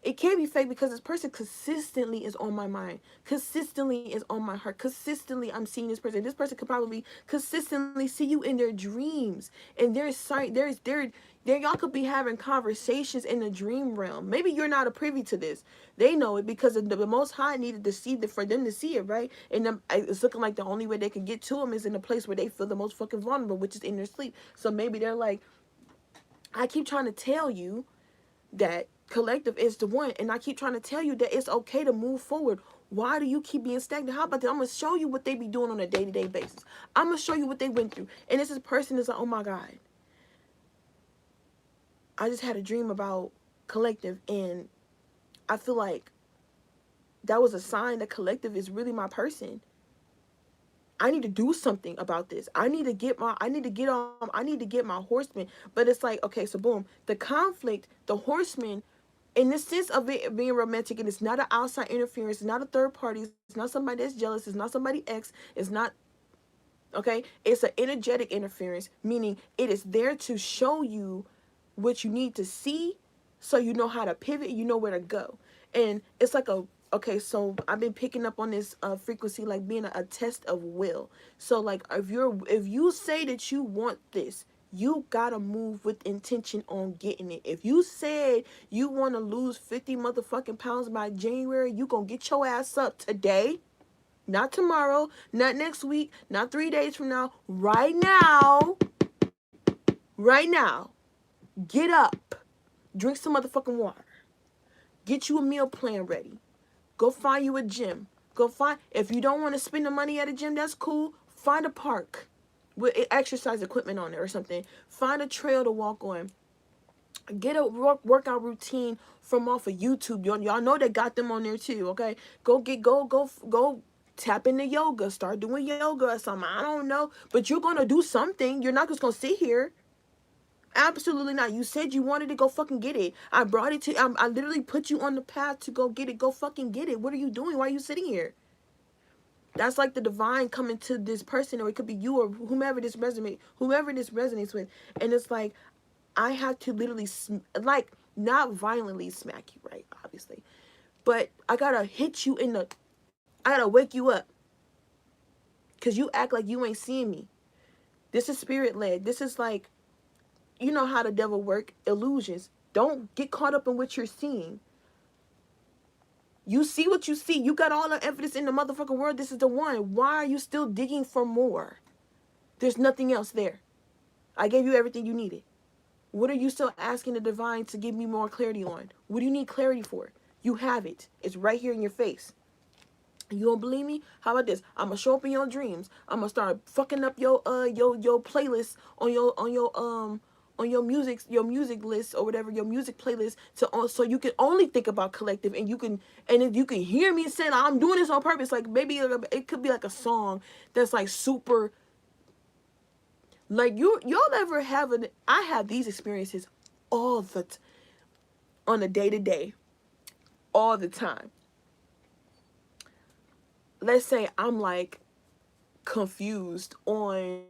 It can't be fake because this person consistently is on my mind. Consistently is on my heart. Consistently I'm seeing this person. This person could probably consistently see you in their dreams. And y'all could be having conversations in the dream realm. Maybe you're not a privy to this. They know it because the Most High needed to see for them to see it, right? And it's looking like the only way they can get to them is in a place where they feel the most fucking vulnerable, which is in their sleep. So maybe they're like, I keep trying to tell you that collective is the one, and I keep trying to tell you that it's okay to move forward. Why do you keep being stagnant? How about that? I'm gonna show you what they be doing on a day-to-day basis. I'm gonna show you what they went through. And this person is like, oh my God, I just had a dream about collective, and I feel like that was a sign that collective is really my person. I need to do something about this. I need to get my horseman. But it's like, okay, so boom, the conflict, the horseman, in the sense of it being romantic, and it's not an outside interference, it's not a third party, it's not somebody that's jealous, it's not somebody ex, it's not, okay, it's an energetic interference, meaning it is there to show you what you need to see, so you know how to pivot, you know where to go. And it's like okay, so I've been picking up on this frequency, like being a test of will. So like, if you say that you want this, you gotta move with intention on getting it. If you said you want to lose 50 motherfucking pounds by January, you gonna get your ass up today, not tomorrow, not next week, not 3 days from now. Right now, right now, get up, drink some motherfucking water, get you a meal plan ready, go find you a gym. If you don't want to spend the money at a gym, that's cool. Find a park with exercise equipment on it or something. Find a trail to walk on. Get a workout routine from off of YouTube. Y'all know they got them on there too, okay? Go tap into yoga. Start doing yoga or something. I don't know. But you're going to do something. You're not just going to sit here. Absolutely not. You said you wanted to go fucking get it. I brought it to I literally put you on the path to go get it. Go fucking get it. What are you doing? Why are you sitting here? That's like the divine coming to this person, or it could be you or whomever this resonates with. And it's like, I have to literally like, not violently smack you, right? Obviously. But I gotta hit you I gotta wake you up. Cause you act like you ain't seeing me. This is spirit led. This is like, you know how the devil work, illusions. Don't get caught up in what you're seeing. You see what you see. You got all the evidence in the motherfucking world. This is the one. Why are you still digging for more? There's nothing else there. I gave you everything you needed. What are you still asking the divine to give me more clarity on? What do you need clarity for? You have it. It's right here in your face. You don't believe me? How about this? I'm gonna show up in your dreams. I'm gonna start fucking up your playlist on your music list or whatever, your music playlist, so you can only think about collective, and then you can hear me say, like, I'm doing this on purpose. Like, maybe it could be like a song that's like super, like, y'all ever have I have these experiences all on a day-to-day, all the time. Let's say I'm like confused on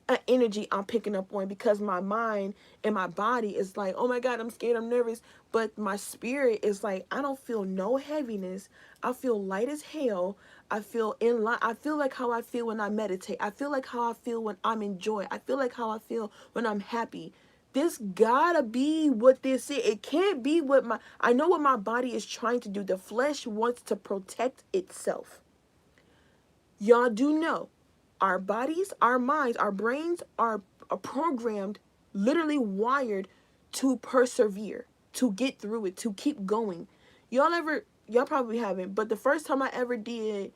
an energy I'm picking up on, because my mind and my body is like, oh my God, I'm scared, I'm nervous. But my spirit is like, I don't feel no heaviness. I feel light as hell. I feel in line. I feel like how I feel when I meditate. I feel like how I feel when I'm in joy. I feel like how I feel when I'm happy. This gotta be what this is. It can't be I know what my body is trying to do. The flesh wants to protect itself. Y'all do know our bodies, our minds, our brains are programmed, literally wired to persevere, to get through it, to keep going. Y'all probably haven't, but the first time I ever did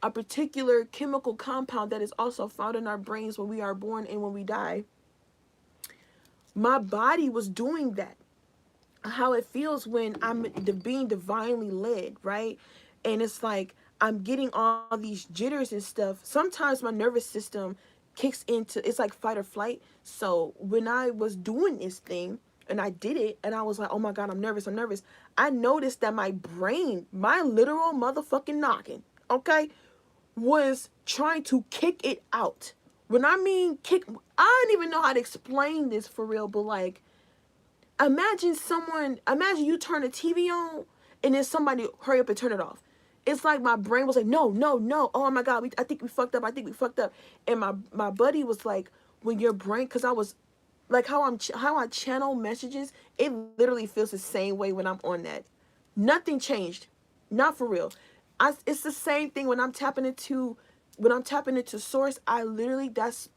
a particular chemical compound that is also found in our brains when we are born and when we die. My body was doing that. How it feels when I'm being divinely led, right? And it's like I'm getting all these jitters and stuff. Sometimes my nervous system kicks into, it's like fight or flight. So when I was doing this thing and I did it and I was like, oh my God, I'm nervous, I'm nervous. I noticed that my brain, my literal motherfucking noggin, okay, was trying to kick it out. When I mean kick, I don't even know how to explain this for real, but like, imagine you turn the TV on and then somebody hurry up and turn it off. It's like my brain was like, no, no, no. Oh my God, I think we fucked up. I think we fucked up. And my buddy was like, when your brain, because I was like how I channel messages, it literally feels the same way when I'm on that. Nothing changed, not for real. It's the same thing when I'm tapping into source. I literally, that's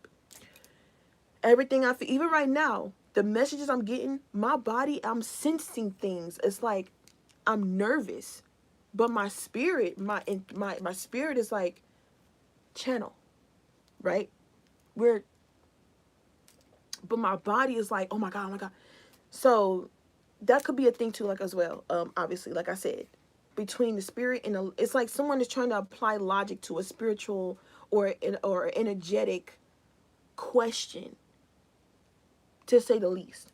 everything I feel. Even right now, the messages I'm getting, my body, I'm sensing things. It's like I'm nervous, but my spirit, my spirit is like channel, right? We're, but my body is like, oh my God, oh my God. So that could be a thing too, like as well. Obviously, like I said, between the spirit and it's like someone is trying to apply logic to a spiritual or energetic question, to say the least.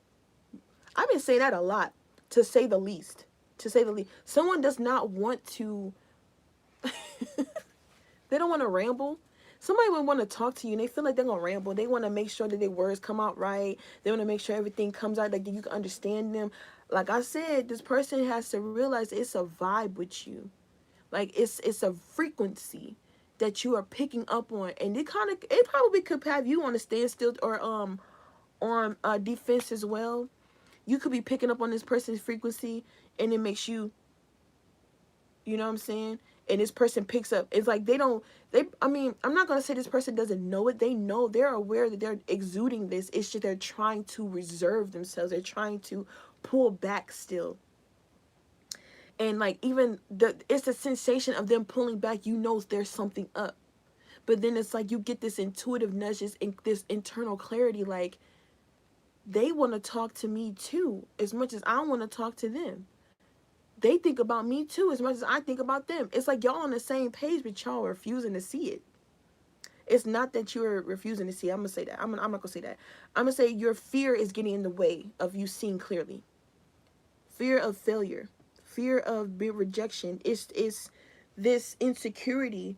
I've been saying that a lot, to say the least. To say the least. Someone does not want to, they don't want to ramble. Somebody would want to talk to you and they feel like they're going to ramble. They want to make sure that their words come out right. They want to make sure everything comes out like you can understand them. Like I said, this person has to realize it's a vibe with you. Like it's a frequency that you are picking up on. And it probably could have you on a standstill or on defense as well. You could be picking up on this person's frequency and it makes you, you know what I'm saying? And this person picks up. It's like I mean, I'm not going to say this person doesn't know it. They know, they're aware that they're exuding this. It's just they're trying to reserve themselves. They're trying to pull back still. And like even it's the sensation of them pulling back. You know there's something up. But then it's like you get this intuitive nudges and this internal clarity like, they want to talk to me too, as much as I want to talk to them. They think about me too, as much as I think about them. It's like y'all on the same page, but y'all refusing to see it. It's not that you're refusing to see it. I'm going to say that. I'm not going to say that. I'm going to say your fear is getting in the way of you seeing clearly. Fear of failure. Fear of being rejection. It's this insecurity.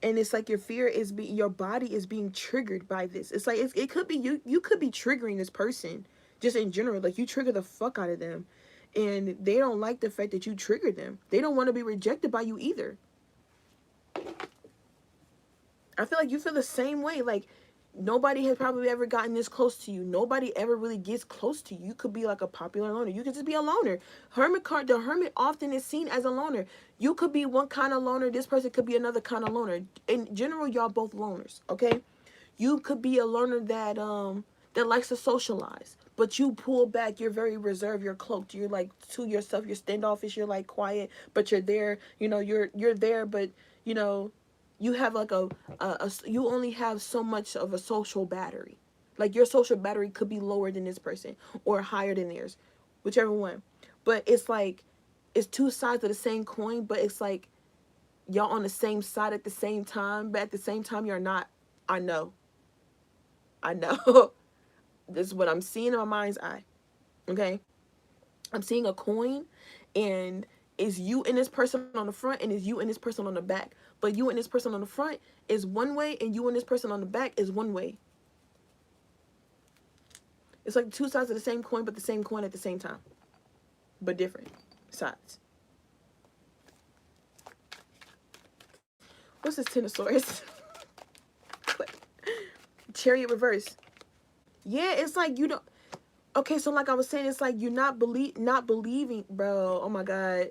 And it's like your fear is your body is being triggered by this. It's like it could be you could be triggering this person just in general. Like you trigger the fuck out of them, and they don't like the fact that you trigger them. They don't want to be rejected by you either. I feel like you feel the same way. Like nobody has probably ever gotten this close to you. Nobody ever really gets close to you. You could be like a popular loner. You could just be a loner. The hermit often is seen as a loner. You could be one kind of loner. This person could be another kind of loner. In general, y'all both loners, okay? You could be a loner that likes to socialize, but you pull back. You're very reserved. You're cloaked. You're like to yourself. You're standoffish. You're like quiet, but you're there. You know, you're there, but you know, you have like you only have so much of a social battery. Like your social battery could be lower than this person or higher than theirs, whichever one. But it's like, it's two sides of the same coin, but it's like y'all on the same side at the same time, but at the same time you're not. I know. This is what I'm seeing in my mind's eye. Okay? I'm seeing a coin, and it's you and this person on the front, and it's you and this person on the back. But you and this person on the front is one way, and you and this person on the back is one way. It's like two sides of the same coin, but the same coin at the same time. But different sides. What's this Tenosaurus? Chariot reverse. Yeah, it's like you don't. Okay, so like I was saying, it's like you're not believing, bro. Oh my God.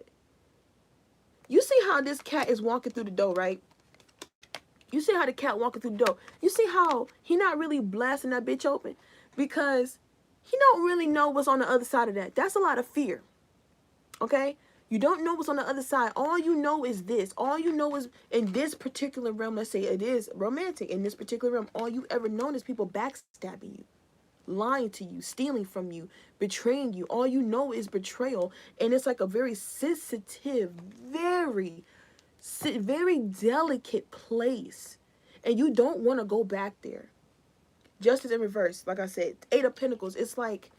You see how this cat is walking through the door, right? You see how the cat walking through the door. You see how he not really blasting that bitch open because he don't really know what's on the other side of that. That's a lot of fear. Okay? You don't know what's on the other side. All you know is this. All you know is in this particular realm, let's say it is romantic. In this particular realm, all you ever known is people backstabbing you, lying to you, stealing from you, betraying you. All you know is betrayal. And it's like a very sensitive, very delicate place. And you don't want to go back there. Justice in reverse, like I said, Eight of Pentacles. It's like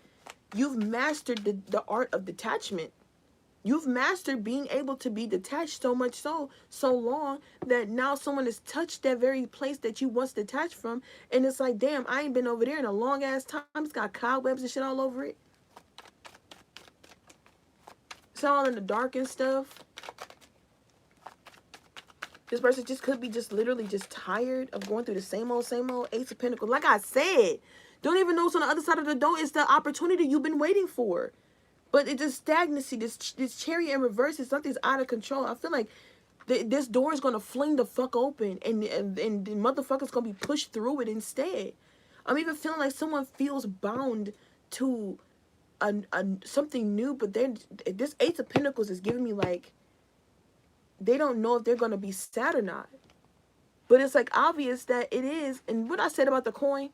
you've mastered the art of detachment. You've mastered being able to be detached so much so long that now someone has touched that very place that you once detached from, and it's like, damn, I ain't been over there in a long ass time. It's got cobwebs and shit all over it. It's all in the dark and stuff. This person just could be just literally just tired of going through the same old Ace of Pentacles. Like I said, don't even know what's on the other side of the door. It's the opportunity you've been waiting for. But it's just stagnancy, this Chariot in reverse is something's out of control. I feel like this door is going to fling the fuck open, and the motherfucker's going to be pushed through it instead. I'm even feeling like someone feels bound to something new, but then this Ace of Pentacles is giving me like, they don't know if they're going to be sad or not. But it's like obvious that it is. And what I said about the coin,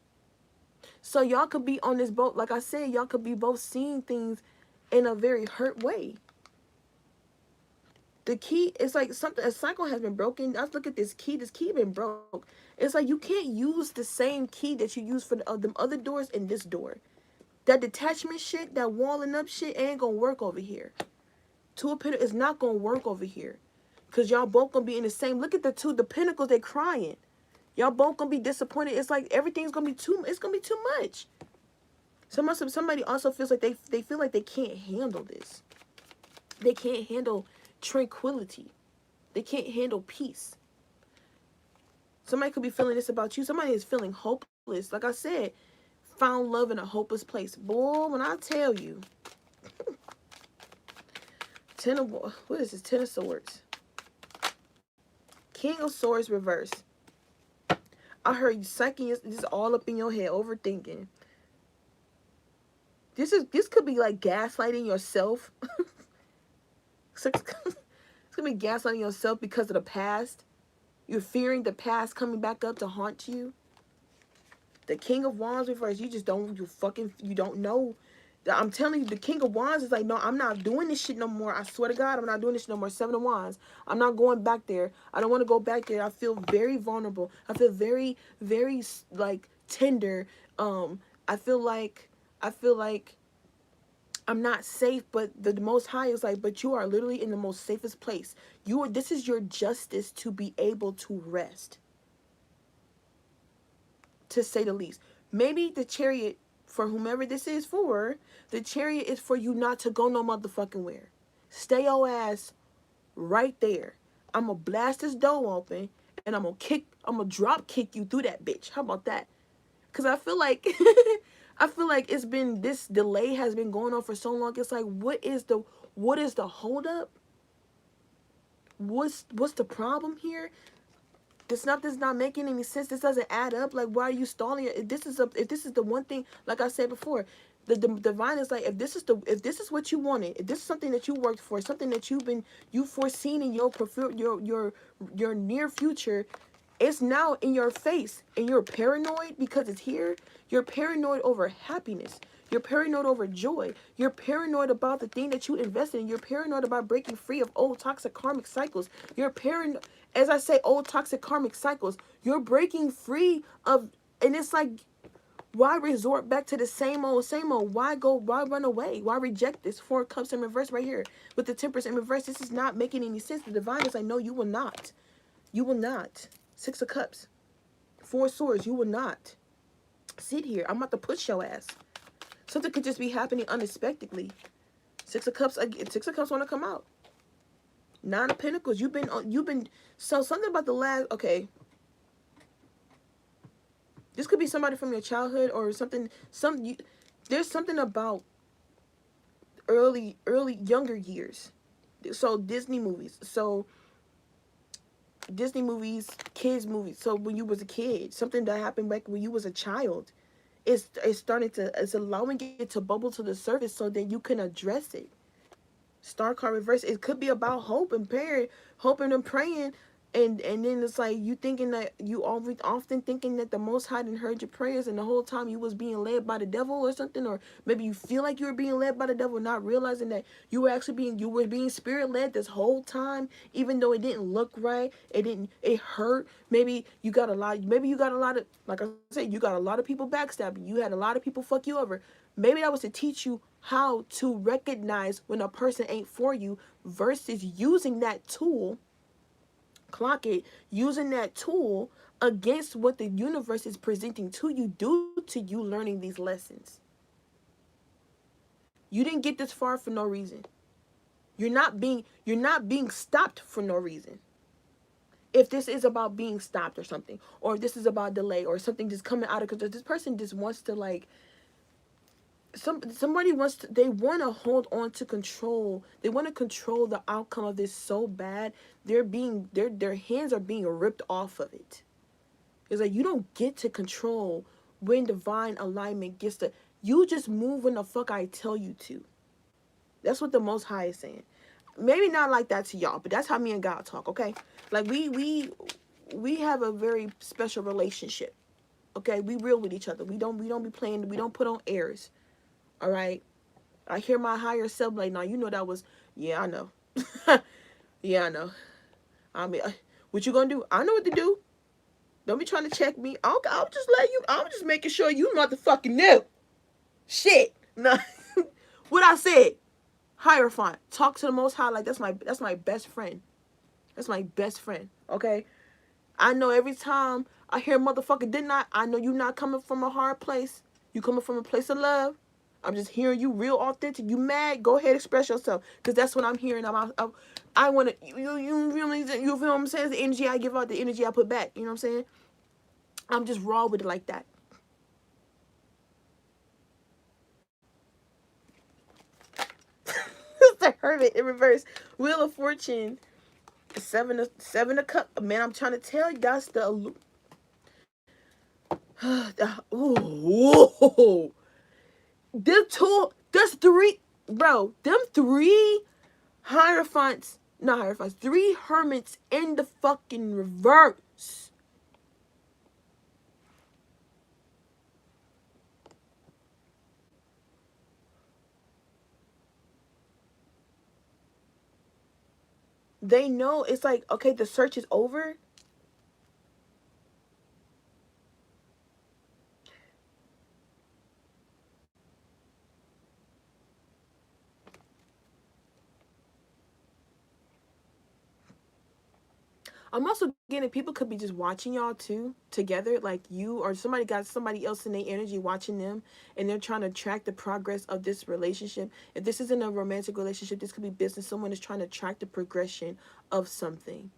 so y'all could be on this boat, like I said, y'all could be both seeing things in a very hurt way. The key, it's like something, a cycle has been broken. Let's look at this key. This key been broke. It's like you can't use the same key that you use for them other doors in this door. That detachment shit, that walling up shit ain't gonna work over here. Two of Pentacles is not gonna work over here. Because y'all both gonna be in the same, look at the Pentacles, they crying. Y'all both gonna be disappointed. It's like everything's gonna be it's gonna be too much. Somebody also feels like they feel like they can't handle this. They can't handle tranquility. They can't handle peace. Somebody could be feeling this about you. Somebody is feeling hopeless. Like I said, found love in a hopeless place. Boy, when I tell you, what is this? Ten of Swords. King of Swords reverse. I heard you psyching this all up in your head, overthinking. This could be like gaslighting yourself. It's gonna be gaslighting yourself because of the past. You're fearing the past coming back up to haunt you. The King of Wands reverse. You don't know. I'm telling you, the King of Wands is like, no, I'm not doing this shit no more. I swear to God, I'm not doing this shit no more. Seven of Wands. I'm not going back there. I don't want to go back there. I feel very vulnerable. I feel very, very like tender. I feel like I'm not safe, but the Most High is like, but you are literally in the most safest place. This is your justice to be able to rest. To say the least. Maybe the Chariot, for whomever this is for, the Chariot is for you not to go no motherfucking where. Stay your ass right there. I'm gonna blast this door open, and I'm gonna drop kick you through that bitch. How about that? Because I feel like this delay has been going on for so long. It's like, what is the holdup? What's the problem here? This not making any sense. This doesn't add up. Like, why are you stalling it? If this is the one thing, like I said before, the divine is like, if this is what you wanted, if this is something that you worked for, something that you foreseen in your near future, it's now in your face, and you're paranoid because it's here. You're paranoid over happiness. You're paranoid over joy. You're paranoid about the thing that you invested in. You're paranoid about breaking free of old toxic karmic cycles. You're paranoid, as I say, old toxic karmic cycles. You're breaking free of, and it's like, why resort back to the same old? Why run away? Why reject this? Four of Cups in reverse right here with the Temperance in reverse. This is not making any sense. The divine is like, no, you will not. You will not. Six of Cups. Four of Swords. You will not. Sit here. I'm about to push your ass. Something could just be happening unexpectedly. Six of Cups want to come out. Nine of Pentacles. You've been so something about the last. Okay. This could be somebody from your childhood or something. There's something about early younger years. So Disney movies. Kids movies. So when you was a kid, something that happened back when you was a child, it's allowing it to bubble to the surface so that you can address it. Star card reverse. It could be about hope and prayer, hoping and praying, and then it's like you thinking that you always often thinking that the Most High didn't heard your prayers, and the whole time you was being led by the devil or something, or maybe you feel like you were being led by the devil, not realizing that you were being spirit led this whole time, even though it didn't look right, it hurt. Maybe you got a lot of, like I said, you got a lot of people backstabbing. You had a lot of people fuck you over. Maybe that was to teach you how to recognize when a person ain't for you versus using that tool, clock it, using that tool against what the universe is presenting to you due to you learning these lessons. You didn't get this far for no reason. You're not being stopped for no reason. If this is about being stopped or something, or if this is about delay or something just coming out of control, this person just wants to like somebody wants to, they want to hold on to control. They want to control the outcome of this so bad. Their hands are being ripped off of it. It's like you don't get to control when divine alignment gets to, you just move when the fuck I tell you to. That's what the Most High is saying. Maybe not like that to y'all, but that's how me and God talk, okay? Like we have a very special relationship. Okay? We real with each other. We don't be playing, we don't put on airs. All right? I hear my higher self like, "Nah, you know that was, yeah, I know." Yeah, I know. I mean, what you gonna do? I know what to do. Don't be trying to check me. I'll just let you. I'm just making sure you motherfucking knew. Shit. No. What I said. Hierophant. Talk to the Most High like that's my best friend. That's my best friend. Okay. I know every time I hear motherfucker did not. I know you not coming from a hard place. You coming from a place of love. I'm just hearing you real authentic. You mad? Go ahead, express yourself, because that's what I'm hearing. I want to. You feel what I'm saying? It's the energy I give out, the energy I put back. You know what I'm saying? I'm just raw with it like that. The Hermit in reverse. Wheel of Fortune. Seven of cup. Man, I'm trying to tell you, that's the. Ooh. Them two. There's three. Bro, them three Hierophants. Not Hierophants. Three Hermits in the fucking reverse. They know it's like, okay, the search is over. I'm also getting people could be just watching y'all too together, like you or somebody got somebody else in their energy watching them, and they're trying to track the progress of this relationship. If this isn't a romantic relationship, this could be business. Someone is trying to track the progression of something.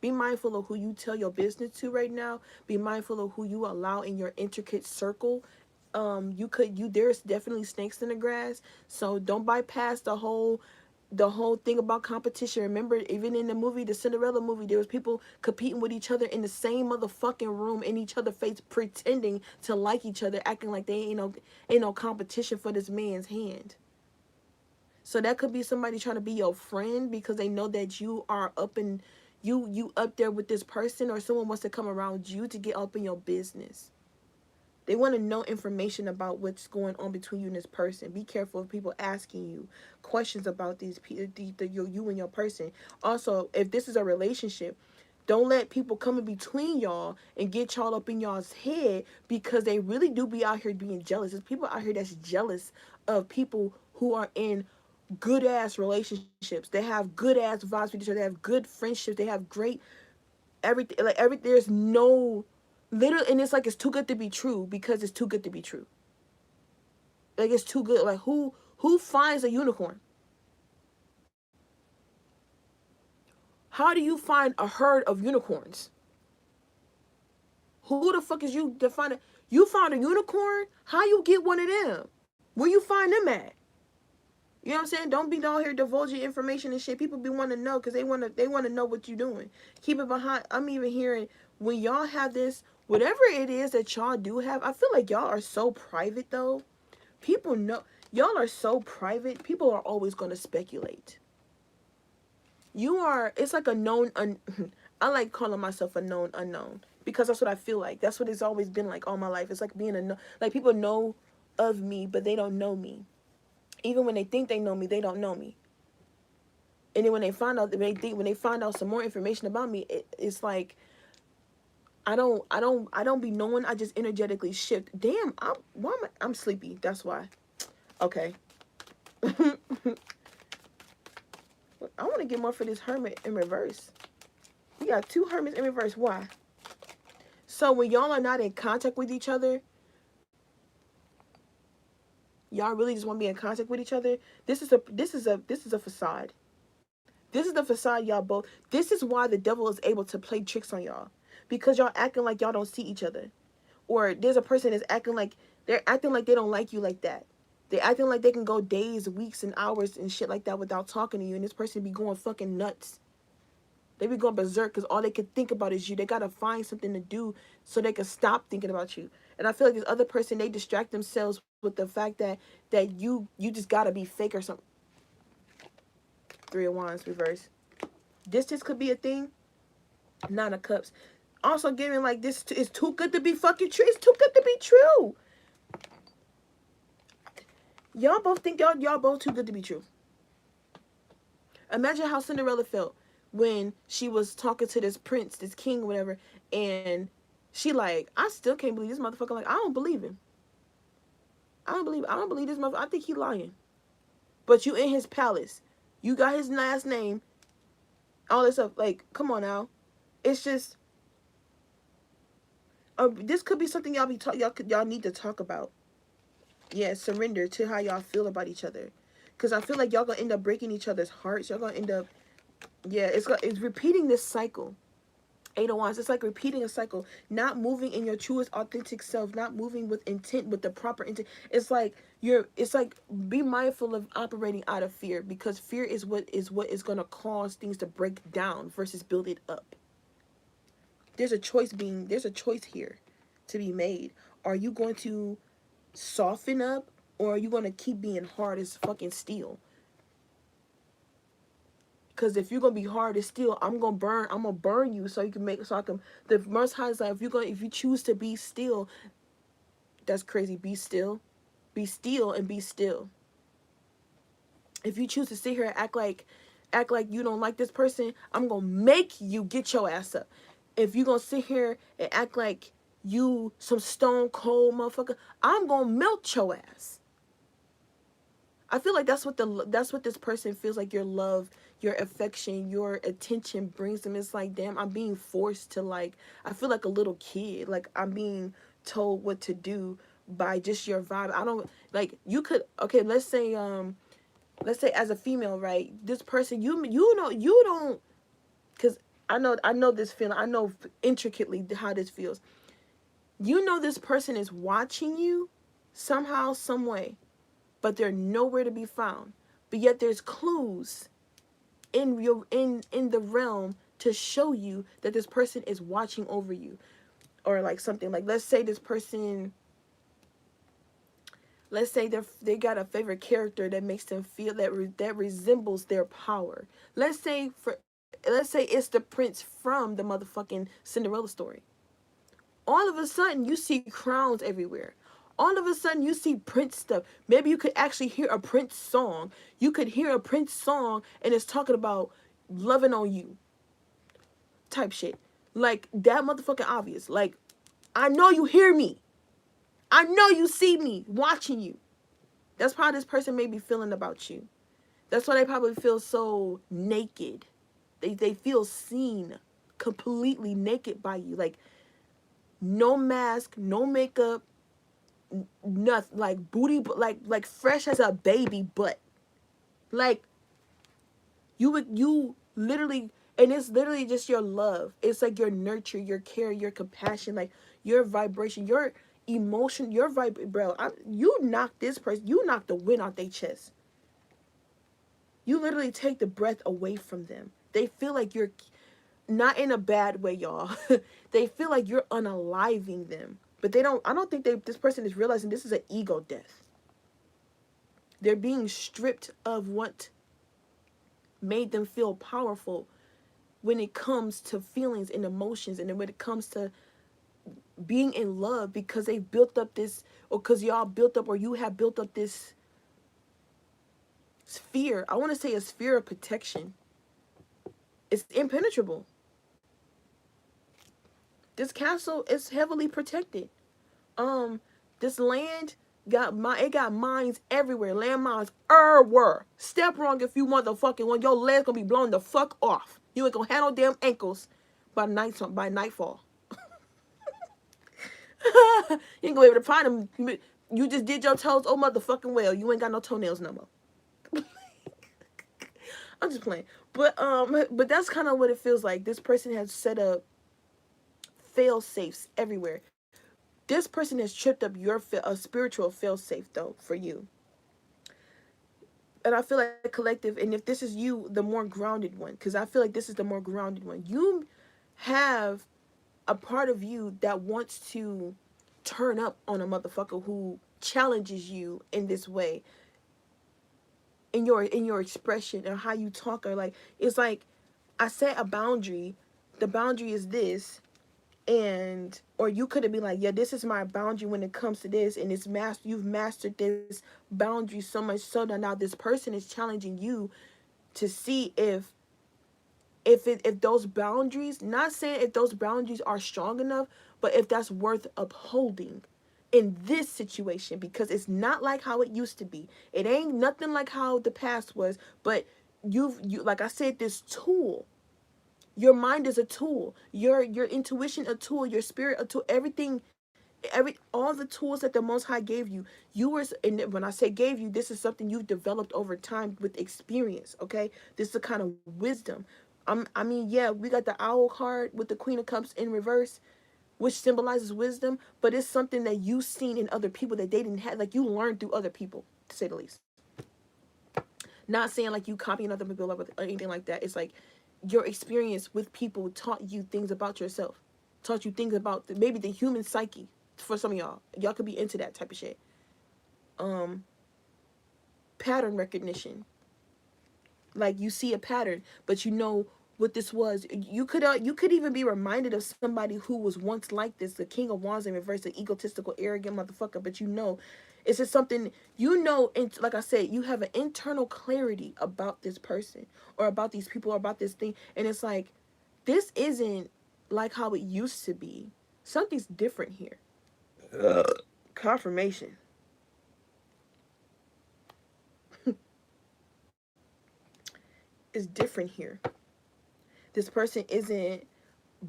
Be mindful of who you tell your business to right now. Be mindful of who you allow in your intricate circle. There's definitely snakes in the grass, so don't bypass the whole thing about competition. Remember, even in the movie, the Cinderella movie, there was people competing with each other in the same motherfucking room in each other's face, pretending to like each other, acting like they ain't no competition for this man's hand. So that could be somebody trying to be your friend because they know that you are up in you up there with this person, or someone wants to come around you to get up in your business. They want to know information about what's going on between you and this person. Be careful of people asking you questions about you and your person. Also, if this is a relationship, don't let people come in between y'all and get y'all up in y'all's head, because they really do be out here being jealous. There's people out here that's jealous of people who are in good ass relationships. They have good ass vibes with each other. They have good friendships. They have great everything. Like everything. There's no literally, and it's like it's too good to be true because it's too good to be true. Like it's too good. Like who finds a unicorn? How do you find a herd of unicorns? Who the fuck is you to find it? You found a unicorn? How you get one of them? Where you find them at? You know what I'm saying? Don't be down here divulging information and shit. People be wanting to know because they wanna know what you doing. Keep it behind. I'm even hearing when y'all have this, whatever it is that y'all do have. I feel like y'all are so private though. People know Y'all are so private. People are always going to speculate. You are, it's like a known I like calling myself a known unknown because that's what I feel like. That's what it's always been like all my life. It's like being like people know of me, but they don't know me. Even when they think they know me, they don't know me. And then when they find out, when they find out some more information about me, it's like I don't be knowing. I just energetically shift. Damn, I'm sleepy. That's why. Okay. I want to get more for this hermit in reverse. We got 2 hermits in reverse. Why? So when y'all are not in contact with each other, y'all really just want to be in contact with each other. This is a facade. This is the facade y'all both. This is why the devil is able to play tricks on y'all, because y'all acting like y'all don't see each other, or there's a person that's acting like they don't like you like that. They acting like they can go days, weeks, and hours and shit like that without talking to you, and this person be going fucking nuts. They be going berserk because all they can think about is you. They gotta find something to do so they can stop thinking about you. And I feel like this other person, they distract themselves with the fact that you just gotta be fake or something. 3 of Wands reverse. Distance could be a thing. 9 of Cups. Also giving like this is too good to be fucking true. It's too good to be true. Y'all both think y'all both too good to be true. Imagine how Cinderella felt when she was talking to this prince, this king, or whatever, and she like, I still can't believe this motherfucker. Like, I don't believe him. I don't believe this motherfucker. I think he lying. But you in his palace. You got his last name. All this stuff. Like, come on now. It's just, this could be something y'all need to talk about. Yeah, surrender to how y'all feel about each other. Because I feel like y'all gonna end up breaking each other's hearts. Y'all gonna end up, yeah, it's repeating this cycle. 8 of Wands, it's like repeating a cycle. Not moving in your truest, authentic self. Not moving with intent, with the proper intent. It's like be mindful of operating out of fear, because fear is what is gonna cause things to break down versus build it up. There's a choice here to be made. Are you going to soften up, or are you going to keep being hard as fucking steel? Because if you're going to be hard as steel, I'm going to burn you so I can, the Most High is like, if you choose to be still, that's crazy. Be still and be still. If you choose to sit here and act like you don't like this person, I'm going to make you get your ass up. If you're going to sit here and act like you some stone cold motherfucker, I'm going to melt your ass. I feel like that's what this person feels like. Your love, your affection, your attention brings them. It's like, damn, I'm being forced to, like, I feel like a little kid. Like, I'm being told what to do by just your vibe. I don't, like, you could, okay, let's say as a female, right? This person, you don't, because I know this feeling. I know intricately how this feels. You know this person is watching you somehow, some way, but they're nowhere to be found. But yet there's clues in the realm to show you that this person is watching over you. Or like something like, let's say they got a favorite character that makes them feel that resembles their power. Let's say it's the prince from the motherfucking Cinderella story. All of a sudden you see crowns everywhere. All of a sudden you see Prince stuff. Maybe you could actually hear a Prince song. You could hear a Prince song and it's talking about loving on you type shit. Like, that motherfucking obvious. Like, I know you hear me. I know you see me watching you. That's how this person may be feeling about you. That's why they probably feel so naked. They feel seen, completely naked by you. Like, no mask, no makeup, nothing. Like, booty, like fresh as a baby butt. Like, you literally, and it's literally just your love. It's like your nurture, your care, your compassion, like your vibration, your emotion, your vibe, bro. You knock this person, you knock the wind out their chest. You literally take the breath away from them. They feel like you're, not in a bad way, y'all. They feel like you're unaliving them. But I don't think this person is realizing this is an ego death. They're being stripped of what made them feel powerful when it comes to feelings and emotions, and then when it comes to being in love, because they built up this, or because y'all built up, or you have built up this sphere. I want to say a sphere of protection. It's impenetrable. This castle is heavily protected. This land got mines everywhere, landmines everywhere. Step wrong if you motherfucking want, your legs gonna be blown the fuck off. You ain't gonna have no damn ankles by nightfall. You ain't gonna be able to find them. You just did your toes, oh motherfucking well. You ain't got no toenails no more. I'm just playing, but that's kind of what it feels like. This person has set up fail safes everywhere. This person has tripped up your a spiritual fail safe though for you. And I feel like collective, and if this is you, the more grounded one, because I feel like this is the more grounded one. You have a part of you that wants to turn up on a motherfucker who challenges you in this way, in your expression and how you talk, or like, it's like I set a boundary. The boundary is this, and or you could have been like, yeah, this is my boundary when it comes to this, and you've mastered this boundary so much so that now this person is challenging you to see if those boundaries, not saying if those boundaries are strong enough, but if that's worth upholding in this situation, because it's not like how it used to be. It ain't nothing like how the past was, but you like I said, this tool. Your mind is a tool. Your intuition a tool. Your spirit a tool. Everything, all the tools that the Most High gave you. You were, and when I say gave you, this is something you've developed over time with experience. Okay, this is a kind of wisdom. I mean, yeah, we got the owl card with the Queen of Cups in reverse, which symbolizes wisdom, but it's something that you've seen in other people that they didn't have. Like you learned through other people, to say the least. Not saying like you copying other people or anything like that. It's like your experience with people taught you things about yourself, taught you things about maybe the human psyche. For some of y'all could be into that type of shit. Pattern recognition. Like you see a pattern, but you know what this was. You could even be reminded of somebody who was once like this, the King of Wands in reverse, the egotistical, arrogant motherfucker. But you know, it's just something and like I said, you have an internal clarity about this person or about these people or about this thing, and it's like this isn't like how it used to be. Something's different here. Confirmation. Is different here. This person isn't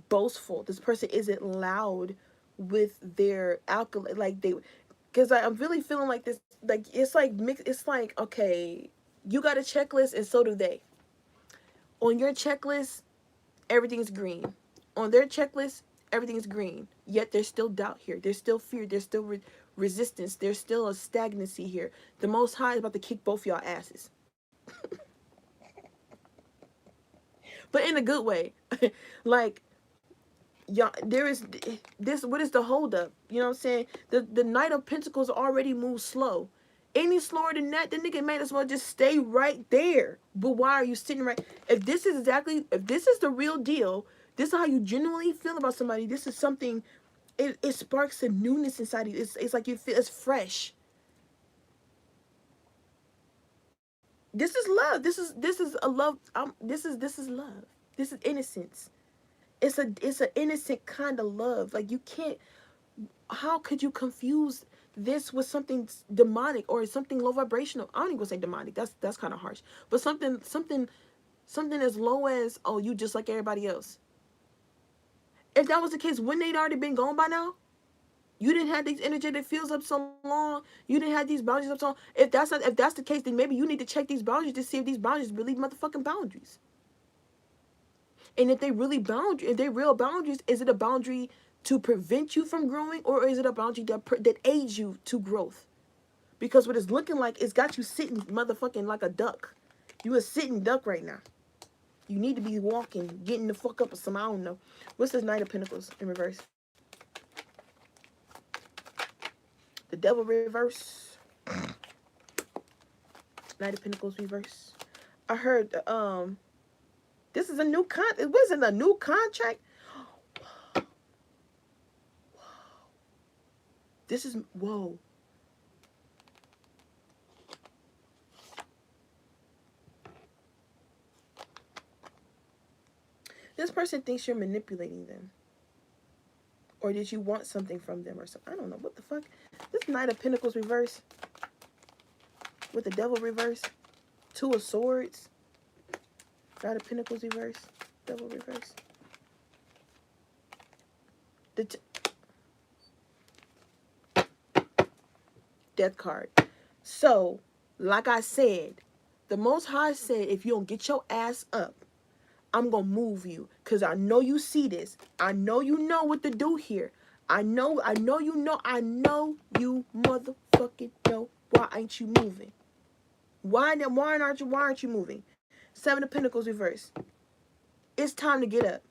boastful. This person isn't loud with their alcohol. Like because I'm really feeling like this. Like it's like mix. It's like, okay, you got a checklist and so do they. On your checklist, everything's green. On their checklist, everything's green. Yet there's still doubt here. There's still fear. There's still resistance. There's still a stagnancy here. The Most High is about to kick both y'all asses. But in a good way. Like, y'all, there is this. What is the holdup? You know what I'm saying? The Knight of Pentacles already moves slow. Any slower than that, the nigga might as well just stay right there. But why are you sitting right? If this is the real deal, this is how you genuinely feel about somebody. This is something. It sparks a newness inside you. It's like you feel it's fresh. This is love. This is a love. This is love. This is innocence. It's an innocent kind of love. Like you can't. How could you confuse this with something demonic or something low vibrational? I don't even say demonic. That's kind of harsh. But something as low as, oh, you just like everybody else. If that was the case, wouldn't they'd already been gone by now? You didn't have these energetic fields up so long. You didn't have these boundaries up so long. If that's the case, then maybe you need to check these boundaries to see if these boundaries really motherfucking boundaries. And if they real boundaries, is it a boundary to prevent you from growing, or is it a boundary that aids you to growth? Because what it's looking like, it's got you sitting motherfucking like a duck. You a sitting duck right now. You need to be walking, getting the fuck up or some, I don't know. What's this Knight of Pentacles in reverse? The Devil reverse. Knight of Pentacles reverse. I heard this is a new it wasn't a new contract. This is whoa. This person thinks you're manipulating them. Or did you want something from them or something? I don't know. What the fuck? This Knight of Pentacles reverse. With the Devil reverse. Two of Swords. Knight of Pentacles reverse. Devil reverse. Death card. So, like I said, the Most High said, if you don't get your ass up, I'm going to move you. Because I know you see this. I know you know what to do here. I know you know. I know you motherfucking know. Why ain't you moving? Why aren't you moving? Seven of Pentacles reverse. It's time to get up.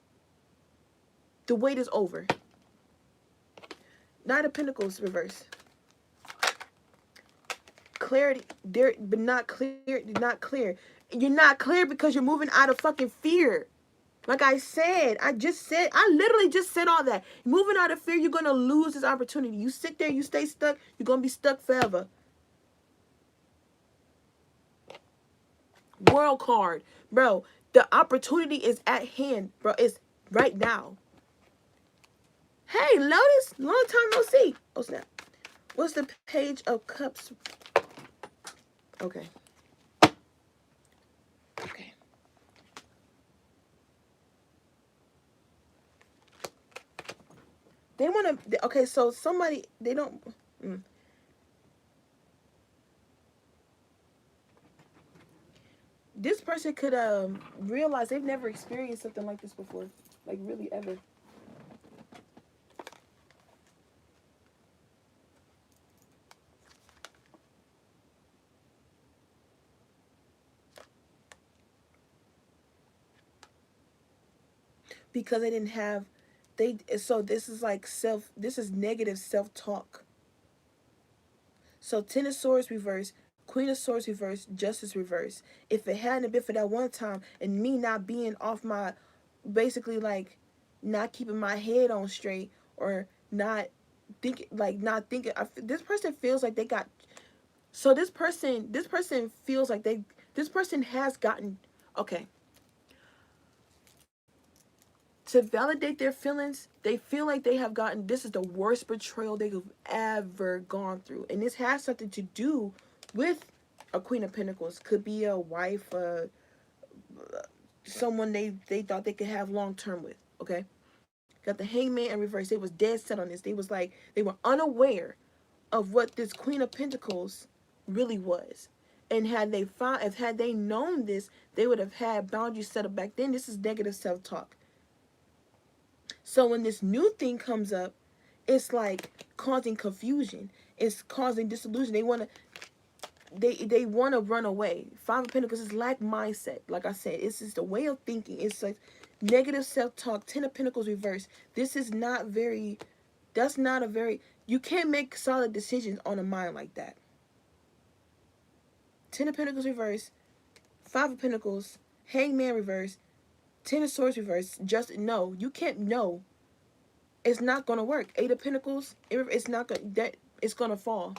The wait is over. Knight of Pentacles reverse. Clarity there, but not clear. Not clear. You're not clear because you're moving out of fucking fear. Like I said, I literally just said all that. Moving out of fear, you're going to lose this opportunity. You sit there, you stay stuck, you're going to be stuck forever. World card. Bro, the opportunity is at hand, bro. It's right now. Hey, Lotus, long time no see. Oh, snap. What's the Page of Cups? Okay. Okay. They want to, okay, so somebody, they don't, this person could realize they've never experienced something like this before. Like, really, ever. Because they didn't have, so this is like this is negative self-talk. So Ten of Swords reverse, Queen of Swords reverse, Justice reverse. If it hadn't been for that one time and me not being off my, basically like not keeping my head on straight or not thinking, this person feels like they got, so this person feels like this person has gotten, okay, to validate their feelings, they feel like they have gotten, this is the worst betrayal they've ever gone through. And this has something to do with a Queen of Pentacles. Could be a wife, someone they thought they could have long term with, okay? Got the Hangman in reverse. They was dead set on this. They was like, they were unaware of what this Queen of Pentacles really was. And had they known this, they would have had boundaries set up back then. This is negative self-talk. So when this new thing comes up, it's like causing confusion. It's causing disillusion. They want to run away. Five of Pentacles is lack mindset. Like I said, it's just a way of thinking. It's like negative self-talk. Ten of Pentacles reverse. This is not very, that's not a very, you can't make solid decisions on a mind like that. Ten of Pentacles reverse. Five of Pentacles. Hangman reverse. Ten of Swords reverse. Just no. You can't know. It's not gonna work. Eight of Pentacles. It's not gonna. It's gonna fall.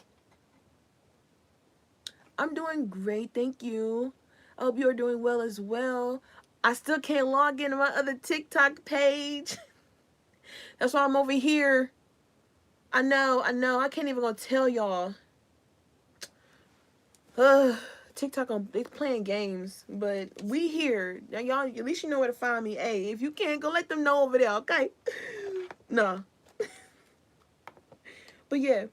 I'm doing great, thank you. I hope you're doing well as well. I still can't log into my other TikTok page. That's why I'm over here. I know. I can't even gonna tell y'all. TikTok they playing games, but we here. Now y'all, at least you know where to find me. Hey, if you can't, go let them know over there, okay? No. But yeah.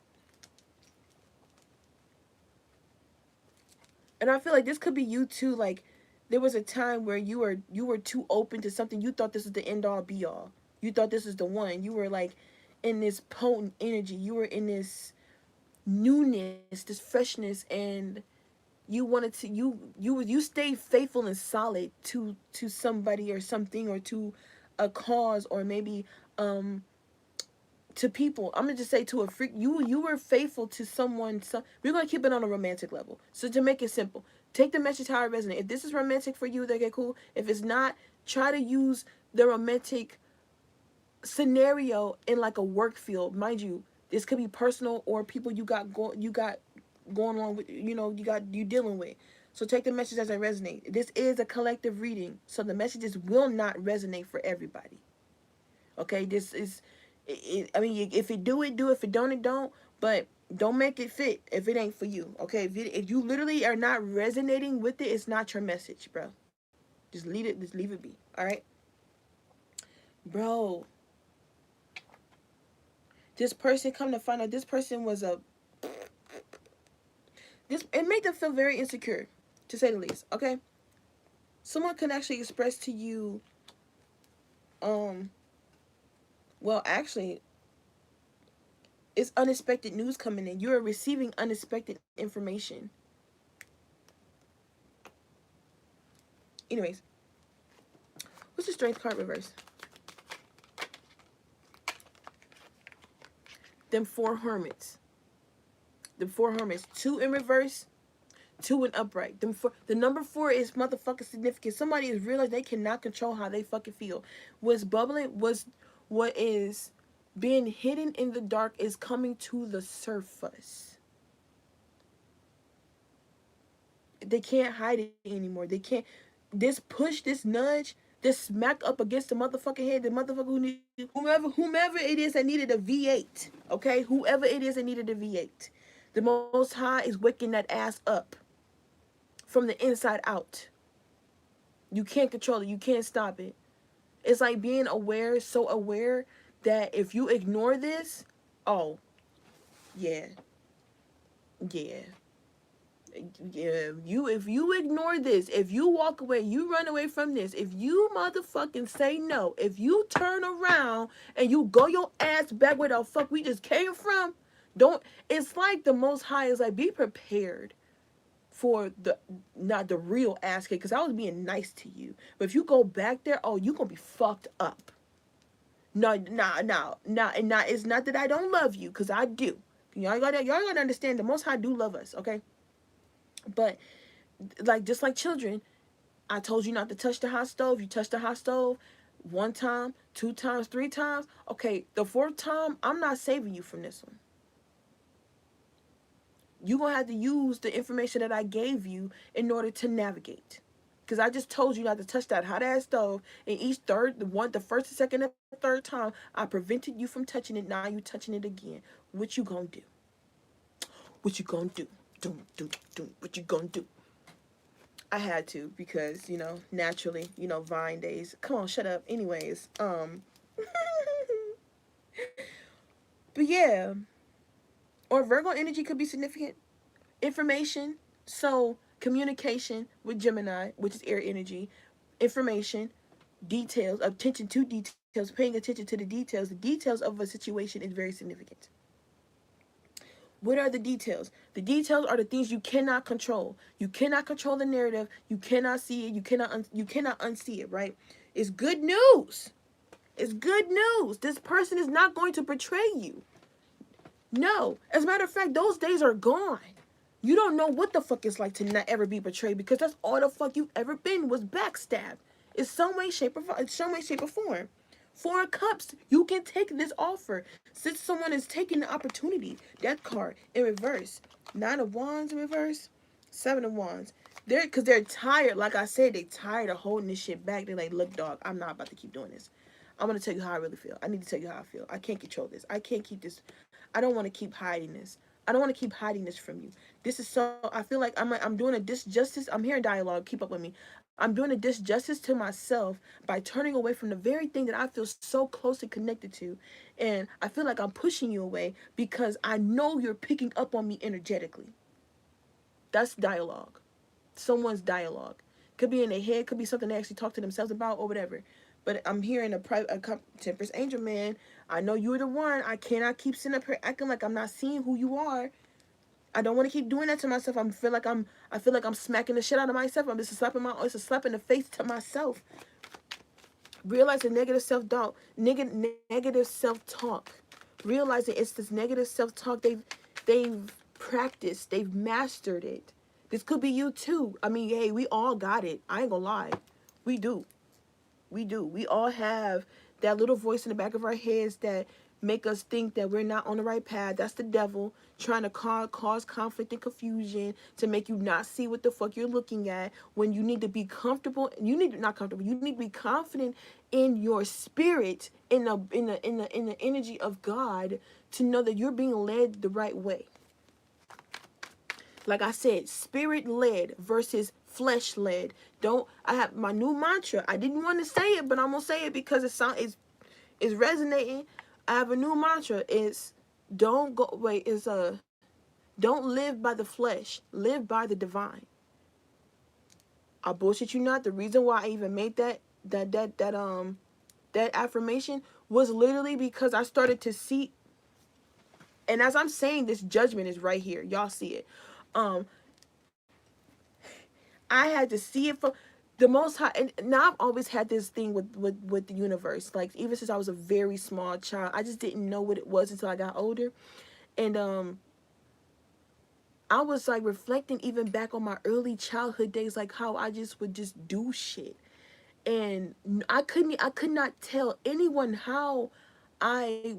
And I feel like this could be you too. Like, there was a time where you were too open to something. You thought this was the end all be all. You thought this was the one. You were like in this potent energy. You were in this newness, this freshness, and you wanted to you stayed faithful and solid to somebody or something, or to a cause, or maybe to people. I'm gonna just say to a freak. You were faithful to someone. We're gonna keep it on a romantic level. So to make it simple, Take the message how it resonates. If this is romantic for you, then okay, cool. If it's not, try to use the romantic scenario in like a work field. Mind you, this could be personal or people you got going on with, you dealing with. So take the message as it resonates. This is a collective reading, so the messages will not resonate for everybody. Okay, this is, I mean, if it do it, do it. If it don't, it don't. But don't make it fit if it ain't for you. Okay, if you literally are not resonating with it, it's not your message, bro. Just leave it. Just leave it be. All right, bro. This person, come to find out, this person was a, this, it made them feel very insecure, to say the least. Okay, someone can actually express to you, um, well, actually, it's unexpected news coming in. You are receiving unexpected information. Anyways, what's the strength card reverse? Them four hermits. The four hermits. Two in reverse, two in upright. Them four, the number 4 is motherfucking significant. Somebody is realized they cannot control how they fucking feel. What's bubbling, what is being hidden in the dark is coming to the surface. They can't hide it anymore. They can't. This push, this nudge, this smack up against the motherfucking head, the motherfucker who needed, whomever it is that needed a V8, okay? Whoever it is that needed a V8. The Most High is waking that ass up from the inside out. You can't control it. You can't stop it. It's like being aware, so aware that if you ignore this, oh, yeah. Yeah. Yeah, if you ignore this, if you walk away, you run away from this, if you motherfucking say no, if you turn around and you go your ass back where the fuck we just came from, don't, it's like the Most High is like, be prepared for the, not the real ass kick, because I was being nice to you, but if you go back there, oh, you gonna be fucked up. No, and it's not that I don't love you, because I do. Y'all gotta understand, the Most High do love us, okay? But like, just like children, I told you not to touch the hot stove. You touch the hot stove 1 time, 2 times, 3 times. Okay, the 4th time, I'm not saving you from this one. You're going to have to use the information that I gave you in order to navigate. Because I just told you not to touch that hot ass stove. And each the first, the second, and the 3rd time, I prevented you from touching it. Now you touching it again. What you gonna do? What you gonna do? What you gonna do? I had to, because, naturally, Vine days. Come on, shut up. Anyways, but yeah, or Virgo energy could be significant. Information, so communication with Gemini, which is air energy, information, details, attention to details, paying attention to the details of a situation is very significant. What are the details? The details are the things you cannot control. You cannot control the narrative. You cannot see it. You cannot unsee it, right? It's good news. It's good news. This person is not going to betray you. No. As a matter of fact, those days are gone. You don't know what the fuck it's like to not ever be betrayed, because that's all the fuck you've ever been was backstabbed. In some way, shape, or form. 4 of Cups, you can take this offer. Since someone is taking the opportunity. Death card in reverse. 9 of Wands in reverse. 7 of Wands. Because they're tired. Like I said, they're tired of holding this shit back. They're like, look, dog, I'm not about to keep doing this. I'm going to tell you how I really feel. I need to tell you how I feel. I can't control this. I can't keep this. I don't want to keep hiding this. I don't want to keep hiding this from you. This is so, I feel like I'm doing a disjustice. I'm hearing dialogue. Keep up with me. I'm doing a disjustice to myself by turning away from the very thing that I feel so closely connected to. And I feel like I'm pushing you away because I know you're picking up on me energetically. That's dialogue. Someone's dialogue. Could be in their head, could be something they actually talk to themselves about or whatever. But I'm hearing a Temperance Angel, man. I know you're the one. I cannot keep sitting up here acting like I'm not seeing who you are. I don't want to keep doing that to myself. I feel like I'm smacking the shit out of myself. It's a slap in the face to myself. Realize the negative self-doubt, negative self-talk. Realizing it's this negative self-talk they've practiced, they've mastered it. This could be you too. I mean, hey, we all got it. I ain't gonna lie. We do. We do. We all have that little voice in the back of our heads that make us think that we're not on the right path. That's the devil trying to cause conflict and confusion to make you not see what the fuck you're looking at, when you need to be comfortable. You need to, not comfortable. You need to be confident in your spirit, in the energy of God, to know that you're being led the right way. Like I said, spirit led versus flesh led. Don't I have my new mantra? I didn't want to say it, but I'm gonna say it because it's resonating. I have a new mantra. It's don't go wait, is don't live by the flesh, live by the divine. I bullshit you not. The reason why I even made that affirmation was literally because I started to see, and as I'm saying this, judgment is right here. Y'all see it. Um, I had to see it from the Most High. And now I've always had this thing with the universe. Like, even since I was a very small child, I just didn't know what it was until I got older. And I was like reflecting even back on my early childhood days, like how I just would just do shit. And I could not tell anyone why I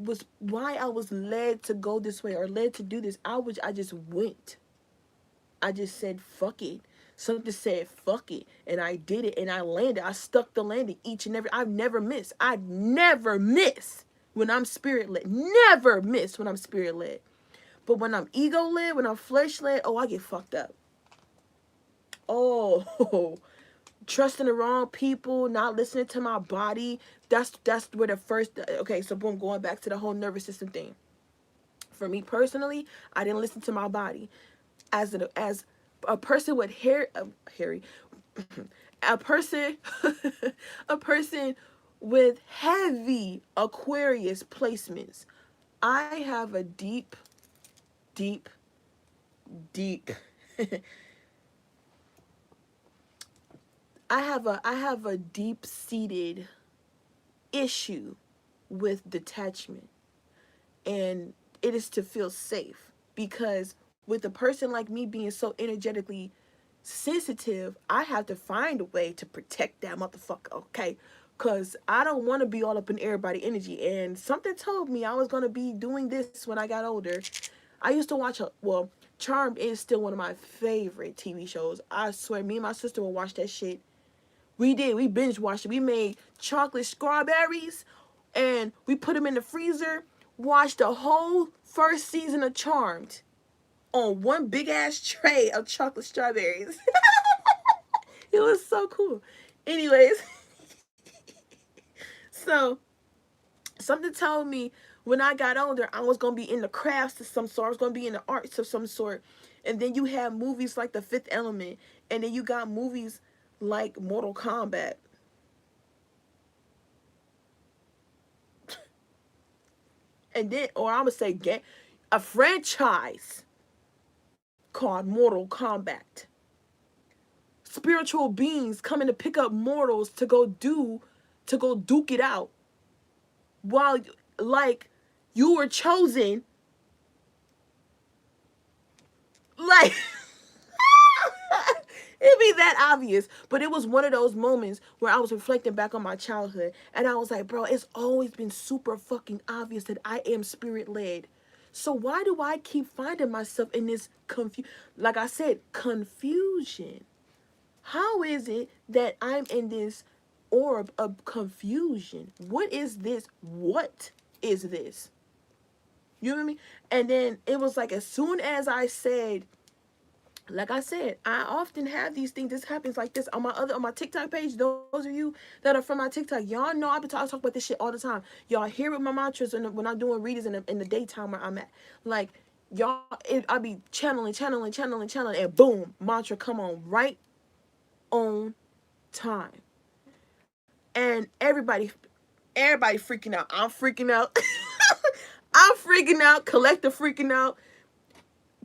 was led to go this way or led to do this. I just went. I just said, fuck it. Something said, fuck it. And I did it, and I landed. I stuck the landing each and every, I never miss. I never miss when I'm spirit led. Never miss when I'm spirit led. But when I'm ego led, when I'm flesh led, oh, I get fucked up. Oh, trusting the wrong people, not listening to my body. That's where the first, okay, so boom, going back to the whole nervous system thing. For me personally, I didn't listen to my body. As a person with a person, a person with heavy Aquarius placements, I have a deep, deep, deep. I have a deep seated issue with detachment, and it is to feel safe, because with a person like me being so energetically sensitive, I have to find a way to protect that motherfucker, okay? Because I don't want to be all up in everybody's energy. And something told me I was going to be doing this when I got older. I used to watch, Charmed is still one of my favorite TV shows. I swear, me and my sister would watch that shit. We binge watched it. We made chocolate strawberries and we put them in the freezer, watched the whole first season of Charmed on one big ass tray of chocolate strawberries. It was so cool. Anyways, so something told me when I got older, I was going to be in the crafts of some sort. I was going to be in the arts of some sort. And then you have movies like The Fifth Element. And then you got movies like Mortal Kombat. And then, or I would say, a franchise called Mortal Kombat. Spiritual beings coming to pick up mortals to go duke it out. While, like, you were chosen, like, it'd be that obvious. But it was one of those moments where I was reflecting back on my childhood, and I was like, bro, it's always been super fucking obvious that I am spirit led. So why do I keep finding myself in this like I said, confusion? How is it that I'm in this orb of confusion? What is this? What is this? You know what I mean? And then it was like, as soon as I said, like I said, I often have these things. This happens like this on my TikTok page. Those of you that are from my TikTok, y'all know I talk about this shit all the time. Y'all hear it, my mantras when I'm doing readings in the daytime where I'm at. Like, y'all, I be channeling, and boom, mantra come on right on time. And everybody freaking out. I'm freaking out. I'm freaking out. Collective freaking out.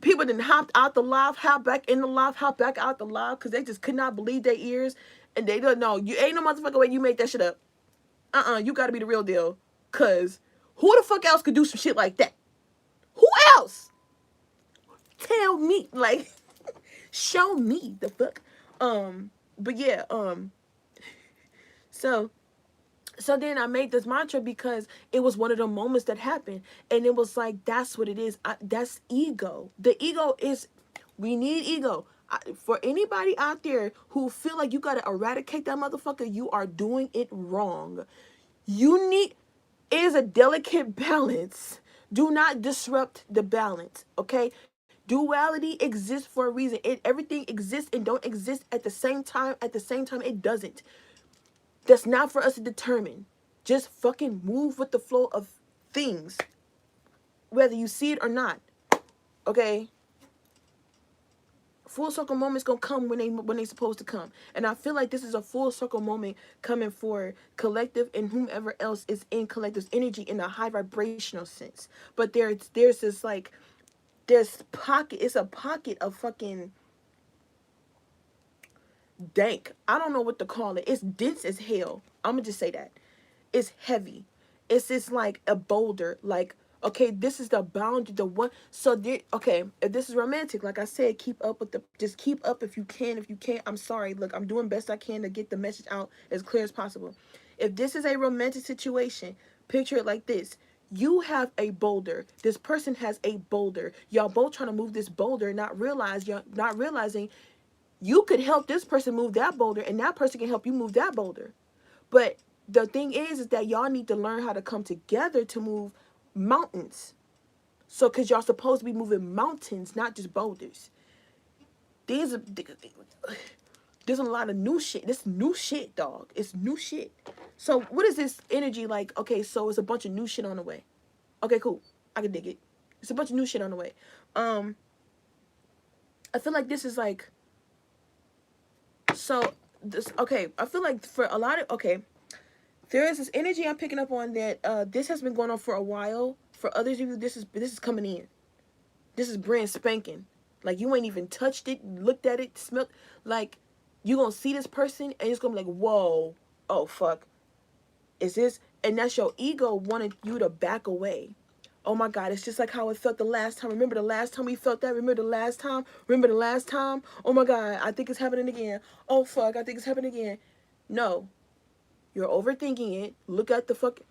People didn't hop out the live, hop back in the live, hop back out the live, because they just could not believe their ears. And they don't know. You ain't no motherfucker way you make that shit up. You gotta be the real deal. Because who the fuck else could do some shit like that? Who else? Tell me. Like, Show me the fuck. But yeah, so so then I made this mantra because it was one of the moments that happened, and it was like that's what it is. That's ego. The ego is, we need ego. For anybody out there who feel like you gotta eradicate that motherfucker, you are doing it wrong. You need, it is a delicate balance. Do not disrupt the balance. Okay, duality exists for a reason. Everything exists and don't exist at the same time. At the same time, it doesn't. That's not for us to determine. Just fucking move with the flow of things, whether you see it or not. Okay? Full circle moments gonna come when they supposed to come. And I feel like this is a full circle moment coming for collective and whomever else is in collective's energy in a high vibrational sense. But there's this like there's pocket, it's a pocket of fucking dank. I don't know what to call it. It's dense as hell. I'm gonna just say that. It's heavy. It's just like a boulder. Like, okay, this is the boundary, the one. So there, okay, if this is romantic, like I said, keep up with the, just keep up if you can. If you can't, I'm sorry. Look, I'm doing best I can to get the message out as clear as possible. If this is a romantic situation, picture it like this. You have a boulder. This person has a boulder. Y'all both trying to move this boulder, not realizing you could help this person move that boulder, and that person can help you move that boulder. But the thing is that y'all need to learn how to come together to move mountains. So, because y'all supposed to be moving mountains, not just boulders. These are, there's a lot of new shit. This new shit, dog. It's new shit. So, what is this energy like? Okay, so it's a bunch of new shit on the way. Okay, cool. I can dig it. It's a bunch of new shit on the way. I feel like this is like, so this, okay, I feel like for a lot of, okay, there is this energy I'm picking up on that this has been going on for a while. For others of you, this is coming in. This is brand spanking. Like you ain't even touched it, looked at it, smelled. Like you gonna see this person and it's gonna be like, whoa, oh fuck, is this? And that's your ego wanting you to back away. Oh my God, it's just like how it felt the last time. Remember the last time we felt that? Remember the last time? Remember the last time? Oh my God, I think it's happening again. Oh fuck, I think it's happening again. No, you're overthinking it. Look at the fuck.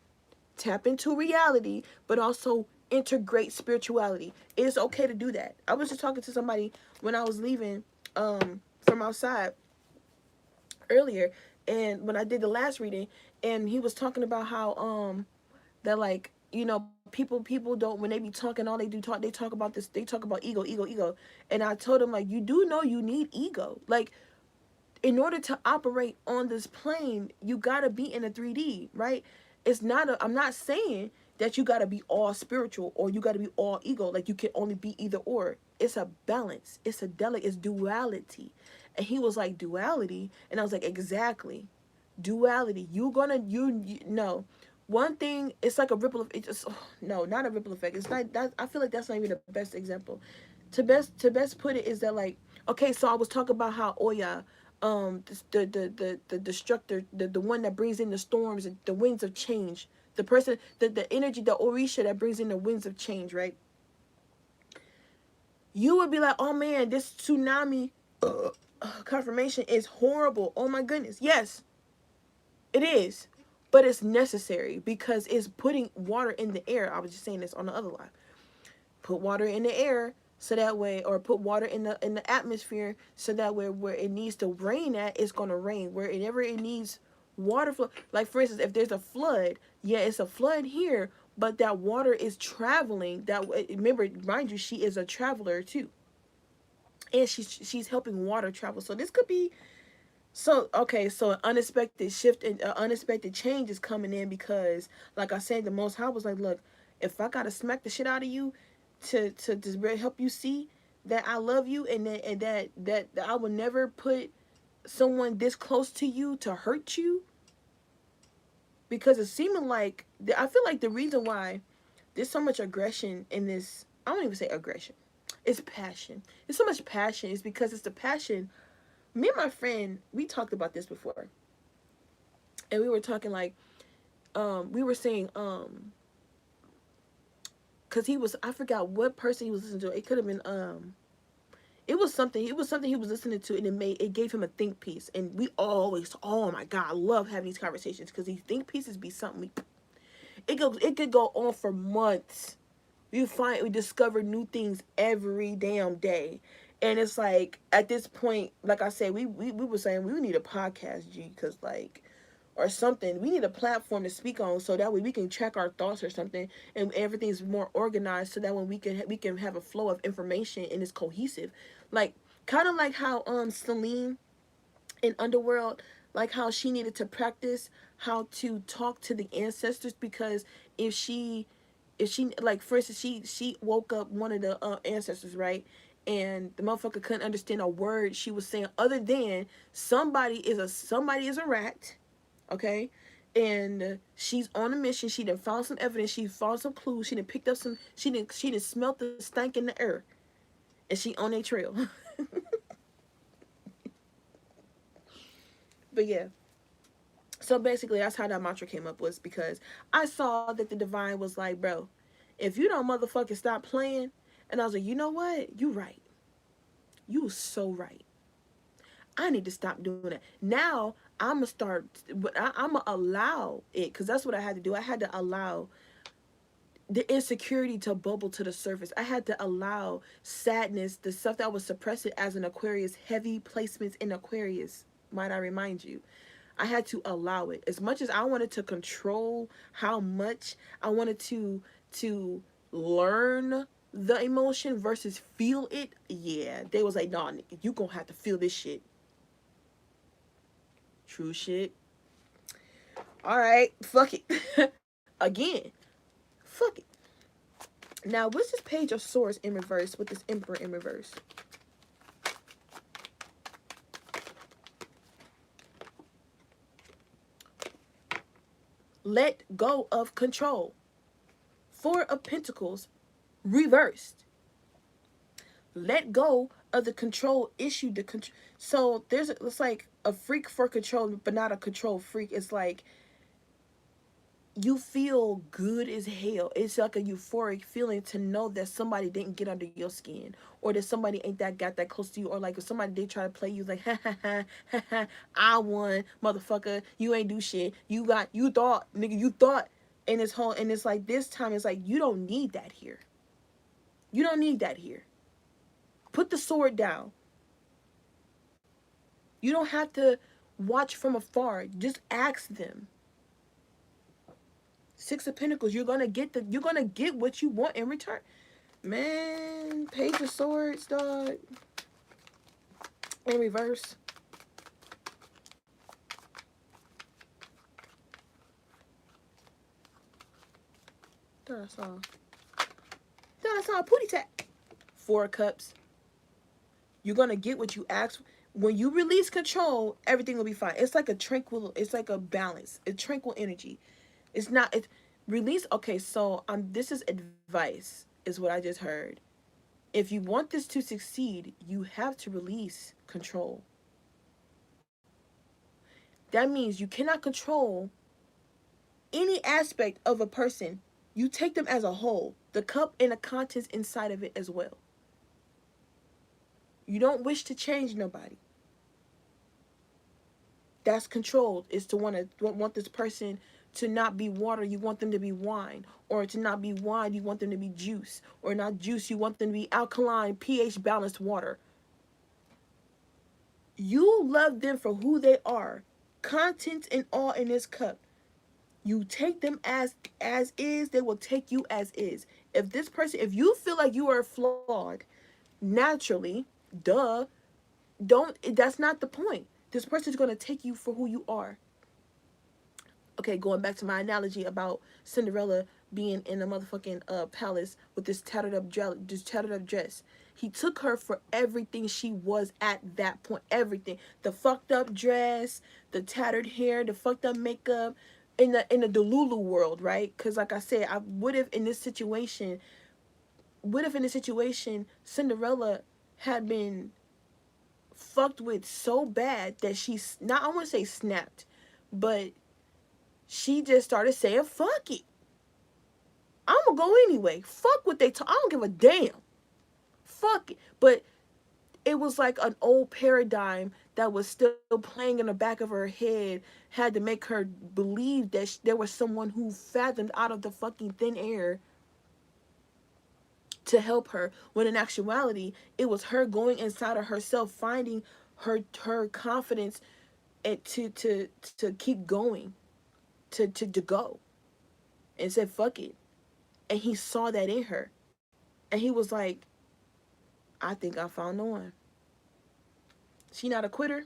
Tap into reality, but also integrate spirituality. It is okay to do that. I was just talking to somebody when I was leaving from outside earlier, and when I did the last reading, and he was talking about how that, like, you know, people don't, when they be talking, all they talk about this, they talk about ego. And I told him, like, you do know you need ego. Like, in order to operate on this plane, you gotta be in a 3D, right? It's not I'm not saying that you gotta be all spiritual or you gotta be all ego. Like you can only be either or. It's a balance. It's it's duality. And he was like, duality? And I was like, exactly. Duality. You no. One thing, it's like a ripple of, it just, oh, no, not a ripple effect. It's not that, I feel like that's not even the best example. To best put it is that, like, okay, so I was talking about how Oya, the destructor, the one that brings in the storms and the winds of change, the person, the energy, the Orisha that brings in the winds of change, right? You would be like, oh man, this tsunami confirmation is horrible. Oh my goodness. Yes, it is. But it's necessary because it's putting water in the air. I was just saying this on the other line. Put water in the air so that way, or put water in the atmosphere so that way where it needs to rain at, it's gonna rain. Wherever it needs water flow, like for instance, if there's a flood, yeah, it's a flood here, but that water is traveling. That, remember, mind you, she is a traveler too, and she's helping water travel. So this could be, so okay, so an unexpected shift and unexpected change is coming in because, like I said, the Most High was like, look, if I gotta smack the shit out of you, to just help you see that I love you, and that I will never put someone this close to you to hurt you, because it's seeming like, I feel like the reason why there's so much aggression in this, I don't even say aggression, it's passion. There's so much passion is because it's the passion. Me and my friend, we talked about this before, and we were talking like, we were saying, because he was, I forgot what person he was listening to. It could have been, it was something. It was something he was listening to, and it gave him a think piece. And we always, oh my god, I love having these conversations because these think pieces be something. It could go on for months. We discover new things every damn day. And it's like at this point, like I said, we were saying we need a podcast, G, because like or something. We need a platform to speak on so that way we can track our thoughts or something and everything's more organized so that when we can have a flow of information and it's cohesive. Like kind of like how Celine in Underworld, like how she needed to practice how to talk to the ancestors because if she like for instance she woke up one of the ancestors, right, and the motherfucker couldn't understand a word she was saying other than somebody is a rat, okay, and she's on a mission. She done found some evidence, she found some clues, she done picked up some, she done smelt the stank in the air, and she on a trail. But yeah, so basically that's how that mantra came up, was because I saw that the divine was like, bro, if you don't motherfucking stop playing, and I was like, you know what, you right, you was so right, I need to stop doing that. Now I'm gonna start, but I'm gonna allow it, because that's what I had to do. I had to allow the insecurity to bubble to the surface. I had to allow sadness, the stuff that was suppressed as an Aquarius, heavy placements in Aquarius, might I remind you. I had to allow it. As much as I wanted to control how much I wanted to learn the emotion versus feel it, yeah, they was like, nah, nigga, you gonna have to feel this shit. True shit. All right, fuck it. Again, fuck it. Now, what's this Page of Swords in reverse with this Emperor in reverse? Let go of control. Four of Pentacles reversed. Let go of the control issue. So it's like a freak for control, but not a control freak. It's like you feel good as hell. It's like a euphoric feeling to know that somebody didn't get under your skin, or that somebody ain't got that close to you, or like if somebody did try to play you, like ha ha ha ha ha, I won, motherfucker. You ain't do shit. You thought, nigga, you thought. And it's like this time it's like you don't need that here. You don't need that here. Put the sword down. You don't have to watch from afar. Just ask them. Six of Pentacles. You're gonna get what you want in return. Man, Page of Swords, dog. In reverse. Thought I saw a pooty tap. Four of Cups. You're gonna get what you ask. When you release control, everything will be fine. It's like a balance, a tranquil energy. It's not, it's release. Okay, so this is advice, is what I just heard. If you want this to succeed, you have to release control. That means you cannot control any aspect of a person. You take them as a whole, the cup and the contents inside of it as well. You don't wish to change nobody. That's controlled, is to want this person to not be water, you want them to be wine, or to not be wine, you want them to be juice, or not juice, you want them to be alkaline, pH balanced water. You love them for who they are, contents and all in this cup. You take them as is, they will take you as is. If you feel like you are flawed naturally, that's not the point. This person is going to take you for who you are. Okay, going back to my analogy about Cinderella being in a motherfucking palace with this tattered up dress. He took her for everything she was at that point. Everything. The fucked up dress, the tattered hair, the fucked up makeup, in the Delulu world, right? Because like I said, what if in this situation Cinderella had been fucked with so bad that she's not, I want to say snapped, but she just started saying, fuck it, I'm gonna go anyway, fuck what they talk, I don't give a damn, fuck it. But it was like an old paradigm that was still playing in the back of her head, had to make her believe that there was someone who fathomed out of the fucking thin air to help her, when in actuality it was her going inside of herself, finding her confidence, and to keep going, to go, and said fuck it. And he saw that in her, and he was like, I think I found the one. She not a quitter.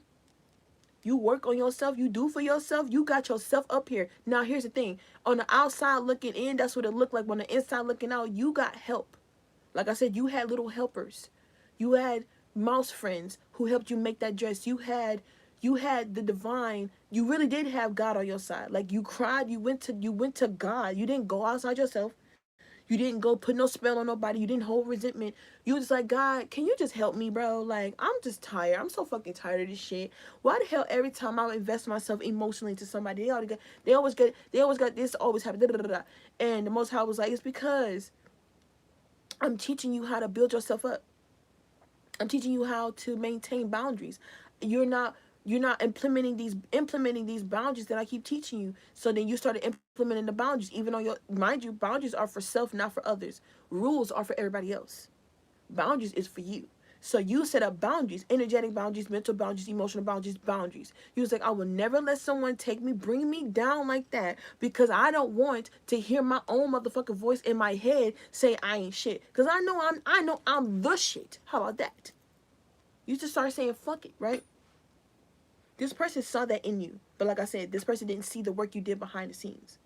You work on yourself, you do for yourself, you got yourself up here. Now here's the thing, on the outside looking in, that's what it looked like. On the inside looking out, you got help. Like I said, you had little helpers. You had mouse friends who helped you make that dress. You had the divine. You really did have God on your side. Like, you cried, you went to God. You didn't go outside yourself. You didn't go put no spell on nobody. You didn't hold resentment. You was like, God, can you just help me, bro? Like, I'm just tired. I'm so fucking tired of this shit. Why the hell every time I invest myself emotionally into somebody, they always got this, always happen. Da, da, da, da. And the Most High was like, it's because I'm teaching you how to build yourself up. I'm teaching you how to maintain boundaries. You're not implementing these boundaries that I keep teaching you. So then you started implementing the boundaries, even on your, mind you, boundaries are for self, not for others. Rules are for everybody else. Boundaries is for you. So you set up boundaries, energetic boundaries, mental boundaries, emotional boundaries, boundaries. You was like, I will never let someone bring me down like that, because I don't want to hear my own motherfucking voice in my head say I ain't shit. Because I know I'm the shit. How about that? You just start saying fuck it, right? This person saw that in you. But like I said, this person didn't see the work you did behind the scenes.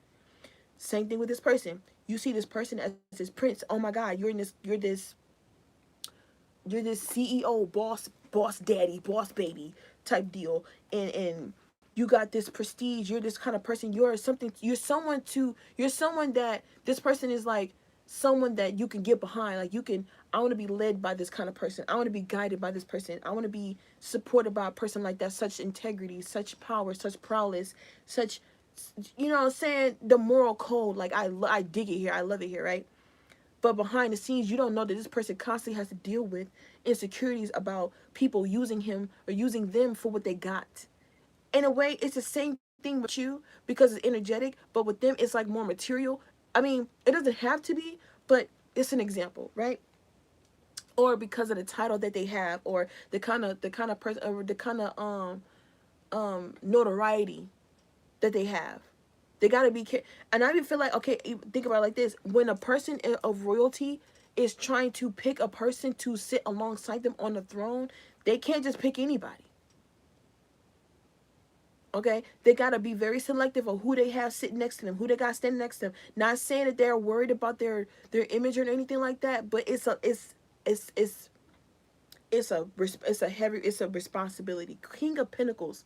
Same thing with this person. You see this person as this prince. Oh my God, you're this CEO, boss daddy, boss baby type deal, and you got this prestige. You're this kind of person. You're someone that this person is like, someone that you can get behind. Like, I want to be led by this kind of person. I want to be guided by this person. I want to be supported by a person like that. Such integrity, such power, such prowess, such, you know what I'm saying? The moral code. Like, I dig it here. I love it here, right? But behind the scenes, you don't know that this person constantly has to deal with insecurities about people using him or using them for what they got. In a way, it's the same thing with you, because it's energetic, but with them, it's like more material. I mean, it doesn't have to be, but it's an example, right? Or because of the title that they have, or the kind of person, or the kind of notoriety that they have. They gotta be careful. And I even feel like, okay, think about it like this: when a person of royalty is trying to pick a person to sit alongside them on the throne, they can't just pick anybody. Okay, they gotta be very selective of who they have sitting next to them, who they got standing next to them. Not saying that they're worried about their image or anything like that, but it's a responsibility. King of Pentacles,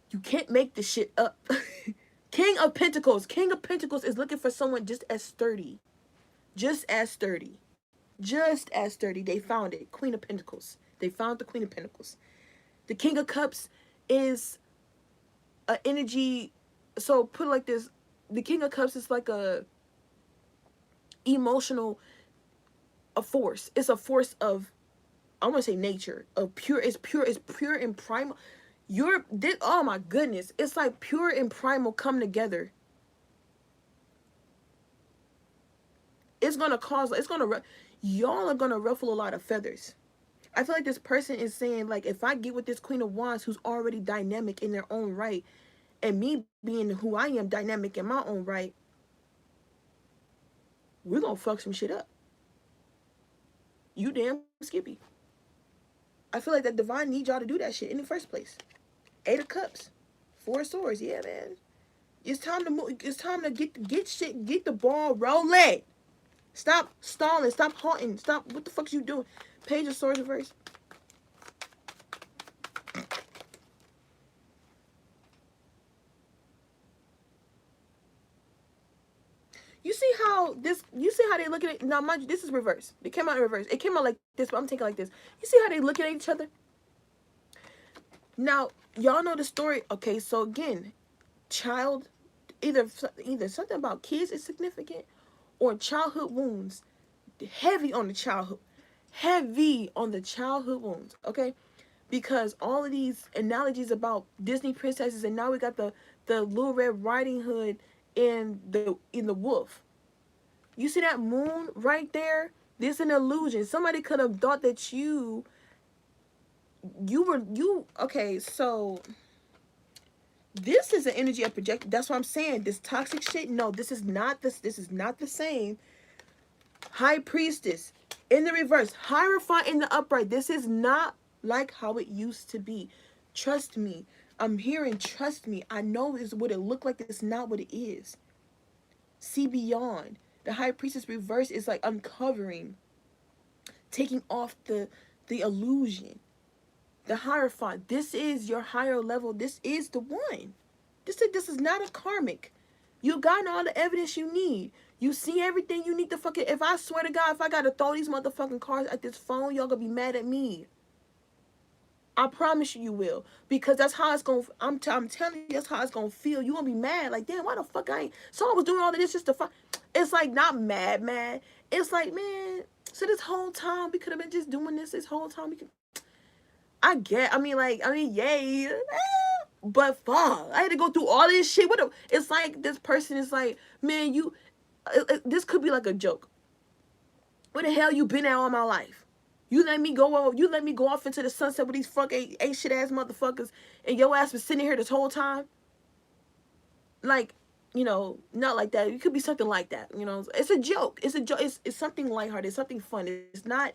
you can't make this shit up. King of Pentacles. King of Pentacles is looking for someone just as sturdy. Just as sturdy. Just as sturdy. They found it. Queen of Pentacles. They found the Queen of Pentacles. The King of Cups is an energy. So put it like this. The King of Cups is like a emotional, a force. It's a force of, I want to say nature. Of pure. It's pure and primal. Oh my goodness, it's like pure and primal come together. Y'all are gonna ruffle a lot of feathers. I feel like this person is saying, like, if I get with this Queen of Wands who's already dynamic in their own right, and me being who I am, dynamic in my own right, we're gonna fuck some shit up. You damn Skippy. I feel like that divine needs y'all to do that shit in the first place. 8 of Cups. 4 of Swords. Yeah, man. It's time to move. It's time to get the ball rolling. Stop stalling. Stop halting. Stop. What the fuck you doing? Page of Swords reverse. You see how they look at it? Now, mind you, this is reverse. It came out in reverse. It came out like this, but I'm taking like this. You see how they look at each other? Now, y'all know the story. Okay, so again, child, either something about kids is significant, or childhood wounds. Heavy on the childhood. heavy on the childhood wounds, okay? Because all of these analogies about Disney princesses, and now we got the Little Red Riding Hood in the wolf. You see that moon right there? This is an illusion. Somebody could have thought that you okay, so this is an energy of project. That's what I'm saying. This toxic shit. No, this is not the same. High priestess in the reverse. Hierophant in the upright. This is not like how it used to be. Trust me. I'm hearing trust me. I know this is what it looked like. It's not what it is. See beyond. The high priestess reverse is like uncovering, taking off the illusion. The Hierophant. This is your higher level. This is the one. This is not a karmic. You got all the evidence you need. You see everything you need to fucking. If I swear to God, if I gotta throw these motherfucking cards at this phone, y'all gonna be mad at me. I promise you will. Because that's how it's gonna. I'm telling you, that's how it's gonna feel. You gonna be mad. Like, damn, why the fuck I ain't. So I was doing all of this just to find. It's like not mad. It's like, man. So this whole time we could have been just doing this whole time. We could. Yay. But fuck, I had to go through all this shit. It's like this person is like, man, this could be like a joke. Where the hell you been at all my life? You let me go off into the sunset with these fucking ain't shit ass motherfuckers, and your ass was sitting here this whole time. Like, not like that. It could be something like that. It's a joke. It's a joke. It's something lighthearted. It's something fun. It's not.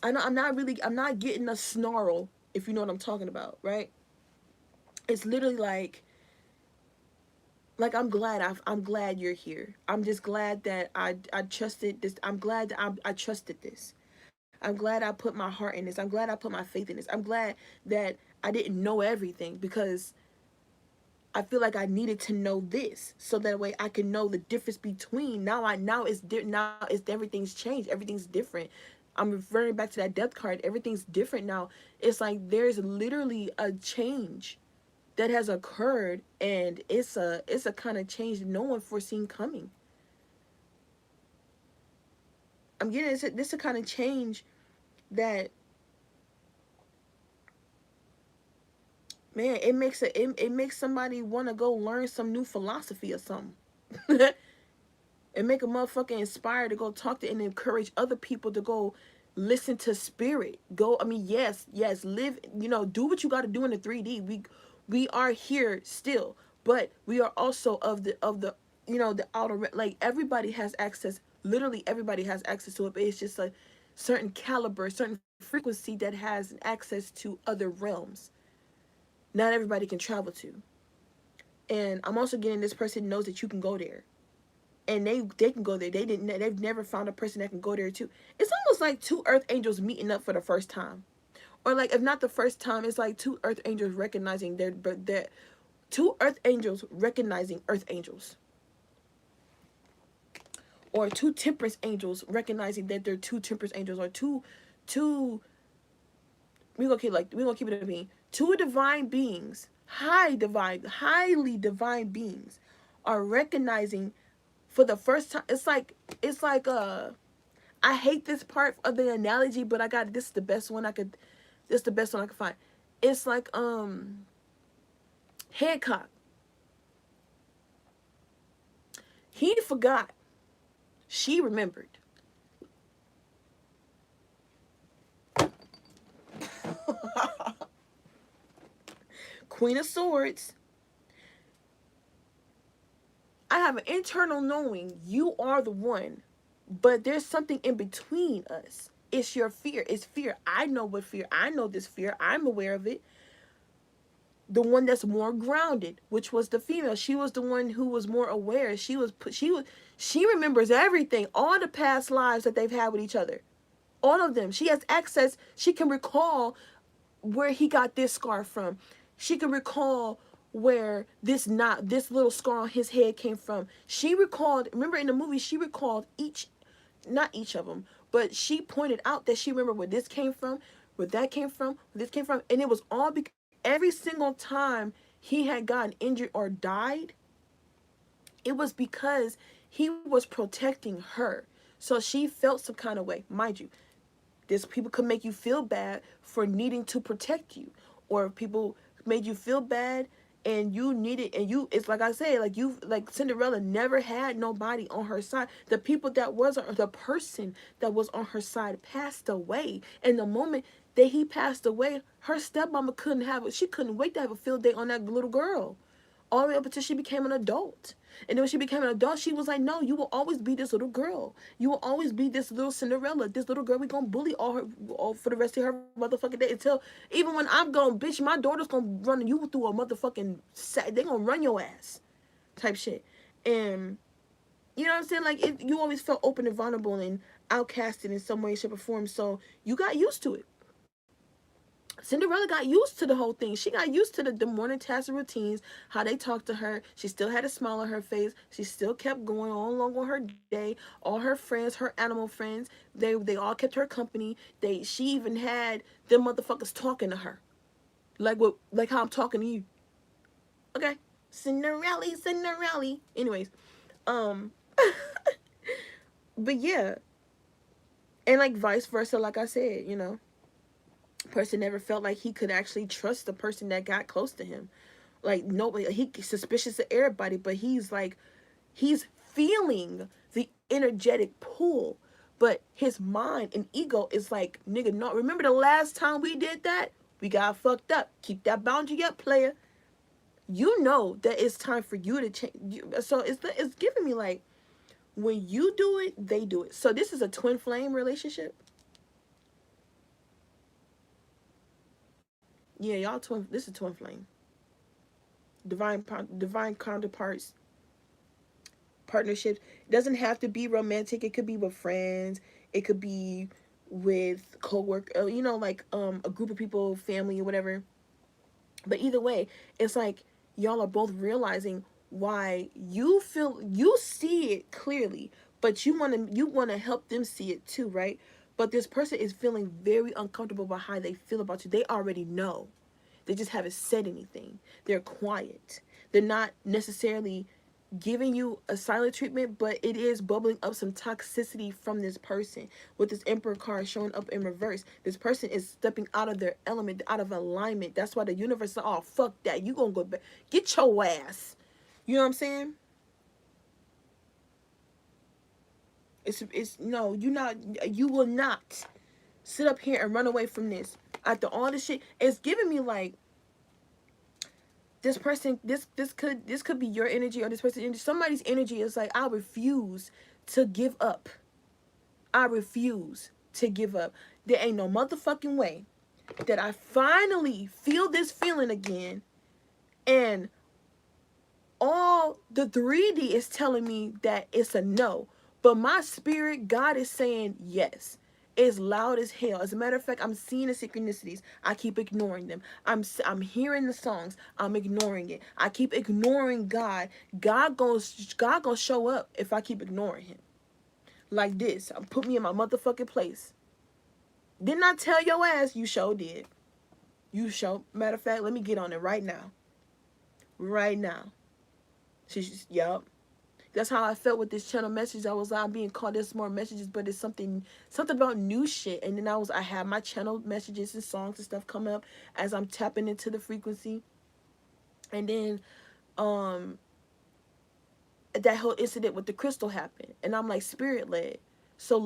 I'm not getting a snarl, if you know what I'm talking about, right? It's literally like I'm glad you're here. I'm just glad that I trusted this. I'm glad that I trusted this. I'm glad I put my heart in this. I'm glad I put my faith in this. I'm glad that I didn't know everything, because I feel like I needed to know this so that way I can know the difference between now it's everything's changed. Everything's different. I'm referring back to that death card. Everything's different now. It's like there's literally a change that has occurred, and it's a kind of change no one foreseen coming. I'm getting this a kind of change that, man, it makes somebody want to go learn some new philosophy or something. And make a motherfucker inspired to go talk to and encourage other people to go listen to spirit. Yes, live, do what you got to do in the 3D. We are here still, but we are also of the the outer, like, everybody has access. Literally everybody has access to it, but it's just a certain caliber, certain frequency that has access to other realms. Not everybody can travel to. And I'm also getting this person knows that you can go there. And they can go there. They've never found a person that can go there too. It's almost like two earth angels meeting up for the first time. Or, like, if not the first time, it's like two earth angels recognizing their two earth angels recognizing earth angels. Or two temperance angels recognizing that they're two temperance angels, or two we're gonna keep it a being. Two divine beings, highly divine beings, are recognizing for the first time. It's like I hate this part of the analogy, but this is the best one I could find. It's like Hancock. He forgot. She remembered. Queen of Swords. I have an internal knowing you are the one, but there's something in between us. It's your fear. It's fear. I know what fear. I know this fear. I'm aware of it. The one that's more grounded, which was the female. She was the one who was more aware. She remembers everything, all the past lives that they've had with each other. All of them. She has access. She can recall where he got this scar from. She can recall where this little scar on his head came from. She recalled, remember in the movie, she recalled not each of them, but she pointed out that she remembered where this came from, where that came from, where this came from. And it was all because every single time he had gotten injured or died, it was because he was protecting her. So she felt some kind of way. Mind you, This people could make you feel bad for needing to protect you, or people made you feel bad and you needed, and you, it's like I say, like you, like Cinderella never had nobody on her side. The people that was, the person that was on her side passed away, and the moment that he passed away, her stepmama couldn't have it. She couldn't wait to have a field day on that little girl, all the way up until she became an adult. And then when she became an adult, she was like, no, you will always be this little girl. You will always be this little Cinderella. This little girl, we gonna bully all for the rest of her motherfucking day. Until, even when I'm gone, bitch, my daughter's gonna run you through a motherfucking sack. They gonna run your ass. Type shit. And, you know what I'm saying? Like, you always felt open and vulnerable and outcasted in some way, shape, or form. So you got used to it. Cinderella got used to the whole thing. She got used to the morning tasks and routines, how they talked to her. She still had a smile on her face. She still kept going on along with her day. All her friends, her animal friends, they all kept her company. She even had them motherfuckers talking to her. Like how I'm talking to you. Okay. Cinderella, Cinderella. Anyways, um but yeah. And like vice versa, like I said, you know. Person never felt like he could actually trust the person that got close to him. Like nobody, he suspicious of everybody, but he's feeling the energetic pull, but his mind and ego is like, nigga, no, remember the last time we did that? We got fucked up. Keep that boundary up, player. You know that it's time for you to change. So it's giving me like, when you do it, they do it. So this is a twin flame relationship. Yeah, y'all twin. This is twin flame. Divine counterparts, partnerships. It doesn't have to be romantic. It could be with friends. It could be with co-work, you know, like a group of people, family or whatever. But either way, it's like y'all are both realizing why you see it clearly, but you want to help them see it too, right? But this person is feeling very uncomfortable about how they feel about you. They already know. They just haven't said anything. They're quiet. They're not necessarily giving you a silent treatment, but it is bubbling up some toxicity from this person. With this Emperor card showing up in reverse, this person is stepping out of their element, out of alignment. That's why the universe is, oh, fuck that. You gonna go back. Get your ass. You know what I'm saying? It's no, you will not sit up here and run away from this. After all this shit, it's giving me like, this person, this could be your energy, or this person's energy. Somebody's energy is like, I refuse to give up. I refuse to give up. There ain't no motherfucking way that I finally feel this feeling again, and all the 3D is telling me that it's a no, but my spirit, God, is saying yes. It's loud as hell. As a matter of fact, I'm seeing the synchronicities. I keep ignoring them. I'm hearing the songs. I'm ignoring it. I keep ignoring God. God gonna show up if I keep ignoring him. Like this. Put me in my motherfucking place. Didn't I tell your ass? You sure did. You sure. Matter of fact, let me get on it right now. Right now. Yup. That's how I felt with this channel message. I'm being called. There's more messages, but it's something about new shit. And then I have my channel messages and songs and stuff come up as I'm tapping into the frequency. And then that whole incident with the crystal happened, and I'm like, spirit led. So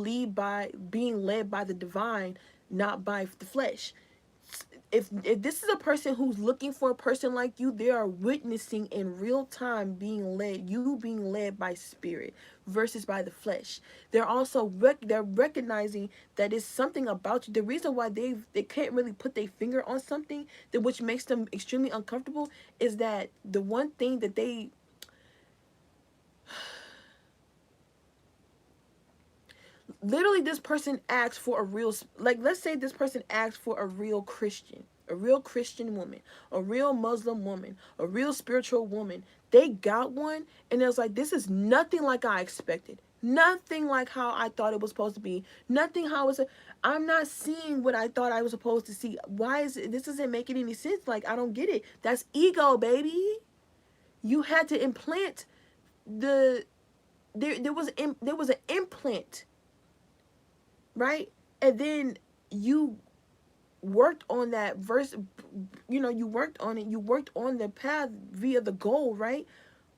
being led by the divine, not by the flesh. If this is a person who's looking for a person like you, they are witnessing in real time you being led by spirit versus by the flesh. They're also they're recognizing that it's something about you. The reason why they can't really put their finger on something that which makes them extremely uncomfortable is that the one thing that they literally, this person asks for a real, like, let's say this person asks for a real Christian woman, a real Muslim woman, a real spiritual woman. They got one, and it was like, this is nothing like I expected, nothing like how I thought it was supposed to be, nothing how it's I'm not seeing what I thought I was supposed to see. Why is it, this isn't making any sense? Like, I don't get it. That's ego, baby. You had to implant the there was an implant, right? And then you worked on that verse, you know, you worked on it, you worked on the path via the goal, right?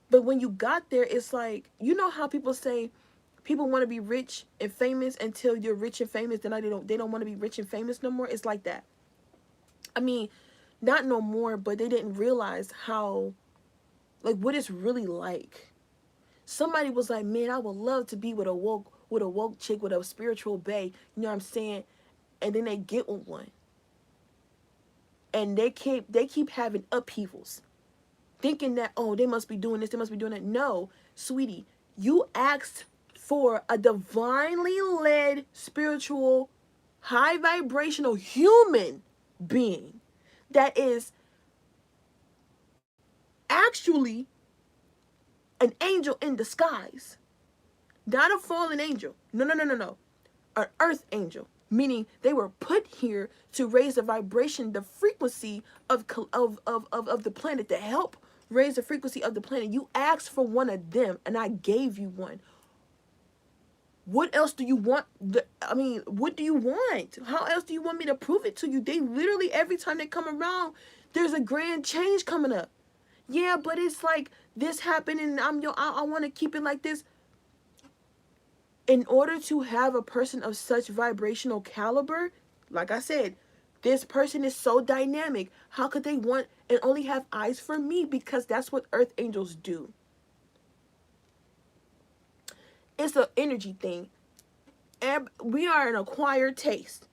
But when you got there, it's like, you know how people say people want to be rich and famous until you're rich and famous, then they don't want to be rich and famous no more. It's like that. I mean, not no more, but they didn't realize how, like, what it's really like. Somebody was like, man, I would love to be with a woke chick with a spiritual bae, you know what I'm saying? And then they get with one. And they keep having upheavals, thinking that, oh, they must be doing this, they must be doing that. No, sweetie, you asked for a divinely led, spiritual, high vibrational human being that is actually an angel in disguise. Not a fallen angel. No, no, no, no, no. An earth angel. Meaning they were put here to raise the vibration, the frequency of the planet, to help raise the frequency of the planet. You asked for one of them, and I gave you one. What else do you want? I mean, what do you want? How else do you want me to prove it to you? They literally, every time they come around, there's a grand change coming up. Yeah, but it's like this happened, and I want to keep it like this. In order to have a person of such vibrational caliber, like I said, this person is so dynamic. How could they want and only have eyes for me? Because that's what earth angels do. It's an energy thing. And we are an acquired taste.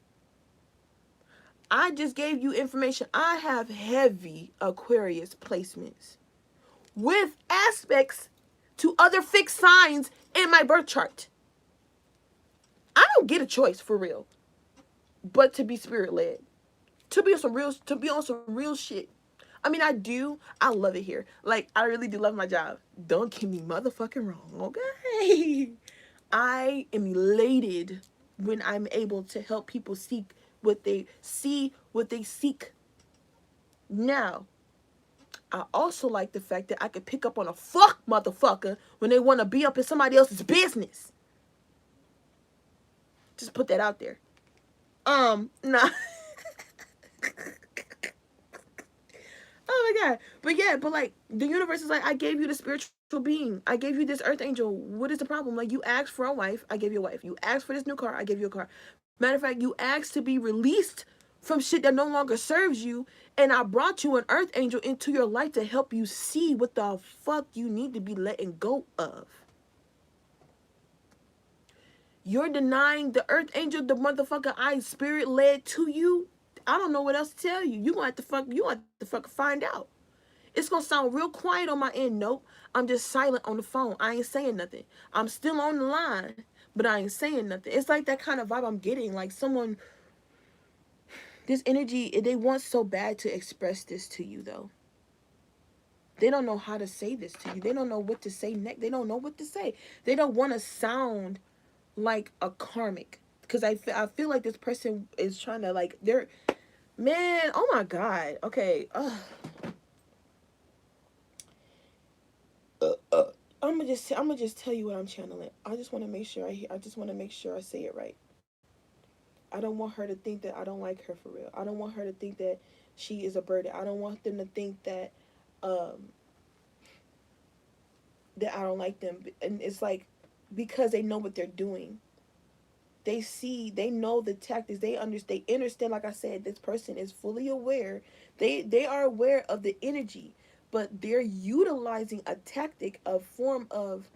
I just gave you information. I have heavy Aquarius placements with aspects to other fixed signs in my birth chart. I don't get a choice for real, but to be spirit led, to be on some real shit. I mean, I do. I love it here. Like, I really do love my job. Don't get me motherfucking wrong, okay? I am elated when I'm able to help people seek what they see, what they seek. Now, I also like the fact that I could pick up on a fuck motherfucker when they want to be up in somebody else's business. Just put that out there. Nah. Oh my god. But yeah, but like, the universe is like, I gave you the spiritual being. I gave you this earth angel. What is the problem? Like, you asked for a wife, I gave you a wife. You asked for this new car, I gave you a car. Matter of fact, you asked to be released from shit that no longer serves you, and I brought you an earth angel into your life to help you see what the fuck you need to be letting go of. You're denying the earth angel, the motherfucker I spirit led to you. I don't know what else to tell you. You gonna have to fuck find out. It's gonna sound real quiet on my end. Nope. I'm just silent on the phone. I ain't saying nothing. I'm still on the line, but I ain't saying nothing. It's like that kind of vibe I'm getting. Like someone, this energy, they want so bad to express this to you though. They don't know how to say this to you. They don't know what to say next. They don't know what to say. They don't want to sound like a karmic. Because I feel like this person is trying to, like, they're, man, oh my God. Okay. I'm gonna just tell you what I'm channeling. I just want to make sure I just want to make sure I say it right. I don't want her to think that I don't like her for real. I don't want her to think that she is a burden. I don't want them to think that um that I don't like them. And it's like, because they know what they're doing. They know the tactics. They understand, like I said, this person is fully aware. They are aware of the energy, but they're utilizing a tactic, a form of,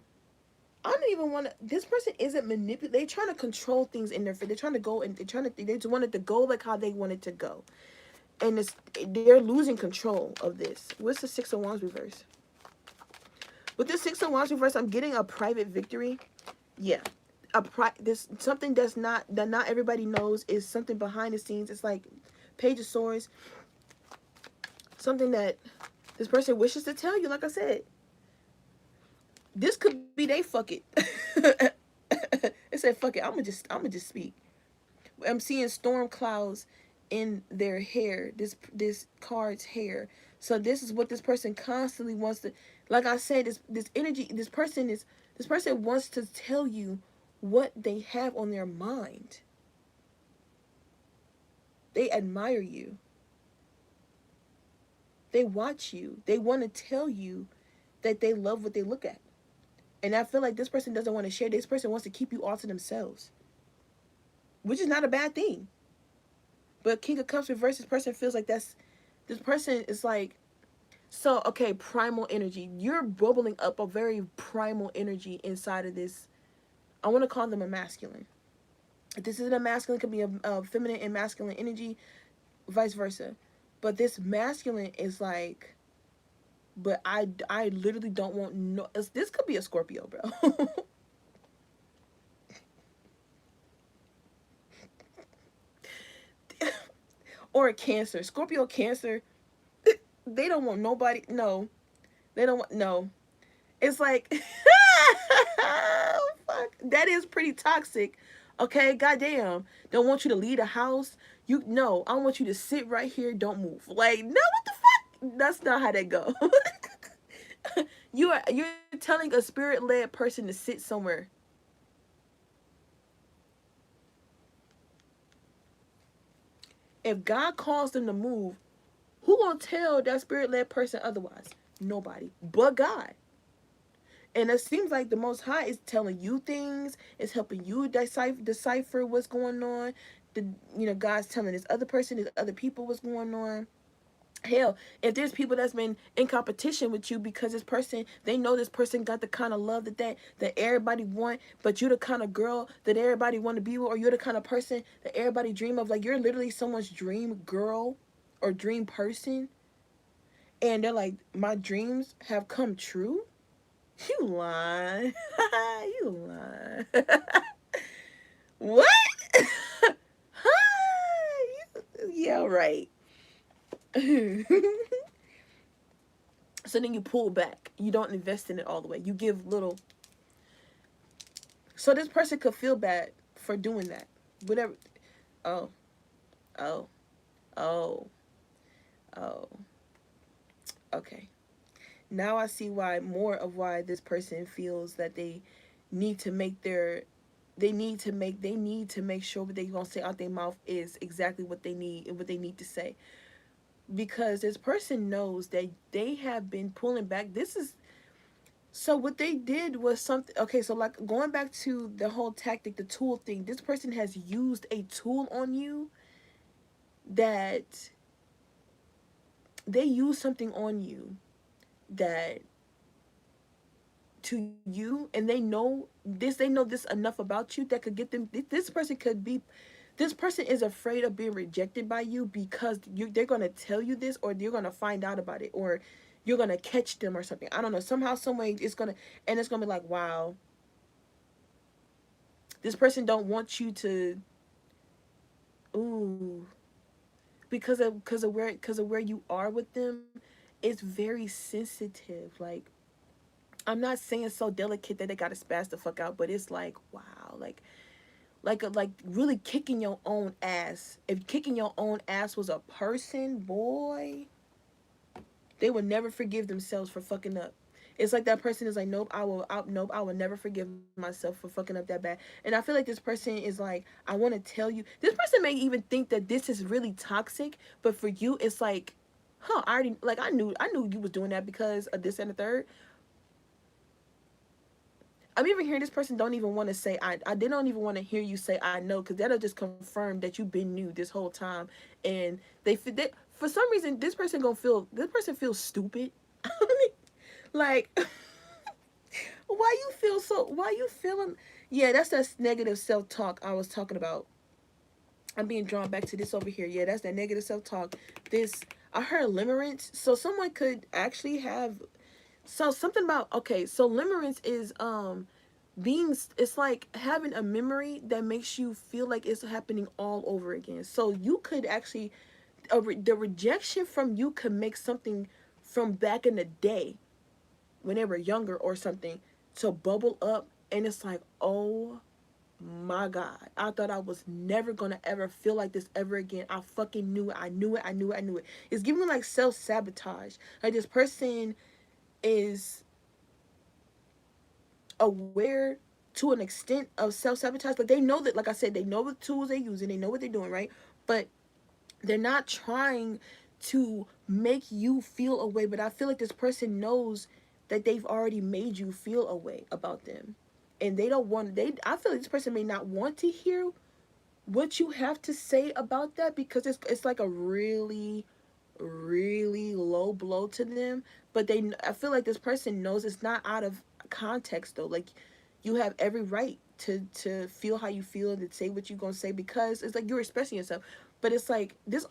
I don't even want to. This person isn't manipulating. They're trying to control things in their. They're trying to go and they just want it to go like how they want it to go, and they're losing control of this. What's the Six of Wands reverse? With this Six of Wands reverse, I'm getting a private victory. Yeah, this something that not everybody knows, is something behind the scenes. It's like Page of Swords. Something that this person wishes to tell you. Like I said, this could be they fuck it. They said fuck it. I'm gonna just speak. I'm seeing storm clouds in their hair. This card's hair. So this is what this person constantly wants to. Like I said, this energy. This person wants to tell you what they have on their mind. They admire you. They watch you. They want to tell you that they love what they look at. And I feel like this person doesn't want to share. This person wants to keep you all to themselves, which is not a bad thing. But King of Cups reverse, this person feels like this person is like, so, okay, primal energy. You're bubbling up a very primal energy inside of this. I want to call them a masculine. If this isn't a masculine, it could be a feminine and masculine energy, vice versa. But this masculine is like, but I literally don't want no. This could be a Scorpio, bro. Or a Cancer. Scorpio, Cancer, they don't want nobody. No, they don't want, no. It's like, oh, fuck. That is pretty toxic. Okay, goddamn. Don't want you to leave the house. You no, I want you to sit right here. Don't move. Like, no, what the fuck? That's not how that go. You're telling a spirit led person to sit somewhere. If God calls them to move, who gonna tell that spirit led person otherwise? Nobody but God. And it seems like the Most High is telling you things, is helping you decipher what's going on. God's telling this other person, this other people what's going on. Hell, if there's people that's been in competition with you because this person, they know this person got the kind of love that everybody want, but you're the kind of girl that everybody want to be with, or you're the kind of person that everybody dream of. Like, you're literally someone's dream girl or dream person, and they're like, my dreams have come true. You lying. You lying. What? Yeah, right. So then you pull back. You don't invest in it all the way. You give little. So this person could feel bad for doing that. Whatever. Oh, oh, oh, oh. Okay. Now I see why this person feels that need to make their they need to make sure what they're gonna say out their mouth is exactly what they need and what they need to say. Because this person knows that they have been pulling back. So what they did was something. Okay, so like going back to the whole tactic, the tool thing, this person has used a tool on you that they use something on you that to you, and they know this enough about you that could get them. This person is afraid of being rejected by you because they're gonna tell you this, or you're gonna find out about it, or you're gonna catch them or something. I don't know. Somehow, some way, it's gonna be like, wow, this person don't want you to, ooh, because of where you are with them. It's very sensitive. Like, I'm not saying so delicate that they gotta spaz the fuck out, but it's like, wow, like really kicking your own ass. If kicking your own ass was a person, boy, they would never forgive themselves for fucking up. It's like that person is like, nope, nope, I will never forgive myself for fucking up that bad. And I feel like this person is like, I want to tell you. This person may even think that this is really toxic, but for you, it's like, huh? I knew you was doing that because of this and the third. I'm even hearing this person don't even want to say they don't even want to hear you say I know, because that'll just confirm that you've been new this whole time, and they for some reason this person feels stupid. Like, why you feeling, yeah, that's that negative self-talk I was talking about. I'm being drawn back to this over here. Yeah, that's that negative self-talk. This, I heard limerence, so someone could actually have, so something about, okay, so limerence is it's like having a memory that makes you feel like it's happening all over again. So you could actually, the rejection from you could make something from back in the day when they were younger or something to bubble up, and it's like, oh my god, I thought I was never gonna ever feel like this ever again. I fucking knew it. I knew it. I knew it. I knew it. It's giving me like self-sabotage. Like, this person is aware to an extent of self-sabotage, but they know that, like I said, they know the tools they're using, they know what they're doing, right? But They're not trying to make you feel a way, but I feel like this person knows that they've already made you feel a way about them. And they don't want they I feel like this person may not want to hear what you have to say about that, because it's like a really low blow to them. But I feel like this person knows it's not out of context though. Like, you have every right to feel how you feel and to say what you're gonna say, because it's like you're expressing yourself. But it's like this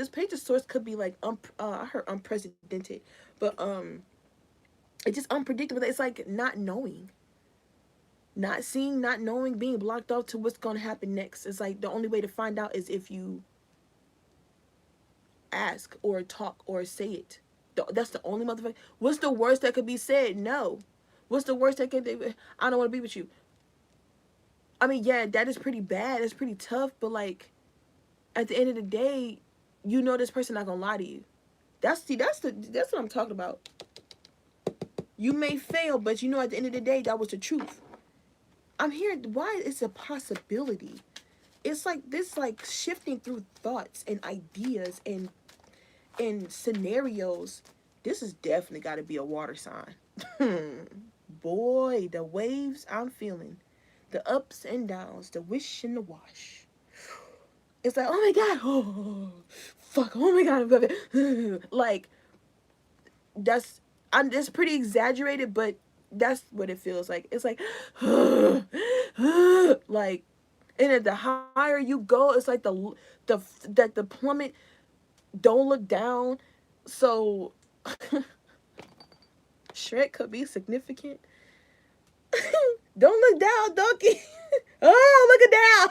page of source could be like I heard unprecedented, but it's just unpredictable. It's like not knowing, not seeing, not knowing, being blocked off to what's gonna happen next. It's like the only way to find out is if you ask or talk or say it. That's the only motherfucker. What's the worst that could be said? No. What's the worst that could be? I don't want to be with you. I mean, yeah, that is pretty bad. It's pretty tough, but like at the end of the day, you know this person not gonna lie to you. That's what I'm talking about. You may fail, but you know at the end of the day that was the truth. I'm here. Why it's a possibility? It's like this, like shifting through thoughts and ideas and scenarios. This has definitely got to be a water sign. Boy, the waves I'm feeling, the ups and downs, the wish and the wash. It's like, oh my god, oh fuck, oh my god, I'm gonna like that's it's pretty exaggerated, but that's what it feels like. It's like, like, and the higher you go, it's like the that the plummet. Don't look down. So Shrek could be significant. Don't look down, donkey. Oh, look it down.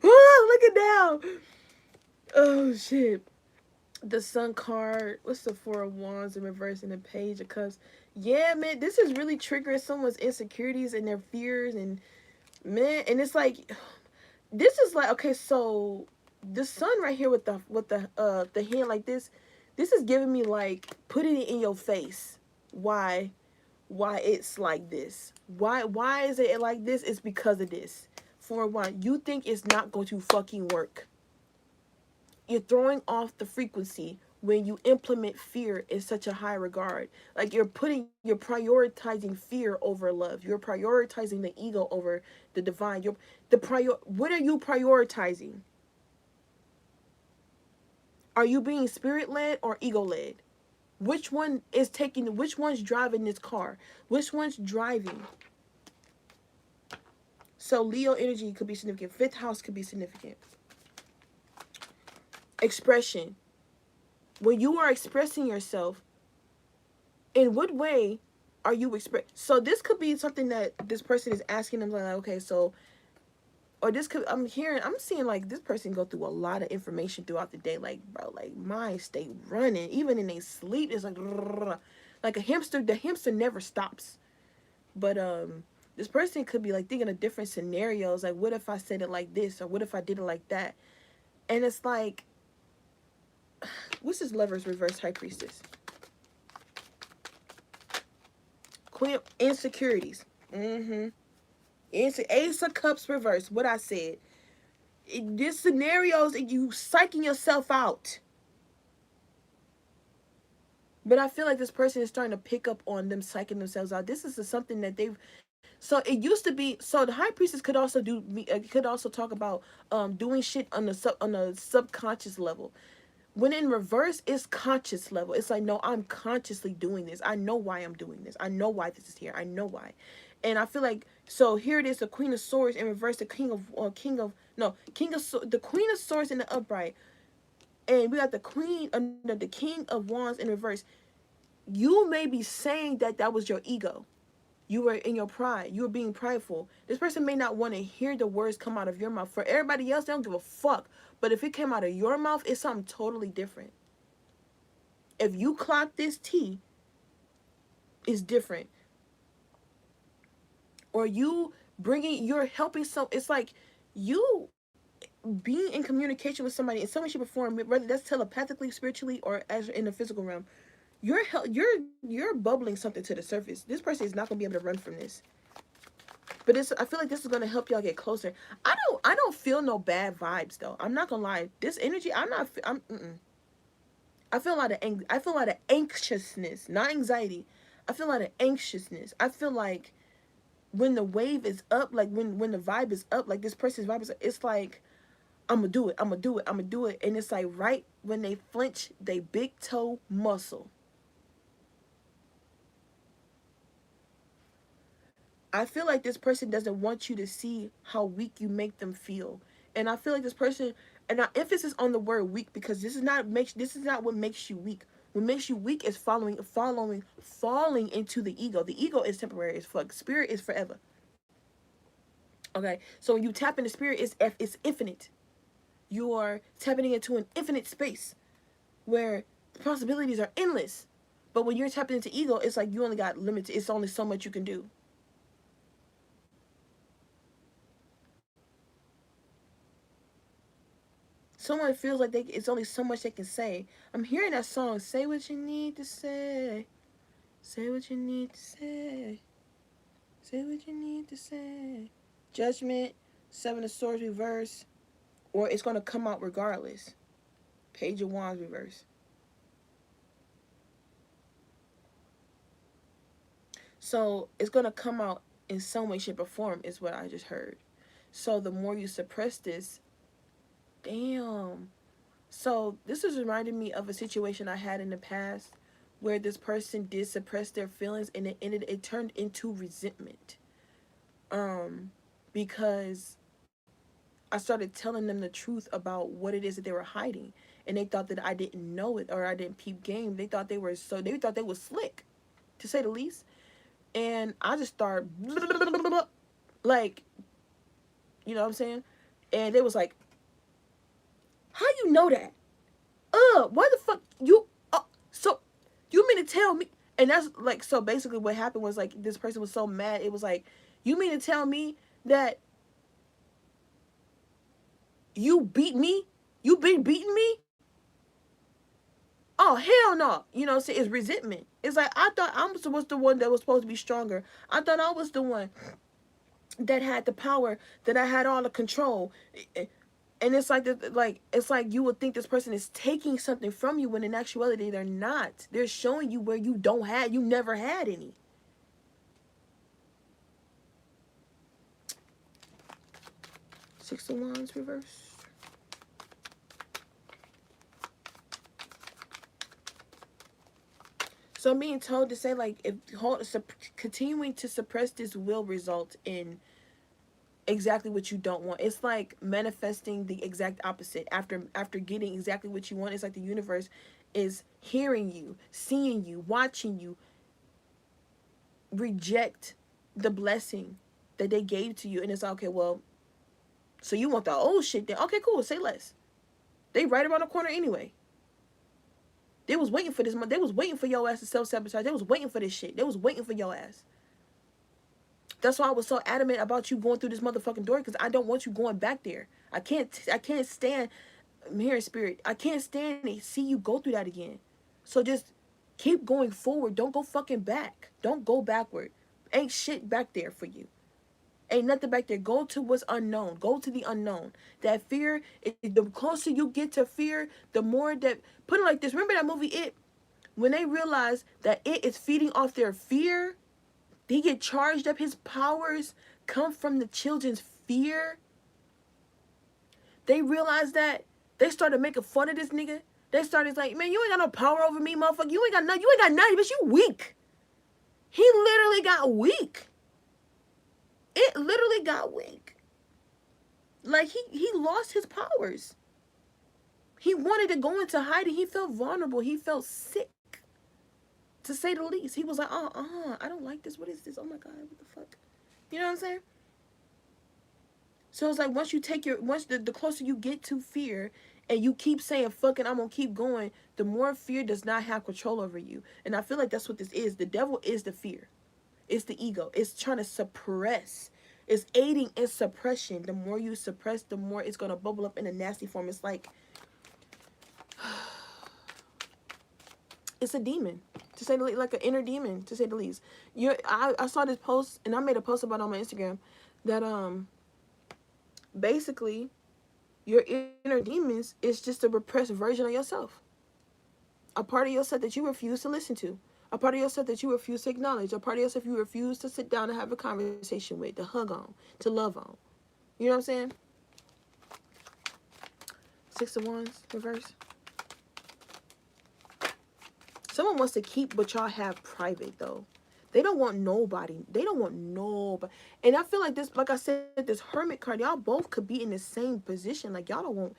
Oh, look it down. Oh shit. The Sun card. What's the Four of Wands in reverse in the Page of Cups? Yeah, man, this is really triggering someone's insecurities and their fears, and man, and it's like this is like, okay, so the Sun right here with the hand like this is giving me like putting it in your face. Why it's like this? Why is it like this? It's because of this. For one, you think it's not going to fucking work. You're throwing off the frequency when you implement fear in such a high regard. Like you're prioritizing fear over love. You're prioritizing the ego over the divine. What are you prioritizing? Are you being spirit led or ego led? Which one's driving this car? Which one's driving? So Leo energy could be significant. Fifth house could be significant. Expression. When you are expressing yourself, in what way are you so this could be something that this person is asking them, like, okay, so, or this could, I'm seeing like this person go through a lot of information throughout the day, like, bro, like mind stay running even in their sleep. It's like a hamster. The hamster never stops. But this person could be like thinking of different scenarios, like, what if I said it like this, or what if I did it like that? And it's like, what's this Lovers reverse, High Priestess? Queen of insecurities. Ace of Cups reverse. What I said. This scenarios and you psyching yourself out. But I feel like this person is starting to pick up on them psyching themselves out. This is something that they've. So it used to be. So the High Priestess could also could also talk about doing shit on the subconscious level. When in reverse, it's conscious level. It's like, no, I'm consciously doing this. I know why I'm doing this. I know why this is here. I know why. And I feel like, so here it is, the Queen of Swords in reverse, the the Queen of Swords in the upright. And we got the King of Wands in reverse. You may be saying that was your ego. You were in your pride. You were being prideful. This person may not want to hear the words come out of your mouth. For everybody else, they don't give a fuck. But if it came out of your mouth, it's something totally different. If you clock this T, it's different. Or you're helping it's like you, being in communication with somebody in some way, shape, or form, whether that's telepathically, spiritually, or as in the physical realm, you're bubbling something to the surface. This person is not gonna be able to run from this. But I feel like this is gonna help y'all get closer. I don't feel no bad vibes though. I'm not gonna lie. This energy, I'm not. I'm. Mm-mm. I feel a lot of I feel a lot of anxiousness, not anxiety. I feel a lot of anxiousness. I feel like when the wave is up, like when the vibe is up, like this person's vibe is up, it's like I'm gonna do it, I'm gonna do it, I'm gonna do it, and it's like right when they flinch, they big toe muscle. I feel like this person doesn't want you to see how weak you make them feel, and I feel like this person, and I emphasis on the word weak because this is not what makes you weak. What makes you weak is falling into the ego. The ego is temporary as fuck. Spirit is forever. Okay, so when you tap into spirit, it's infinite. You are tapping into an infinite space where the possibilities are endless. But when you're tapping into ego, it's like you only got limited. It's only so much you can do. Someone feels like it's only so much they can say. I'm hearing that song, say what you need to say. Say what you need to say. Say what you need to say. Judgment, Seven of Swords reverse, or it's going to come out regardless. Page of Wands reverse. So it's going to come out in some way, shape, or form is what I just heard. So the more you suppress this, damn. So this is reminding me of a situation I had in the past where this person did suppress their feelings and it turned into resentment. Because I started telling them the truth about what it is that they were hiding. And they thought that I didn't know it or I didn't peep game. They thought they were slick, to say the least. And I just started like, you know what I'm saying? And they was like, how you know that? Why the fuck you so you mean to tell me? And that's like, so basically what happened was like this person was so mad. It was like, you mean to tell me that you beat me? You been beating me? Oh hell no. You know what I'm saying? It's resentment. It's like I thought I was the one that was supposed to be stronger. I thought I was the one that had the power, that I had all the control. And it's like it's like you would think this person is taking something from you when in actuality they're not. They're showing you where you never had any. Six of Wands reverse. So I'm being told to say like if continuing to suppress this will result in exactly what you don't want. It's like manifesting the exact opposite. After getting exactly what you want, it's like the universe is hearing you, seeing you, watching you reject the blessing that they gave to you. And it's like, okay, well, so you want the old shit then? Okay, cool, say less. They right around the corner anyway. They was waiting for this. They was waiting for your ass to self-sabotage. They was waiting for this shit. They was waiting for your ass. That's why I was so adamant about you going through this motherfucking door, because I don't want you going back there. I can't stand, I'm here in spirit, I can't stand to see you go through that again. So just keep going forward. Don't go fucking back. Don't go backward. Ain't shit back there for you. Ain't nothing back there. Go to what's unknown. Go to the unknown. That fear, the closer you get to fear, the more that, put it like this. Remember that movie, It? When they realize that it is feeding off their fear, they get charged up. His powers come from the children's fear. They realized that. They started making fun of this nigga. They started like, man, you ain't got no power over me, motherfucker. You ain't got nothing. You ain't got nothing, but you weak. He literally got weak. It literally got weak. Like he lost his powers. He wanted to go into hiding. He felt vulnerable. He felt sick, to say the least. He was like, I don't like this. What is this? Oh my God, what the fuck? You know what I'm saying? So it's like once the closer you get to fear and you keep saying, fuck it, I'm gonna keep going, the more fear does not have control over you. And I feel like that's what this is. The devil is the fear. It's the ego. It's trying to suppress It's aiding in suppression. The more you suppress, the more it's gonna bubble up in a nasty form. It's like it's a demon, to say the least, like an inner demon, to say the least. I saw this post, and I made a post about it on my Instagram, that basically your inner demons is just a repressed version of yourself, a part of yourself that you refuse to listen to, a part of yourself that you refuse to acknowledge, a part of yourself you refuse to sit down and have a conversation with, to hug on, to love on. You know what I'm saying? Six of Wands reverse. Someone wants to keep what y'all have private, though. They don't want nobody. They don't want nobody. And I feel like this, like I said, this Hermit card, y'all both could be in the same position. Like, y'all don't want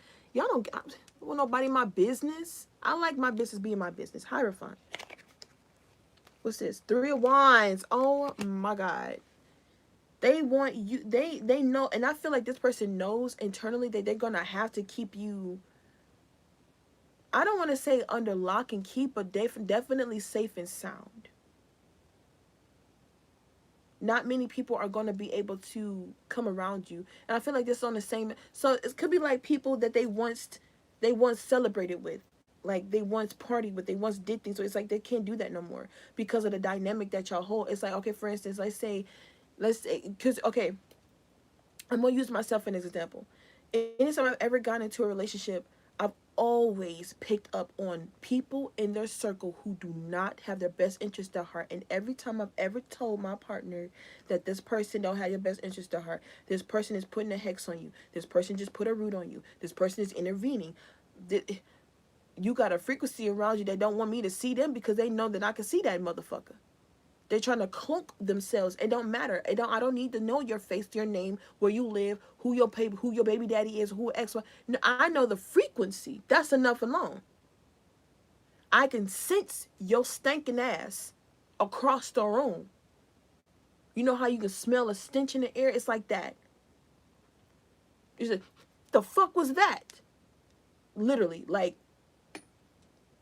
nobody in my business. I like my business being my business. Hierophant. What's this? Three of Wands. Oh my God. They want you, they know, and I feel like this person knows internally that they're gonna have to keep you, I don't want to say under lock and key, but definitely safe and sound. Not many people are going to be able to come around you, and I feel like this is on the same. So it could be like people that they once celebrated with, like they once partied with, they once did things. So it's like they can't do that no more because of the dynamic that y'all hold. It's like, okay, for instance, let's say, because okay, I'm gonna use myself as an example. Anytime I've ever gotten into a relationship, I've always picked up on people in their circle who do not have their best interest at heart. And every time I've ever told my partner that this person don't have your best interest at heart, this person is putting a hex on you, this person just put a root on you, this person is intervening, you got a frequency around you that don't want me to see them because they know that I can see that motherfucker. They're trying to cloak themselves. It don't matter. I don't need to know your face, your name, where you live, who your baby daddy is, who X, Y. No, I know the frequency. That's enough alone. I can sense your stinking ass across the room. You know how you can smell a stench in the air? It's like that. You say, the fuck was that? Literally, like,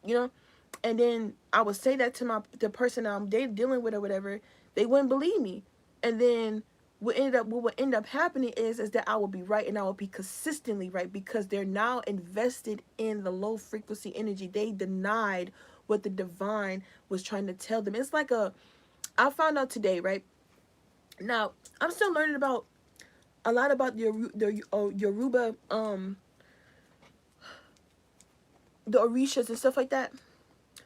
you know? And then I would say that to the person I'm dealing with or whatever. They wouldn't believe me. And then what would end up happening is that I will be right, and I will be consistently right, because they're now invested in the low frequency energy. They denied what the divine was trying to tell them. It's like I found out today, right? Now, I'm still learning about a lot about the Yoruba, the Orishas and stuff like that.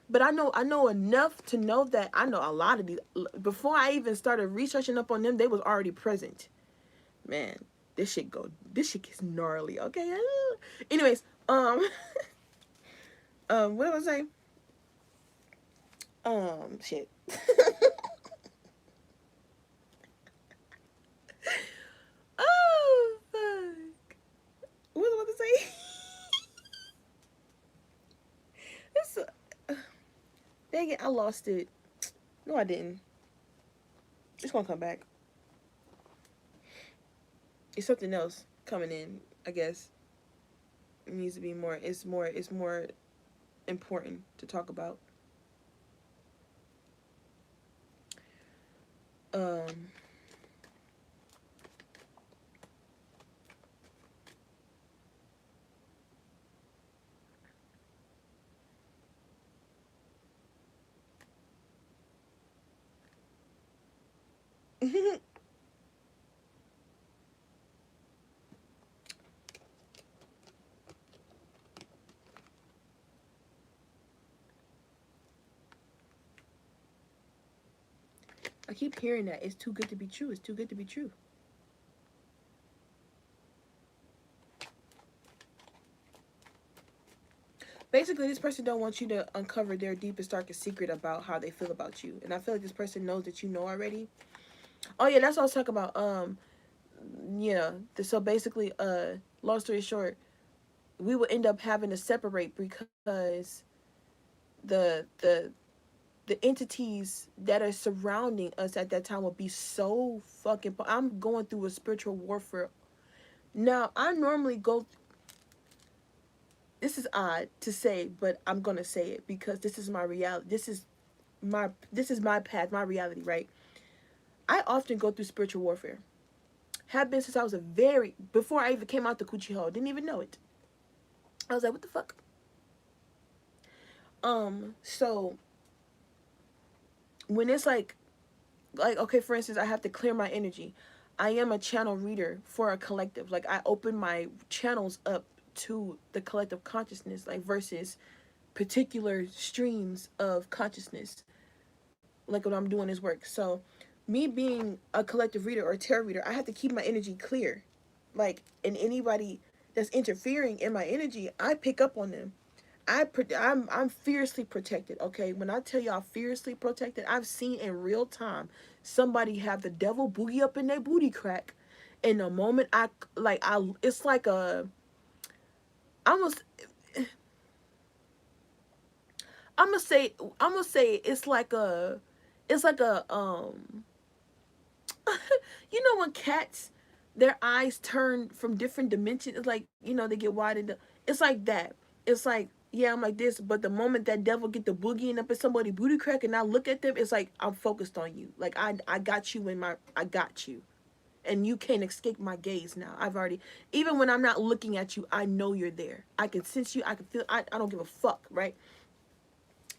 But I know enough to know that I know a lot of these. Before I even started researching up on them, they was already present. Man, this shit gets gnarly. Okay. Anyways, what was I saying? Shit. Oh fuck. What was I about to say? This. Dang it, I lost it. No, I didn't. It's gonna come back. It's something else coming in, I guess. It needs to be more. It's more important to talk about. Um. I keep hearing that. It's too good to be true. It's too good to be true. Basically, this person don't want you to uncover their deepest, darkest secret about how they feel about you. And I feel like this person knows that you know already. Oh yeah, that's what I was talking about. Yeah. So basically, long story short, we would end up having to separate because the the the entities that are surrounding us at that time would be so fucking. I'm going through a spiritual warfare now. I normally go. This is odd to say, but I'm gonna say it because this is my reality. This is my path, my reality, right? I often go through spiritual warfare. Have been since I was before I even came out the coochie hole. Didn't even know it. I was like, what the fuck? So when it's like, okay, for instance, I have to clear my energy. I am a channel reader for a collective. Like, I open my channels up to the collective consciousness, like, versus particular streams of consciousness, like when I'm doing this work. So me being a collective reader or a tarot reader, I have to keep my energy clear. Like, and anybody that's interfering in my energy, I pick up on them. I'm fiercely protected. Okay, when I tell y'all fiercely protected, I've seen in real time somebody have the devil boogie up in their booty crack. In the moment it's like a almost I'm gonna say it's like a you know when cats, their eyes turn from different dimensions. It's like, they get widened. It's like that. It's like, yeah, I'm like this, but the moment that devil get the boogieing up in somebody booty crack and I look at them, it's like I'm focused on you. Like I got you I got you. And you can't escape my gaze now. I've already, even when I'm not looking at you, I know you're there. I can sense you. I can feel, I don't give a fuck, right?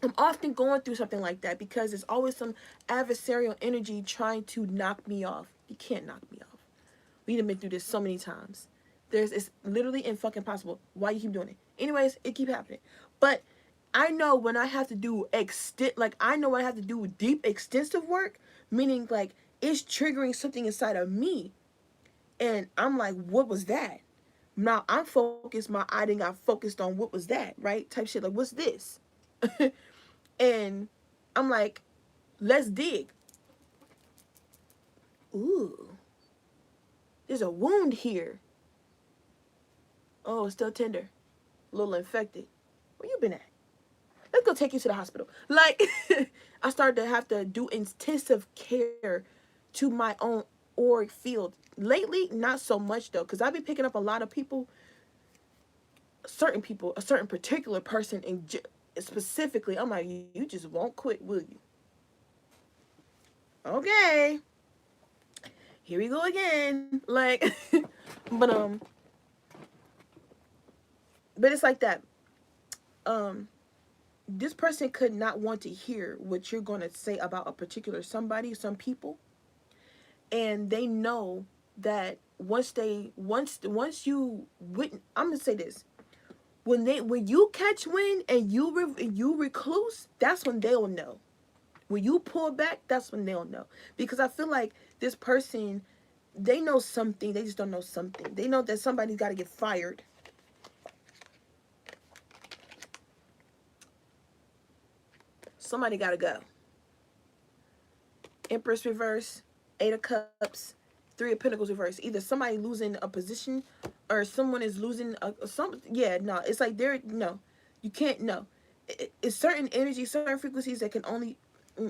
I'm often going through something like that because there's always some adversarial energy trying to knock me off. You can't knock me off. We've been through this so many times. It's literally fucking impossible. Why you keep doing it? Anyways, it keep happening. But I know when I have to do I know when I have to do deep, extensive work, meaning like it's triggering something inside of me. And I'm like, what was that? Now I'm focused, my eye didn't got focused on what was that, right? Type shit, like, what's this? And I'm like, let's dig. Ooh, there's a wound here. Oh, it's still tender. A little infected. Where you been at? Let's go take you to the hospital. Like, I started to have to do intensive care to my own auric field. Lately, not so much though, because I've been picking up a lot of people, a certain particular person, and specifically, I'm like, you just won't quit, will you? Okay, here we go again. Like, but but it's like that. Um, this person could not want to hear what you're going to say about a particular somebody, some people, and they know that once you wouldn't. I'm gonna say this: when you catch wind and you recluse, that's when they'll know. When you pull back, that's when they'll know. Because I feel like this person, they know something, they just don't know something. They know that somebody's got to get fired. Somebody got to go. Empress reverse, Eight of Cups, Three of Pentacles reverse. Either somebody losing a position or someone is losing yeah, no. It's like no. You can't, no. It's certain energy, certain frequencies that can only,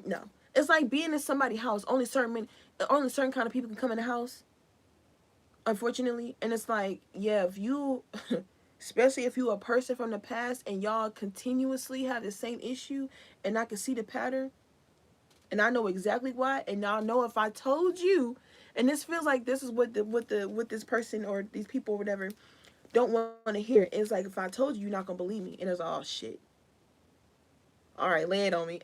no. It's like being in somebody's house. Only certain kind of people can come in the house, unfortunately. And it's like, yeah, if you, especially if you a person from the past and y'all continuously have the same issue, and I can see the pattern, and I know exactly why, and y'all know if I told you, and this feels like this is what this person or these people or whatever don't want to hear. It's like, if I told you, you're not gonna believe me, and it's all, oh, shit. All right, lay it on me.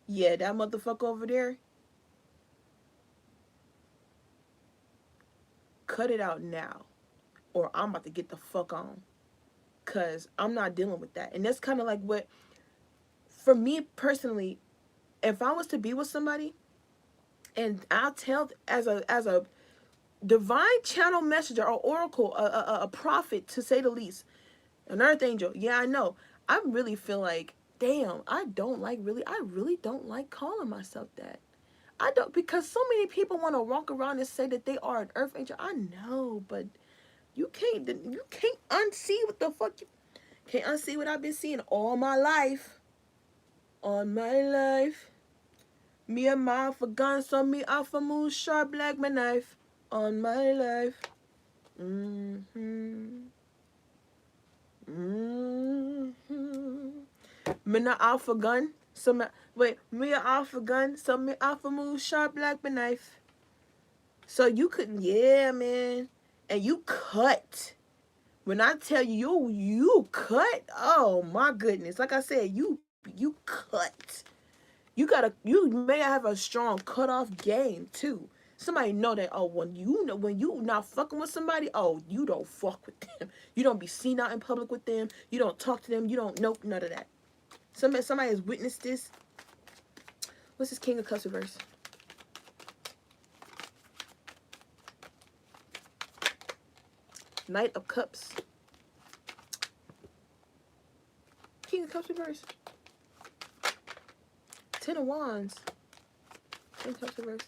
Yeah, that motherfucker over there. Cut it out now, or I'm about to get the fuck on, cause I'm not dealing with that. And that's kind of like what, for me personally, if I was to be with somebody, and I'll tell as a divine channel messenger or oracle, a prophet to say the least, an earth angel. Yeah, I know. I really feel like, damn, I really don't like calling myself that. I don't, because so many people want to walk around and say that they are an earth angel. I know, but you can't unsee what the fuck you can't unsee what I've been seeing all my life. All my life. Me a mouth for gun, so me off a move sharp like my knife. On my life. Mm-hmm. Mm-hmm. Me not off a gun, me a off a gun, so me off a move sharp like my knife. So you couldn't, yeah, man. And you cut. When I tell you cut, oh my goodness. Like I said, you cut. You may have a strong cutoff game too. Somebody know that, oh, when you not fucking with somebody, oh, you don't fuck with them. You don't be seen out in public with them. You don't talk to them. You don't nope, none of that. Somebody has witnessed this. What's this King of Cups reverse? Knight of Cups. King of Cups reverse. Ten of Wands. King of Cups reverse.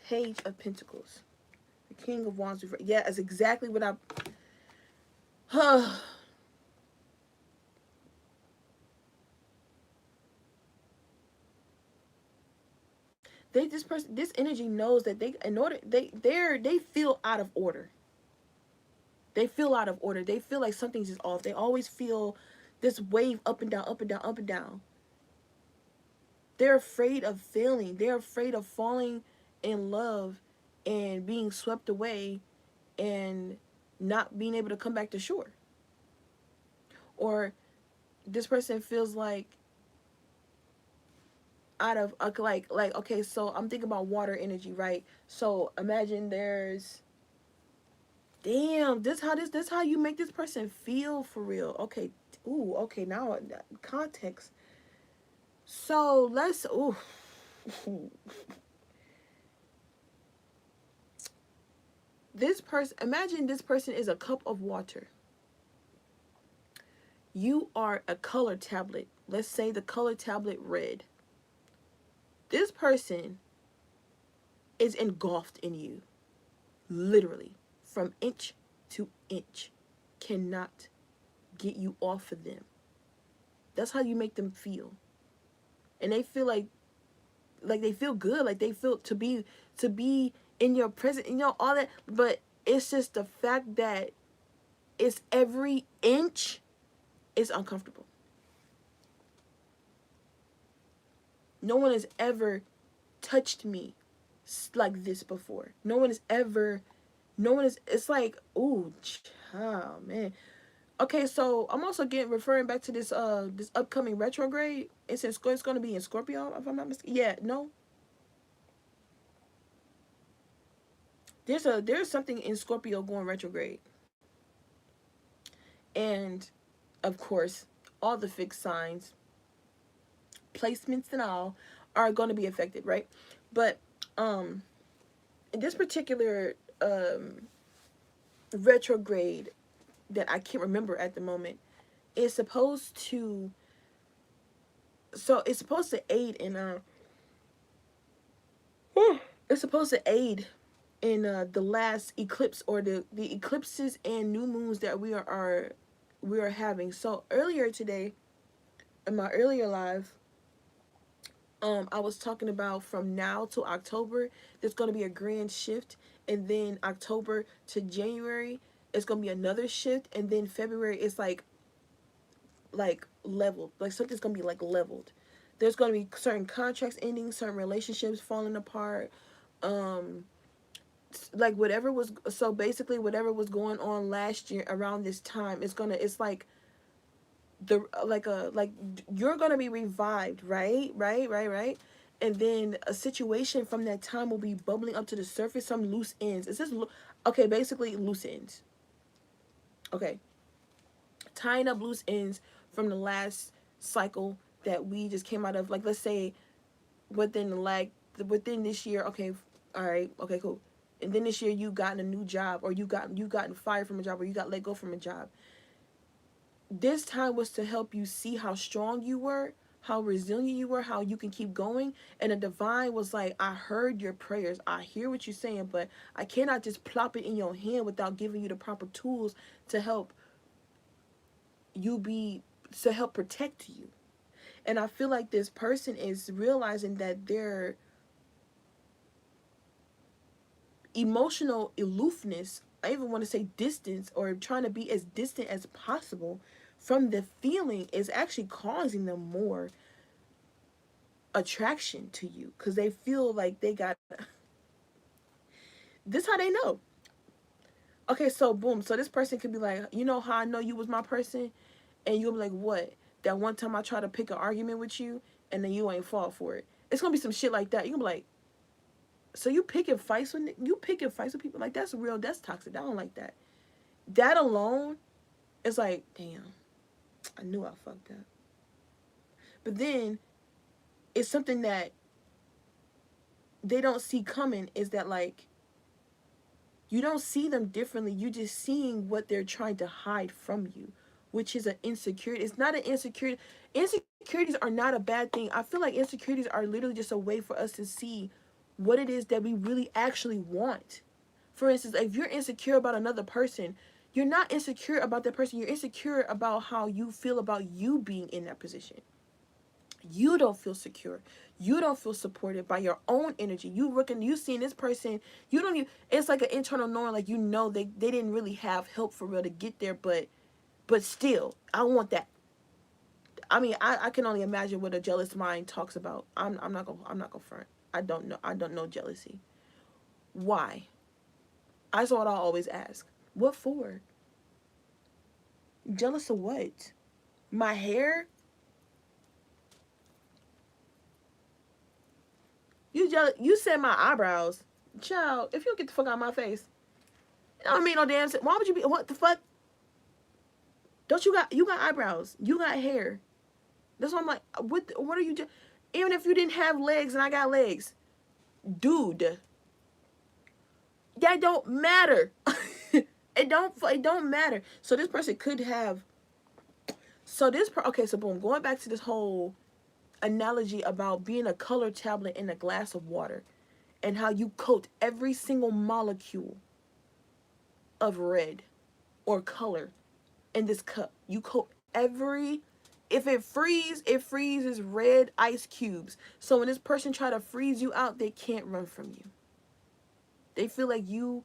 Page of Pentacles. The King of Wands reverse. Yeah, that's exactly what I... this energy knows that they feel out of order. They feel out of order. They feel like something's just off. They always feel this wave up and down, up and down, up and down. They're afraid of failing. They're afraid of falling in love and being swept away and not being able to come back to shore. Or this person feels like out of like okay, so I'm thinking about water energy, right? So imagine there's damn, this how you make this person feel for real. Okay. Ooh, okay, now context. So let's ooh. This person, imagine this person is a cup of water. You are a color tablet. Let's say the color tablet red. This person is engulfed in you. Literally. From inch to inch. Cannot get you off of them. That's how you make them feel. And they feel like they feel good, like they feel to be in your presence, all that. But it's just the fact that it's every inch is uncomfortable. No one has ever touched me like this before. No one is, it's like, ooh, oh man. Okay, so I'm also referring back to this this upcoming retrograde. It's going to be in Scorpio, if I'm not mistaken. Yeah, no. There's something in Scorpio going retrograde. And of course, all the fixed signs, placements and all are going to be affected, right? But in this particular retrograde that I can't remember at the moment, is supposed to it's supposed to aid in it's supposed to aid in the last eclipse, or the eclipses and new moons that we are having. So earlier today in my earlier live, I was talking about from now to October, there's going to be a grand shift, and then October to January, it's going to be another shift, and then February is like leveled, like something's going to be like leveled. There's going to be certain contracts ending, certain relationships falling apart, like whatever was, so basically whatever was going on last year around this time, it's like the like you're gonna be revived, right, and then a situation from that time will be bubbling up to the surface, some loose ends. Is this okay? Basically loose ends. Okay, tying up loose ends from the last cycle that we just came out of. Like, let's say within this year. Okay, all right, okay, cool. And then this year you gotten a new job, or you gotten fired from a job, or you got let go from a job. This time was to help you see how strong you were, how resilient you were, how you can keep going. And the divine was like, I heard your prayers. I hear what you're saying, but I cannot just plop it in your hand without giving you the proper tools to help to help protect you. And I feel like this person is realizing that their emotional aloofness, I even want to say distance, or trying to be as distant as possible from the feeling is actually causing them more attraction to you because they feel like they got this how they know. Okay, so boom, so this person could be like, you know how I know you was my person, and you'll be like, what? That one time I tried to pick an argument with you, and then you ain't fall for it. It's gonna be some shit like that. You gonna be like, so you picking fights with people, like that's real, that's toxic. I don't like that. That alone is like, damn, I knew I fucked up. But then it's something that they don't see coming is that like you don't see them differently. You just seeing what they're trying to hide from you, which is an insecurity. It's not an insecurity. Insecurities are not a bad thing. I feel like insecurities are literally just a way for us to see what it is that we really actually want. For instance, if you're insecure about another person, you're not insecure about that person. You're insecure about how you feel about you being in that position. You don't feel secure. You don't feel supported by your own energy. You seeing this person, you don't even, it's like an internal knowing, like you know they didn't really have help for real to get there, but still, I want that. I mean, I can only imagine what a jealous mind talks about. I'm not gonna front. I don't know jealousy. Why? That's what I always ask. What for? Jealous of what? My hair? You jealous? You said my eyebrows, child. If you don't get the fuck out of my face, I don't mean no damn. Why would you be? What the fuck? Don't you got eyebrows? You got hair. That's why I'm like, what are you? Even if you didn't have legs and I got legs, dude, that don't matter. It don't matter. So this person could have. Okay. So boom. Going back to this whole analogy about being a color tablet in a glass of water, and how you coat every single molecule of red or color in this cup. You coat every, if it freezes red ice cubes. So when this person try to freeze you out, they can't run from you. They feel like you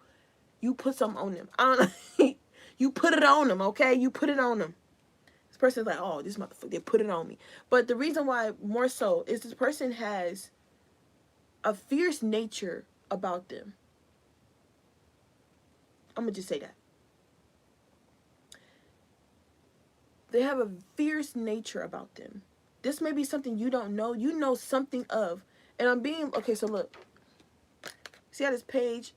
put something on them. I don't know. You put it on them, okay? You put it on them. This person's like, oh, this motherfucker, they put it on me. But the reason why more so is this person has a fierce nature about them. I'm gonna just say that. They have a fierce nature about them. This may be something you don't know. You know something of. And I'm being, okay, so look. See how this page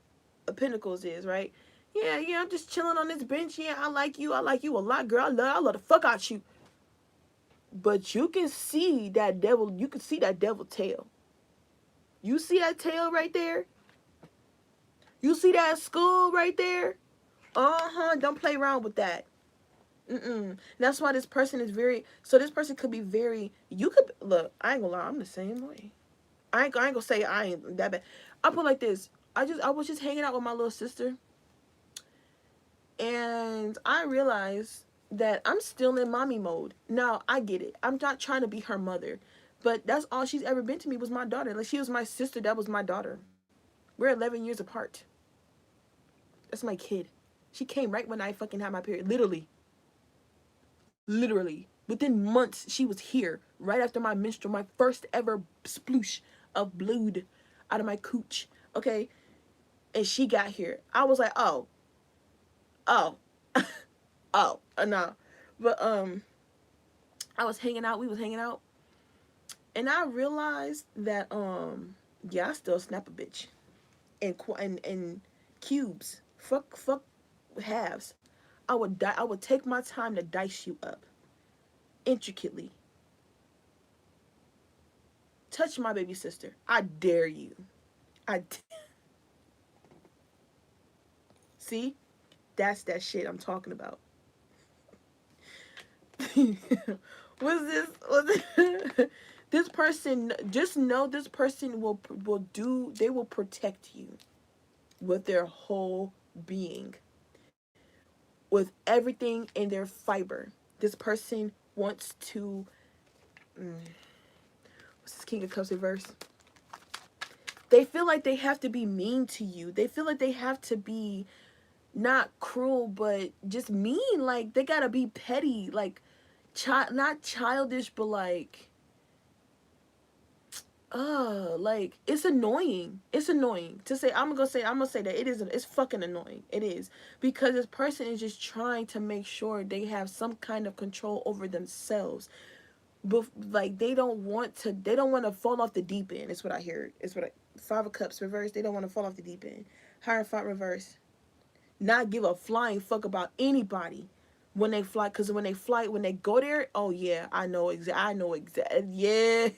of Pentacles is, right? Yeah, I'm just chilling on this bench. Yeah, I like you a lot, girl. I love the fuck out you. But you can see that devil tail. You see that tail right there? You see that skull right there? Don't play around with that. That's why this person is very, so this person could be very, you could, look, I ain't gonna lie, I'm the same way. I ain't gonna say I ain't that bad. I put like this, I was just hanging out with my little sister, and I realized that I'm still in mommy mode. Now, I get it. I'm not trying to be her mother, but that's all she's ever been to me was my daughter. Like, she was my sister, that was my daughter. We're 11 years apart. That's my kid. She came right when I fucking had my period, literally. Literally. Within months, she was here. Right after my menstrual, my first ever sploosh of blood out of my cooch. Okay? And she got here. I was like, oh. No. But, I was hanging out. We was hanging out. And I realized that, yeah, I still snap a bitch. And cubes. Fuck halves. I would take my time to dice you up intricately. Touch my baby sister. I dare you. See? That's that shit I'm talking about. This person, just know this person will protect you with their whole being. With everything in their fiber. This person wants to, what's this King of Cups reverse? They feel like they have to be mean to you. They feel like they have to be not cruel, but just mean. Like, they gotta be petty. Like, not childish, but like it's annoying. It's annoying to say. I'm gonna say that it is. It's fucking annoying. It is, because this person is just trying to make sure they have some kind of control over themselves. But like they don't want to. They don't want to fall off the deep end. It's what I heard. It's what I, Five of Cups reverse. They don't want to fall off the deep end. Hierophant reverse. Not give a flying fuck about anybody when they fly. Because when they go there, oh yeah, I know exactly. Yeah.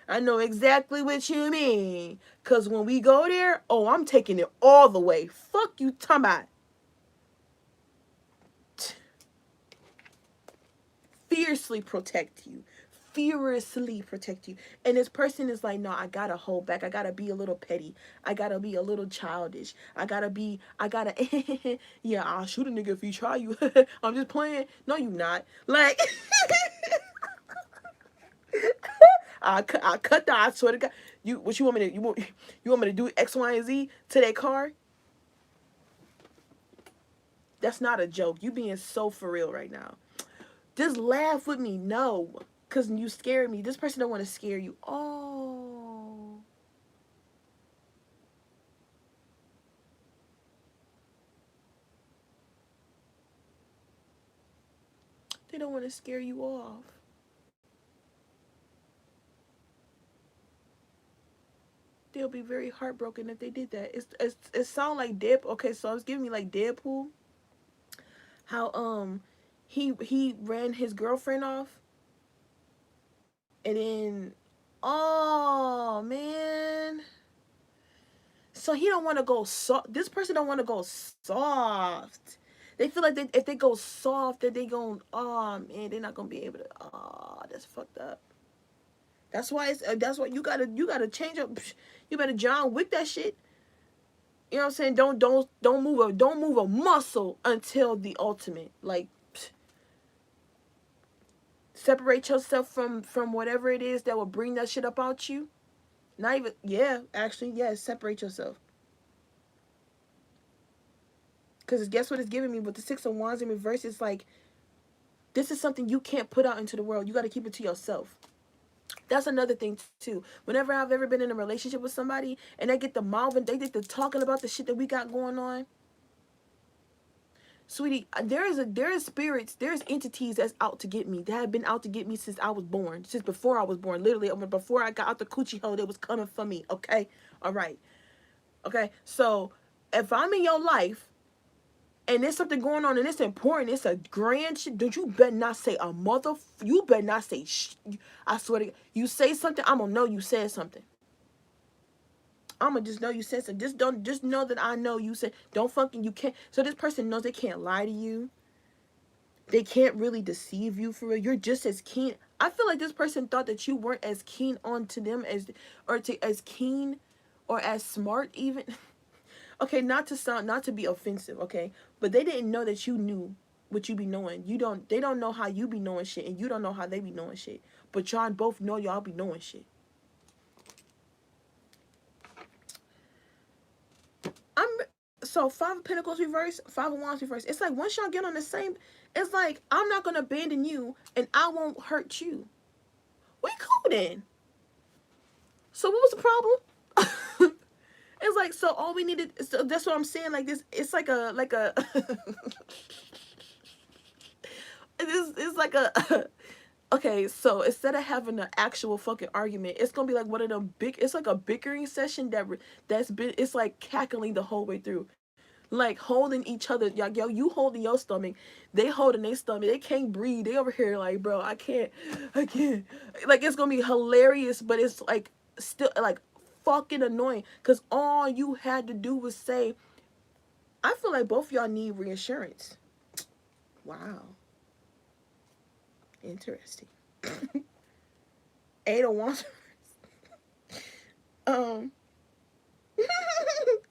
I know exactly what you mean. Because when we go there, oh, I'm taking it all the way. Fuck you, talking about. Fiercely protect you. Furiously protect you. And this person is like, no, I gotta hold back. I gotta be a little petty. I gotta be a little childish. Yeah, I'll shoot a nigga if you try you. I'm just playing. No, you not. Like, I cut the, I swear to God. What you want me to, you want me to do X, Y, and Z to that car? That's not a joke. You being so for real right now. Just laugh with me. No. Because you scared me. This person don't want to scare you. Oh. They don't want to scare you off. They'll be very heartbroken if they did that. It sound like Deadpool. Okay, so it's giving me like Deadpool. How he ran his girlfriend off, and then, oh man. So he don't want to go soft. This person don't want to go soft. They feel like if they go soft, that they gon' oh man, they're not gonna be able to. Oh, that's fucked up. That's why you gotta change up. You better John Wick that shit. You know what I'm saying? Don't move a muscle until the ultimate. Like, separate yourself from whatever it is that will bring that shit up out you. Not even, yeah, actually, yeah, separate yourself. Because guess what it's giving me with the Six of Wands in reverse? It's like, this is something you can't put out into the world. You got to keep it to yourself. That's another thing too. Whenever I've ever been in a relationship with somebody and they get the mouth and they get to talking about the shit that we got going on, sweetie, there is spirits, there's entities that's out to get me. That have been out to get me since I was born, since before I was born. Literally, before I got out the coochie hole, they was coming for me. Okay, all right, okay. So if I'm in your life and there's something going on and it's important, it's a grand shit, dude, you better not say a mother. You better not say. I swear to God, you say something, I'm gonna know you said something. I'm gonna just know you said something. Just know that I know you said. Don't fucking, you can't. So this person knows they can't lie to you. They can't really deceive you for real. You're just as keen. I feel like this person thought that you weren't as keen on to them as keen or as smart even. Okay, not to be offensive, okay? But they didn't know that you knew what you be knowing. They don't know how you be knowing shit, and you don't know how they be knowing shit. But y'all both know y'all be knowing shit. I'm so Five of Pentacles reverse, Five of Wands reverse. It's like once y'all get on the same, it's like I'm not gonna abandon you and I won't hurt you. We cool then. So what was the problem? It's like, so all we needed, so that's what I'm saying, like this, it's like a it's like a okay, so instead of having an actual fucking argument, it's gonna be like one of them it's like a bickering session it's like cackling the whole way through. Like holding each other, like, yo, you holding your stomach, they holding their stomach, they can't breathe, they over here like, bro, I can't. Like, it's gonna be hilarious, but it's like still like fucking annoying, because all you had to do was say, I feel like both y'all need reassurance. Wow. Interesting. Eight of Wands. um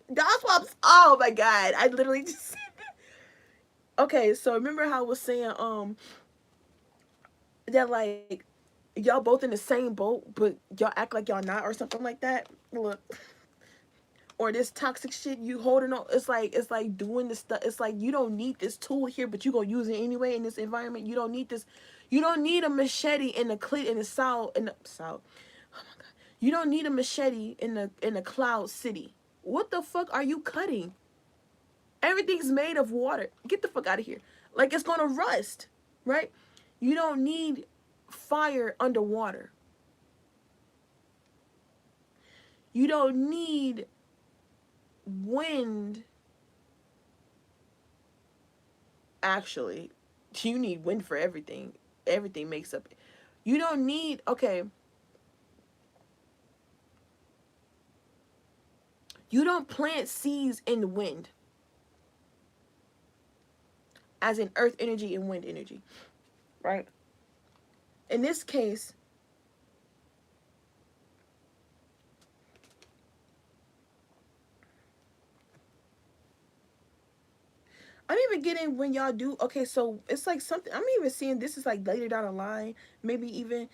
that's what oh my god, I literally just okay, so remember how I was saying that like y'all both in the same boat, but y'all act like y'all not or something like that. Look, or this toxic shit you holding on. It's like doing this stuff. It's like you don't need this tool here, but you gonna use it anyway in this environment. You don't need this. You don't need a machete in the south. Oh my god. You don't need a machete in the cloud city. What the fuck are you cutting? Everything's made of water. Get the fuck out of here. Like, it's gonna rust, right? You don't need fire underwater. You don't need wind. Actually, you need wind for everything. Everything makes up. You don't need, okay. You don't plant seeds in the wind. As in earth energy and wind energy, right? In this case, I'm even getting when y'all do, okay, so it's like something, I'm even seeing this is like later down the line, maybe even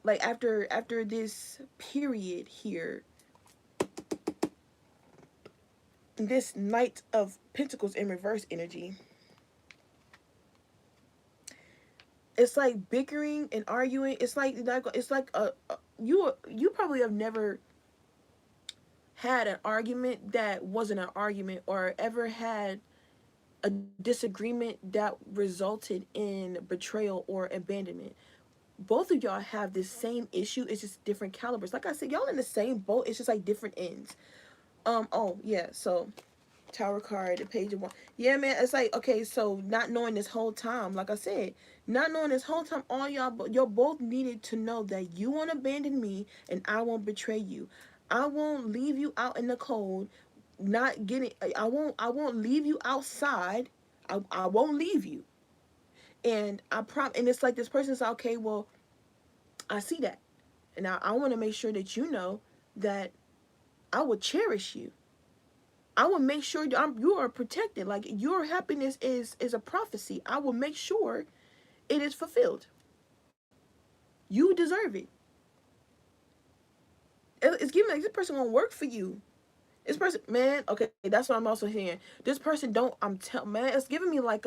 like after this period here, this Knight of Pentacles in reverse energy. It's like bickering and arguing. It's like you probably have never had an argument that wasn't an argument, or ever had a disagreement that resulted in betrayal or abandonment. Both of y'all have this same issue. It's just different calibers. Like I said, y'all in the same boat. It's just like different ends. Oh yeah, so Tower card, the Page of Wands. Yeah, man, it's like, okay, so not knowing this whole time, like I said, not knowing this whole time, all y'all both needed to know that you won't abandon me and I won't betray you. I won't leave you out in the cold, not getting, I won't leave you outside. I won't leave you. And and it's like this person's like, okay, well, I see that. And I want to make sure that you know that I will cherish you. I will make sure you are protected. Like, your happiness is a prophecy. I will make sure it is fulfilled. You deserve it. It's giving like this person gonna work for you. This person, man. Okay, that's what I'm also hearing. This person don't. Man. It's giving me like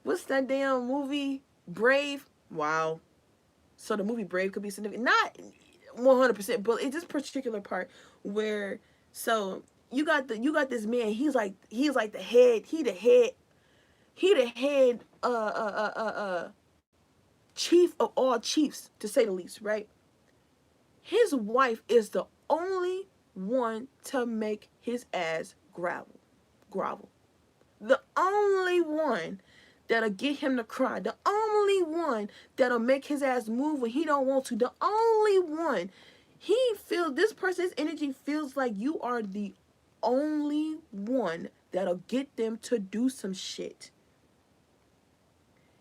what's that damn movie? Brave. Wow. So the movie Brave could be significant. Not 100%, but it's this particular part where, so you got this man. He's like the head. He the head. Chief of all chiefs, to say the least, right? His wife is the only one to make his ass grovel. The only one that'll get him to cry. The only one that'll make his ass move when he don't want to. The only one. This person's energy feels like you are the only one that'll get them to do some shit.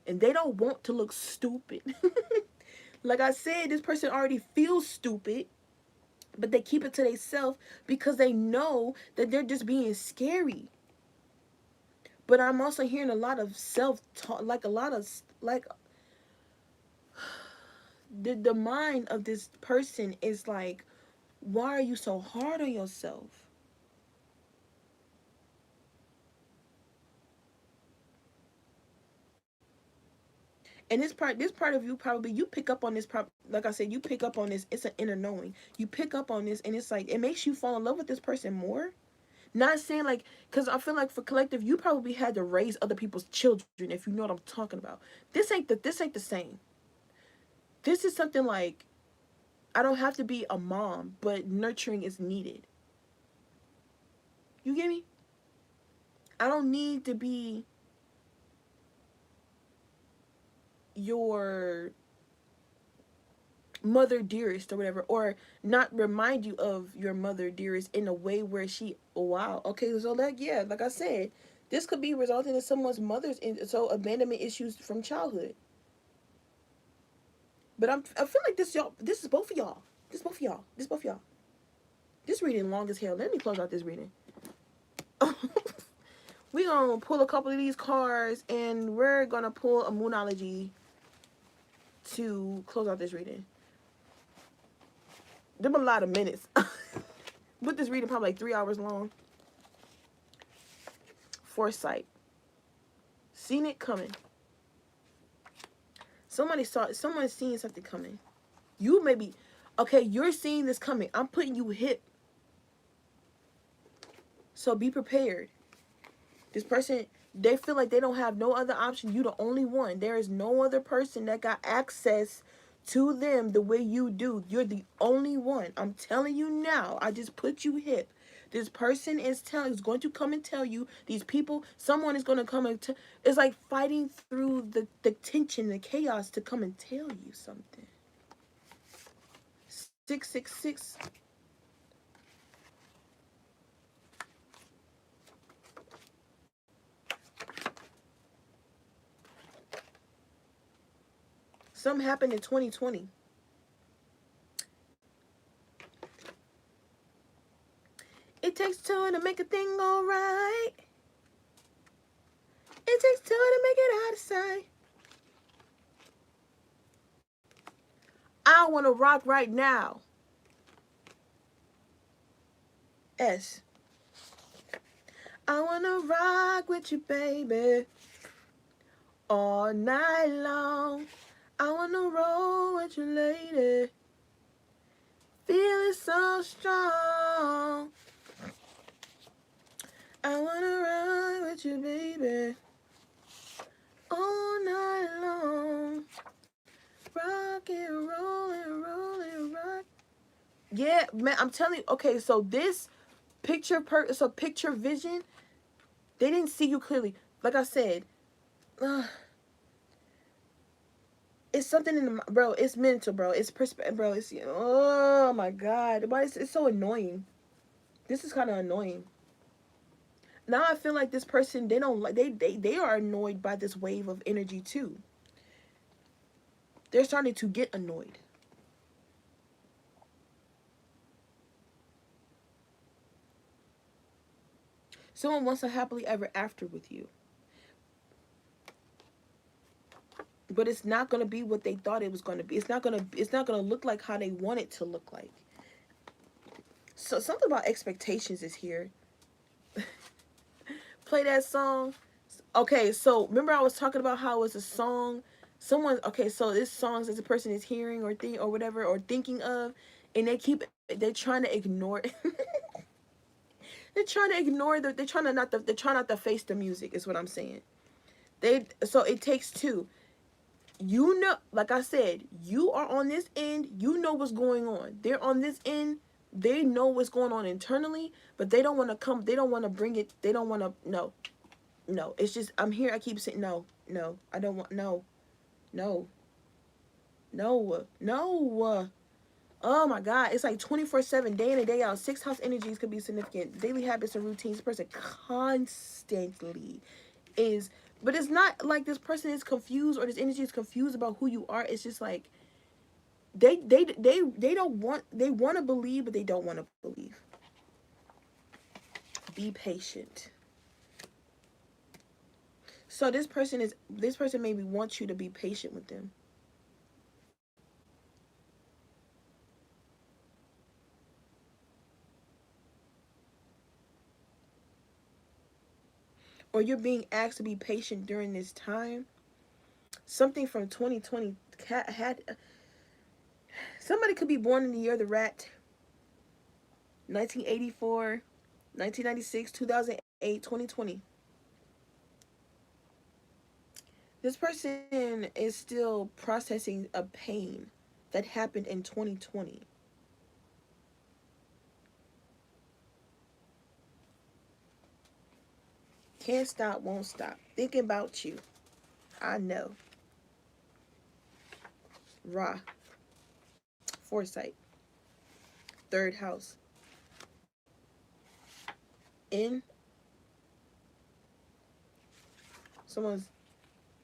And they don't want to look stupid. Like I said, this person already feels stupid, but they keep it to themselves because they know that they're just being scary. But I'm also hearing a lot of self-talk, like a lot of, like, the mind of this person is like, why are you so hard on yourself? And this part of you, probably, you pick up on this, like I said, you pick up on this. It's an inner knowing. You pick up on this, and it's like, it makes you fall in love with this person more. Not saying like, because I feel like for collective, you probably had to raise other people's children, if you know what I'm talking about. This ain't the same. This is something like, I don't have to be a mom, but nurturing is needed. You get me? I don't need to be your mother dearest or whatever, or not remind you of your mother dearest in a way where wow, okay, so like, yeah, like I said, this could be resulting in someone's so abandonment issues from childhood. But I feel like this is both of y'all. This reading long as hell. Let me close out this reading. We're gonna pull a couple of these cards, and we're gonna pull a Moonology to close out this reading. There's a lot of minutes. But this reading probably like 3 hours long. Foresight. Seen it coming. Someone's seeing something coming. You may be, okay, you're seeing this coming. I'm putting you hip. So be prepared. This person, they feel like they don't have no other option. You the only one. There is no other person that got access to them the way you do. You're the only one. I'm telling you now. I just put you hip. This person is going to come and tell you. These people, someone is going to come and it's like fighting through the tension, the chaos to come and tell you something. 666. Something happened in 2020. It takes two to make a thing go right. It takes two to make it out of sight. I want to rock right now. S. I want to rock with you, baby, all night long. I want to roll with you, lady. Feeling so strong. I want to ride with you, baby, all night long. Rock and roll and roll and rock. Yeah, man, I'm telling you. Okay, so this picture vision, they didn't see you clearly. Like I said, it's something in the, bro, it's mental, bro. It's perspective, bro. It's, oh my god, why it's so annoying. This is kind of annoying. Now I feel like this person, they don't like, they are annoyed by this wave of energy too. They're starting to get annoyed. Someone wants a happily ever after with you, but it's not going to be what they thought it was going to be. It's not going to look like how they want it to look like. So something about expectations is here. Play that song. Okay, so remember I was talking about how it was a song, okay, so this songs that the person is hearing or think or whatever or thinking of, and they're trying to ignore they're trying to ignore they're trying not to face the music is what I'm saying. So it takes two. You know, like I said, you are on this end, you know what's going on. They're on this end, they know what's going on internally, but they don't want to bring it, they don't want to, no, it's just, I'm here, I keep saying, no, I don't want, no, no, oh my god, it's like 24/7, day in and day out. 6th house energies could be significant. Daily habits and routines. This person constantly is, but it's not like this person is confused or this energy is confused about who you are. It's just like they don't want, they want to believe, but they don't want to believe. Be patient. So this person maybe wants you to be patient with them. Or you're being asked to be patient during this time. Something from 2020 had, somebody could be born in the year of the rat. 1984, 1996, 2008, 2020. This person is still processing a pain that happened in 2020. Can't stop, won't stop. Thinking about you. I know. Ra. Foresight. 3rd house. In. Someone's,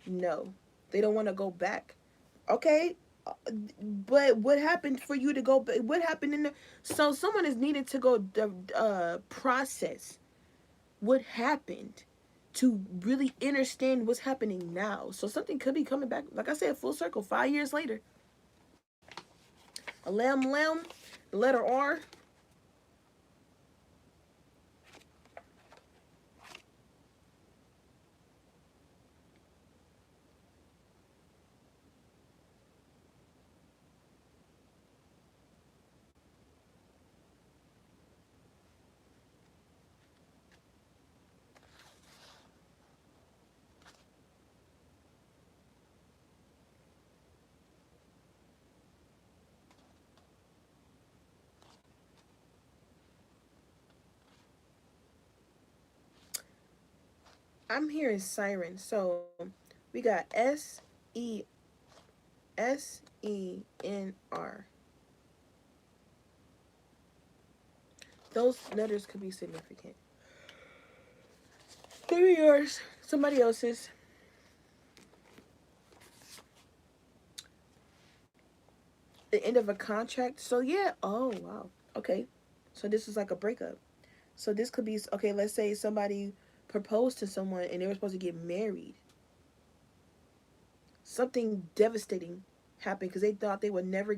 no. They don't want to go back. Okay. But what happened for you to go? What happened in the? So someone is needed to go process what happened to really understand what's happening now. So something could be coming back. Like I said, full circle. 5 years later. A lamb, the letter R. I'm hearing siren. So we got E SENR. Those letters could be significant. They're yours. Somebody else's. The end of a contract. So yeah. Oh wow. Okay. So this is like a breakup. So this could be okay. Let's say somebody proposed to someone and they were supposed to get married. Something devastating happened because they thought they would never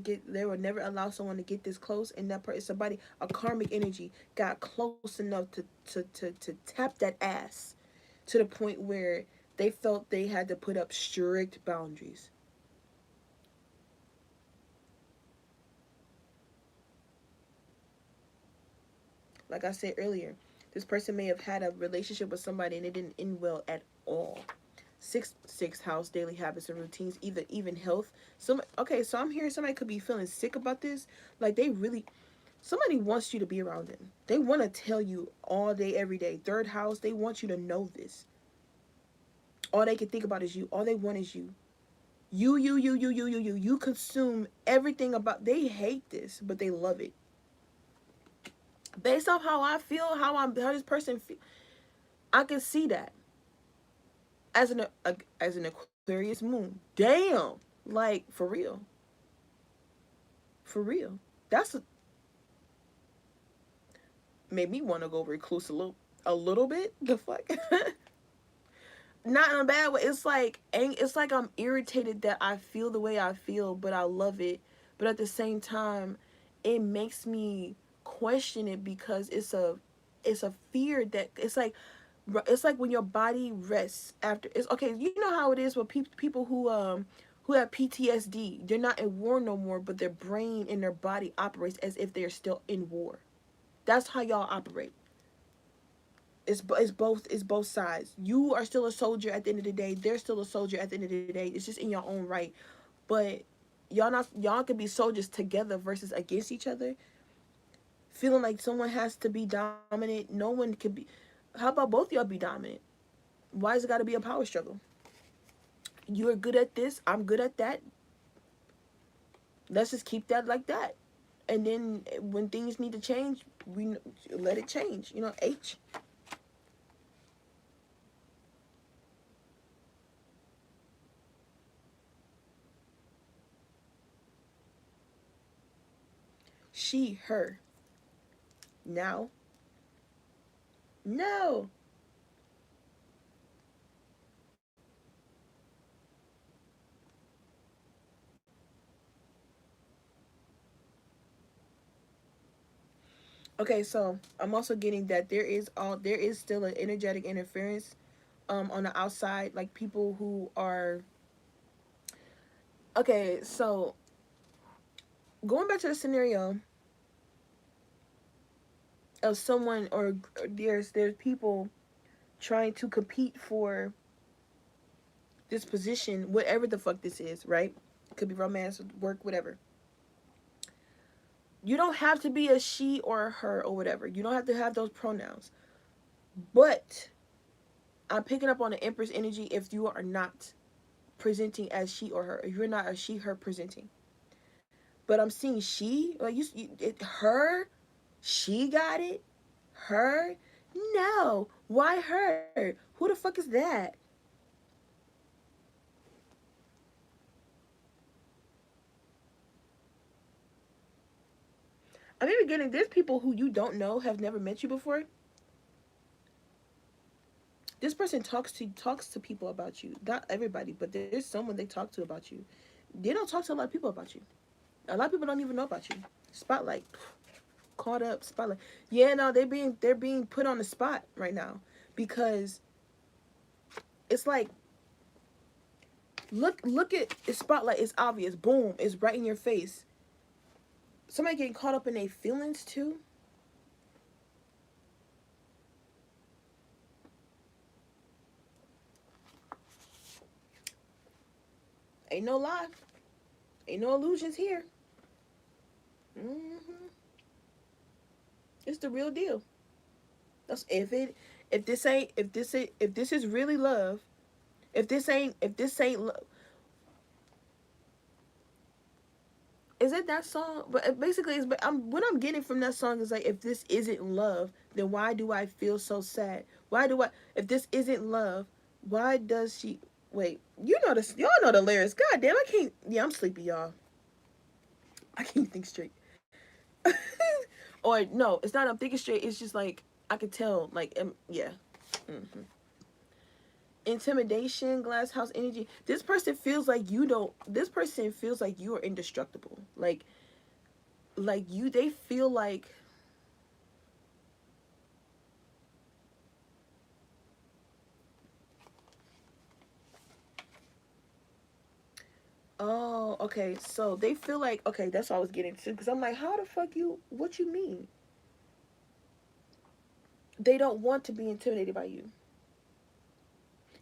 allow someone to get this close, and that person, somebody, a karmic energy, got close enough to tap that ass to the point where they felt they had to put up strict boundaries. Like I said earlier, this person may have had a relationship with somebody and it didn't end well at all. Sixth house, daily habits and routines, either even health. Some okay, so I'm hearing somebody could be feeling sick about this. Like they really, somebody wants you to be around them. They want to tell you all day, every day. Third house, they want you to know this. All they can think about is you. All they want is you. You consume everything about. They hate this, but they love it. Based off how I feel, how this person feel, I can see that as an Aquarius moon. Damn, like for real, for real. That's a, made me want to go recluse a little bit. The fuck. Not in a bad way. It's like I'm irritated that I feel the way I feel, but I love it. But at the same time, it makes me question it because it's a fear that it's like when your body rests after it's okay. You know how it is with people who have PTSD. They're not at war no more, but their brain and their body operates as if they're still in war. That's how y'all operate. It's both sides. You are still a soldier at the end of the day. They're still a soldier at the end of the day. It's just in your own right. But y'all could be soldiers together versus against each other. Feeling like someone has to be dominant. No one could be. How about both y'all be dominant? Why is it got to be a power struggle? You're good at this. I'm good at that. Let's just keep that like that. And then when things need to change, we let it change. You know, H. She, her. Now, no. Okay, so I'm also getting that there is still an energetic interference on the outside, like people who are okay, so going back to the scenario of someone or there's people trying to compete for this position, whatever the fuck this is, right? It could be romance, work, whatever. You don't have to be a she or a her or whatever. You don't have to have those pronouns. But I'm picking up on the Empress energy if you are not presenting as she or her. If you're not a she, her presenting. But I'm seeing she, like her, she got it, her. No, why her? Who the fuck is that? I'm even getting there's people who you don't know have never met you before. This person talks to people about you. Not everybody, but there's someone they talk to about you. They don't talk to a lot of people about you. A lot of people don't even know about you. Spotlight, caught up, spotlight. Yeah, no, they're being put on the spot right now because it's like look at the spotlight. It's obvious. Boom, it's right in your face. Somebody getting caught up in their feelings too. Ain't no lie. Ain't no illusions here. hmm It's the real deal. That's if it if this is really love, if this ain't love, is it that song? But basically, what I'm getting from that song is like, if this isn't love, then why do I feel so sad? Why do I? If this isn't love, why does she? Wait, y'all know the lyrics. God damn, I can't. Yeah, I'm sleepy, y'all. I can't think straight. Or no, it's not. I'm thinking straight. It's just like I could tell. Like, yeah. Mm-hmm. Intimidation, glass house energy. This person feels like you don't. This person feels like you are indestructible. Like you. They feel like. Oh, okay. So they feel like, okay, that's what I was getting to. Because I'm like, how the fuck you, what you mean? They don't want to be intimidated by you.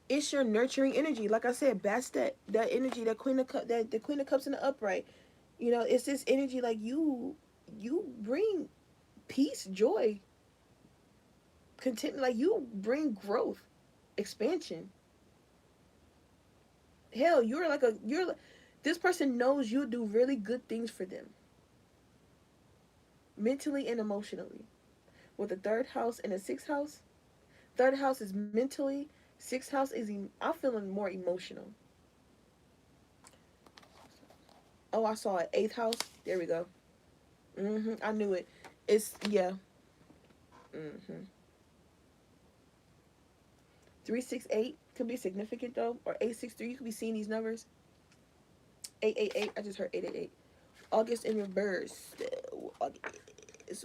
It's your nurturing energy. Like I said, that's that energy, that queen of cup, that the queen of cups in the upright. You know, it's this energy like you bring peace, joy, contentment. Like you bring growth, expansion. Hell, this person knows you do really good things for them, mentally and emotionally. With the third house and the sixth house, third house is mentally, sixth house is I'm feeling more emotional. Oh, I saw it. Eighth house. There we go. I knew it. It's yeah. 368 could be significant though, or 863. You could be seeing these numbers. 888. I just heard 888. August in reverse. Well,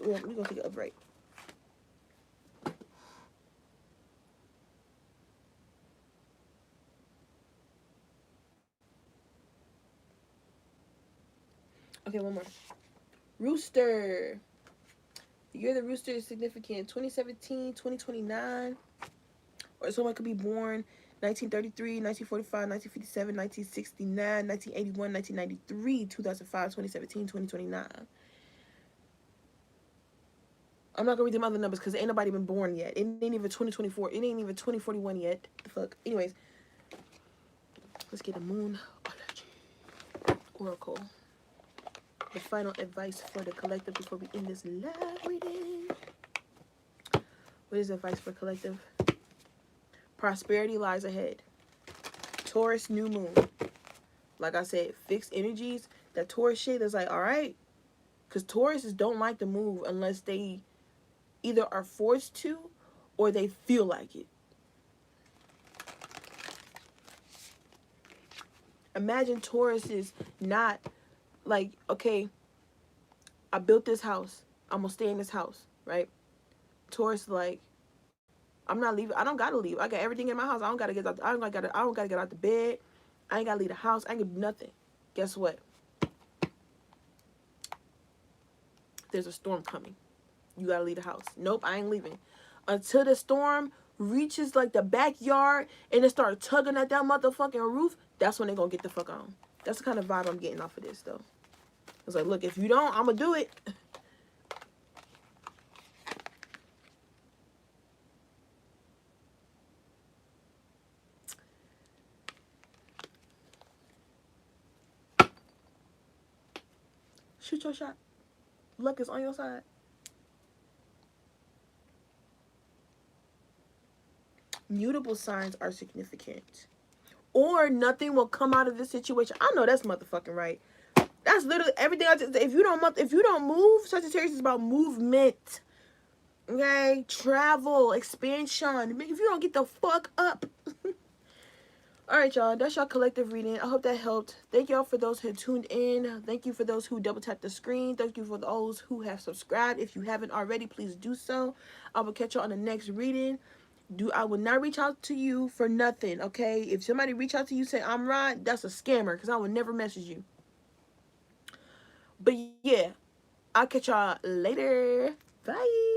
we're gonna take it upright. Okay, one more. Rooster. The year the rooster is significant. 2017, 2029. Or someone could be born 1933, 1945, 1957, 1969, 1981, 1993, 2005, 2017, 2029. I'm not gonna read them other numbers because ain't nobody been born yet. It ain't even 2024. It ain't even 2041 yet. The fuck. Anyways, let's get a moon oracle. The final advice for the collective before we end this live reading. What is advice for collective? Prosperity lies ahead. Taurus new moon. Like I said, fixed energies. That Taurus shit is like, all right. Because Tauruses don't like to move unless they either are forced to or they feel like it. Imagine Taurus is not like, okay, I built this house. I'm going to stay in this house, right? Taurus like, I'm not leaving. I don't gotta leave. I got everything in my house. I don't gotta get out. I don't gotta get out the bed. I ain't gotta leave the house. I ain't gonna do nothing. Guess what? There's a storm coming. You gotta leave the house. Nope, I ain't leaving until the storm reaches like the backyard and it starts tugging at that motherfucking roof. That's when they gonna get the fuck on. That's the kind of vibe I'm getting off of this though. It's like, look, if you don't, I'm gonna do it. Shoot your shot. Luck is on your side. Mutable signs are significant. Or nothing will come out of this situation. I know that's motherfucking right. That's literally everything I just, if you don't move, Sagittarius is about movement. Okay? Travel, expansion. If you don't get the fuck up. Alright, y'all. That's y'all collective reading. I hope that helped. Thank y'all for those who tuned in. Thank you for those who double tapped the screen. Thank you for those who have subscribed. If you haven't already, please do so. I will catch y'all on the next reading. I will not reach out to you for nothing, okay? If somebody reach out to you, say I'm right, that's a scammer, because I will never message you. But yeah, I'll catch y'all later. Bye.